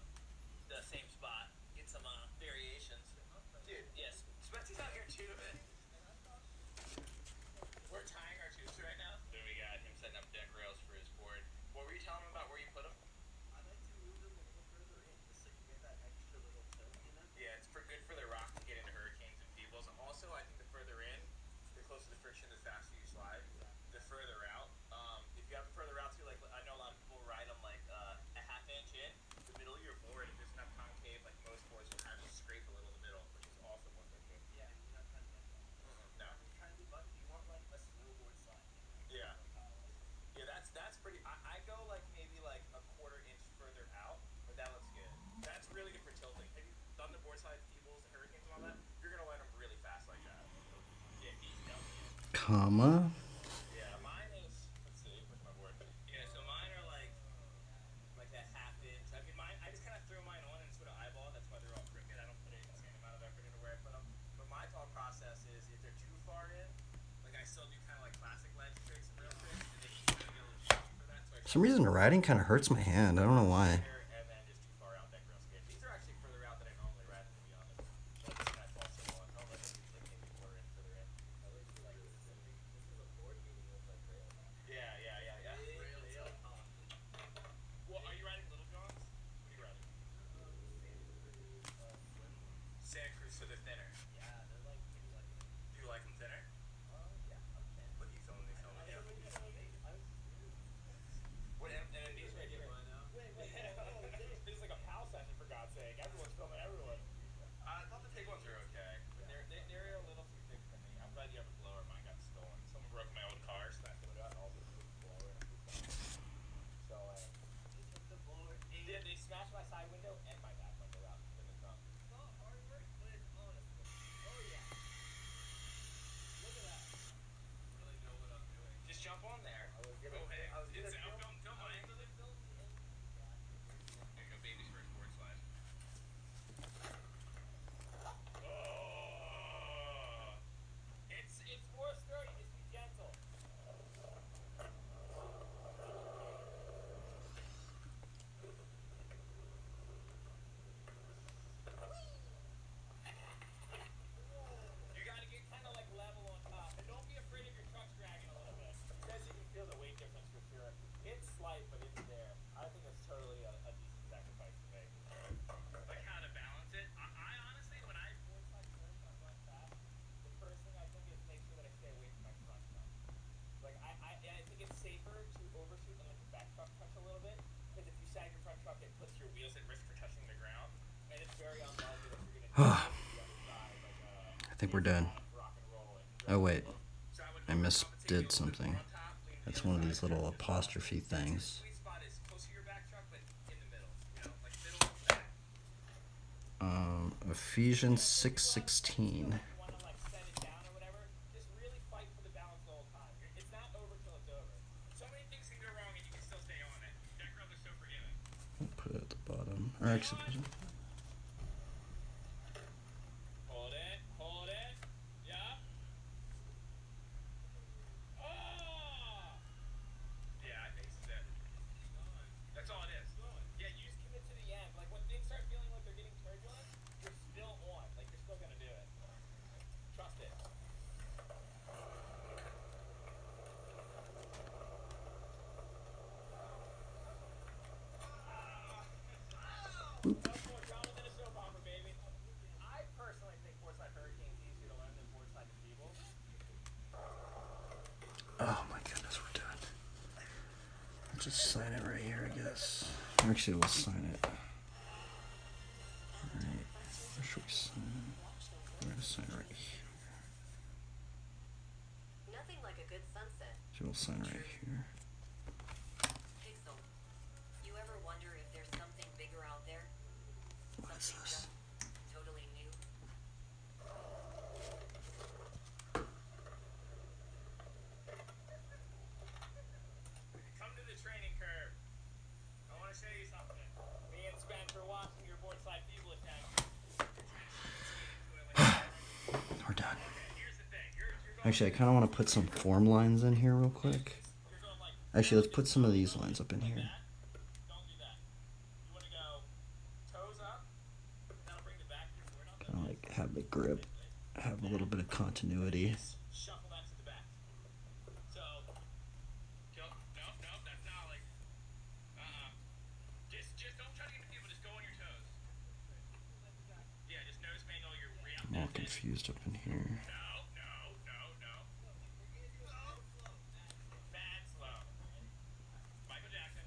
the same spot. Get some variations. Dude, yes. Spency's out here too, man. We're tying our tubes right now. Then we got him setting up deck rails for his board. What were you telling him about where you put them? I like to move them a little further in, just so you get that extra little tilt, you know? Yeah, it's good for the rock to get into hurricanes and feebles. Also, I think the further in, the closer the friction, the faster you slide. The further out. If you have them further out too, like I know a lot of people ride them like a half inch in. The middle of your board, if there's enough concave, like most boards will have you scrape a little in the middle, which is also more friction. Yeah, and you're not trying to get that. No. You're trying to do buttons. You want like a snowboard slide. Yeah. Yeah, that's pretty. I go like maybe like a quarter inch further out, but that looks good. That's really good for tilting. Have you done the board slide feebles and hurricanes and all that? You're gonna learn them really fast like that. Yeah, he's done it. Comma. Yeah, mine is. Let's see, where's my board? Yeah, so mine are like that half inch. I mean, mine. I just kind of throw mine on and sort of eyeball. That's why they're all crooked. I don't put an insane amount of effort into where I put them. But my thought process is if they're too far in, like I still do kind of like classic ledge tricks and rail tricks, and they can kind of get a little chunky for that. So I For some reason, riding kind of hurts my hand. I don't know why. and then just too far out deck rail skate. These are actually further out than I normally ride, to be honest. But this kind of falls so long. I'll let it be like maybe a quarter inch further in. This is a board meeting with like rail. Yeah. Rail talk. Well, are you riding Little Johns? What are you riding? Santa Cruz, so they're thinner. Yeah, they're like pretty like. Do you like them thinner? Yeah, I'm a fan. Look, he's filming me. I was What, and these right here? Wait, I think we're done. Oh wait, I misdid something. That's one of these little apostrophe things. Ephesians 6:16. We'll put it at the bottom. Or actually, Hold it. Yeah. Oh! Yeah, I think this is it. That's all it is. Yeah, you just commit to the end. Like when things start feeling like they're getting turbulent, you're still on. Like you're still gonna do it. Trust it. One more drama than a soap opera, baby. I personally think Foresight Hurricane's easier to learn than Foresight Feeble. oh my goodness, we're done. I'll just sign it right here, I guess. Actually, we'll sign it. Alright, where should we sign it? We're gonna sign it right here. Nothing like a good sunset. So we'll sign right here. Pixel. You ever wonder if there's something bigger out there? What is Something this? just totally new? Come to the training curve. I want to show you something. Me and Spence are watching your board slide feeble attempt. We're done. Here's the thing. You're going, Actually, I kind of want to put some form lines in here real quick. you're going like Actually, let's put some of these lines up in here. that. Don't do that. You want to go toes up. That'll bring the back of your board up. Kind of like have the grip, have a little bit of continuity. Shuffle that to the back. So, no, that's not like. Just don't try to get the people. Just go on your toes. Yeah, just nose manual your real. I'm all confused up in here. No. Mad slow. Michael Jackson.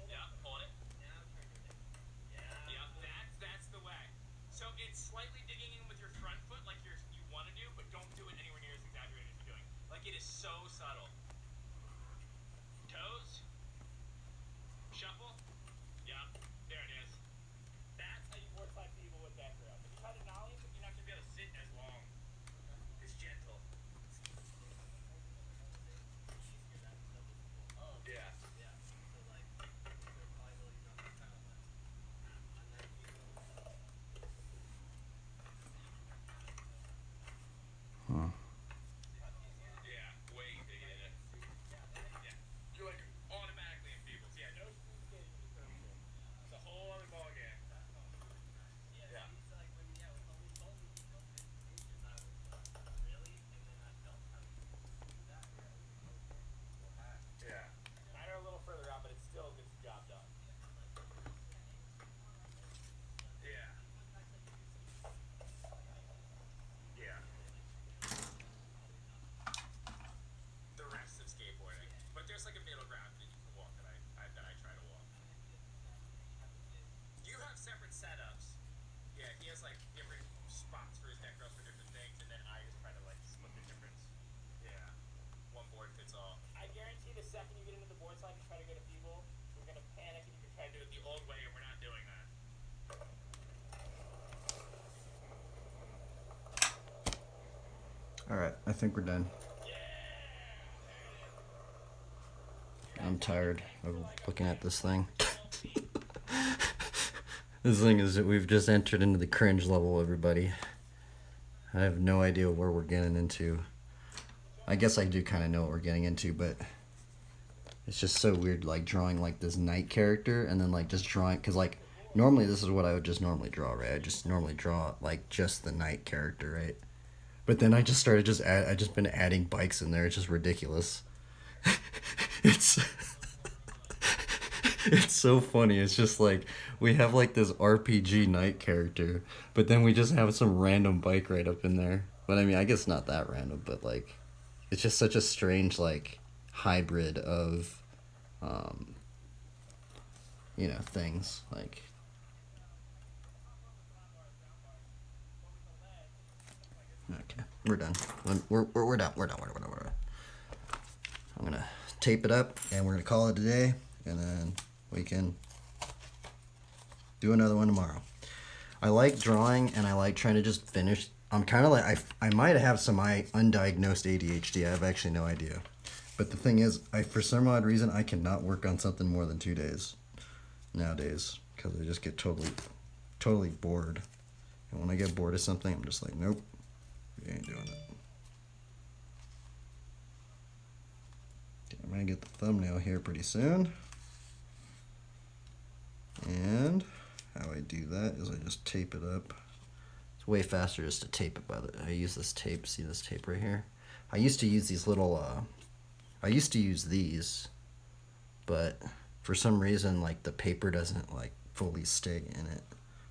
Yeah, hold it. Yeah, that's the way. So it's slightly digging in with your front foot like you want to do, but don't do it anywhere near as exaggerated as you're doing. Like it is so subtle. Toes. Shuffle. Yeah, there it is. That's how you board slide people with that grip. If you try to nollie, you're not gonna be able to sit as long. It's gentle. Yeah. Huh. Yeah, way bigger than it. Yeah. You're like automatically in feebles. Yeah, no speed skating in the curve shit. It's a whole other ball game. Yeah. Yeah. Mine are a little further out, but it still gets the job done. Yeah. Yeah. The rest of skateboarding. But there's like a middle ground that you can walk that I try to walk. You have separate setups. Yeah, he has like different spots for his deck rails for different things, and then I just try to like split the difference. Yeah. One board fits all. I guarantee the second you get into the board slide and try to go to feeble, you're gonna panic and you're gonna try to do it the old way, and we're not doing that. Alright, I think we're done. I'm tired of looking at this thing. This thing is that we've just entered into the cringe level, everybody. I have no idea where we're getting into. I guess I do kind of know what we're getting into, but it's just so weird, like drawing like this knight character and then like just drawing, because like normally this is what I would just normally draw, right? I just normally draw like just the knight character, right? But then I just started I just been adding bikes in there. It's just ridiculous. It's it's so funny. It's just like we have like this RPG knight character, but then we just have some random bike right up in there. But I mean, I guess not that random, but like it's just such a strange like hybrid of you know, things like Okay, we're done. We're done. We're done. I'm gonna tape it up and we're gonna call it a day, and then we can do another one tomorrow. I like drawing and I like trying to just finish. I'm kind of like, I might have some undiagnosed ADHD. I have actually no idea. But the thing is, for some odd reason, I cannot work on something more than 2 days nowadays, because I just get totally bored. And when I get bored of something, I'm just like, nope, we ain't doing it. Okay, I'm gonna get the thumbnail here pretty soon. And how I do that is I just tape it up. It's way faster just to tape it by the. I use this tape. See this tape right here? I used to use these little. I used to use these, but for some reason, like the paper doesn't like fully stay in it.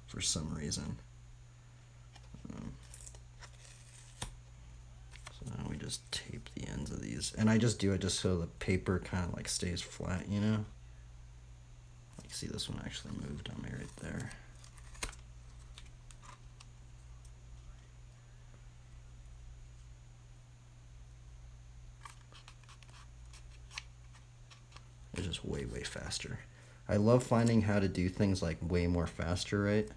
For some reason. So now we just tape the ends of these, and I just do it just so the paper kind of like stays flat, you know. Like, see, this one actually moved on me right there. It's just way faster. I love finding how to do things like way more faster, right?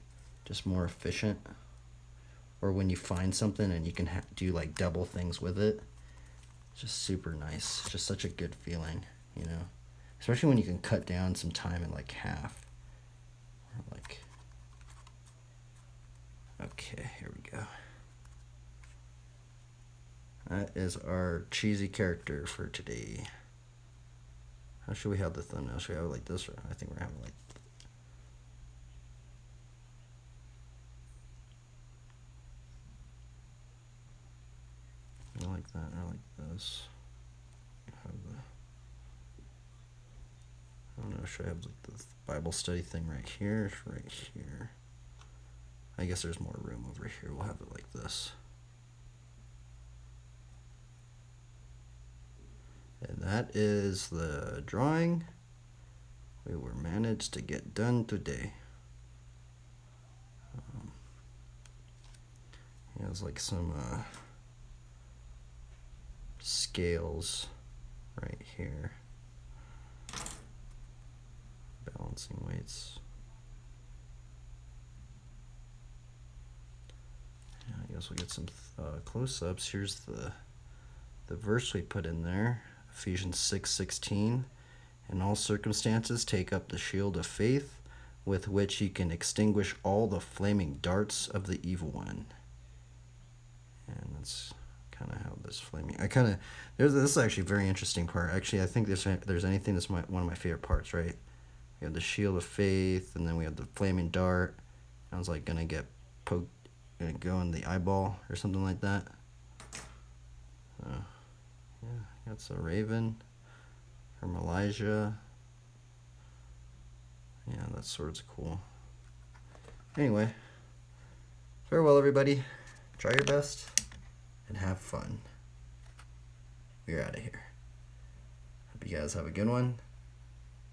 Just more efficient. Or when you find something and you can do like double things with it. It's just super nice. It's just such a good feeling, you know? Especially when you can cut down some time in like half. Or like, okay, here we go. That is our cheesy character for today. How should we have the thumbnail? Should we have it like this? Or I think we're having like. I like that. I like this. Have the. I don't know. Should I have like the Bible study thing right here? Right here. I guess there's more room over here. We'll have it like this. And that is the drawing we were managed to get done today. It has like some scales right here. Balancing weights. Yeah, I guess we'll get some close-ups. Here's the verse we put in there. Ephesians 6:16. In all circumstances, take up the shield of faith, with which you can extinguish all the flaming darts of the evil one. And that's kind of how this flaming. This is actually a very interesting part. Actually, I think there's anything that's one of my favorite parts. Right? We have the shield of faith, and then we have the flaming dart. I was like gonna get poked, gonna go in the eyeball or something like that. Yeah, that's a raven from Elijah. Yeah, that sword's cool. Anyway, farewell, everybody. Try your best and have fun. We're out of here. Hope you guys have a good one.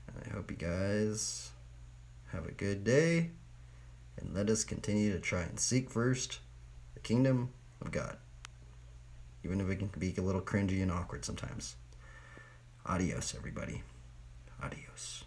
And I hope you guys have a good day. And let us continue to try and seek first the kingdom of God. Even if it can be a little cringy and awkward sometimes. Adios, everybody. Adios.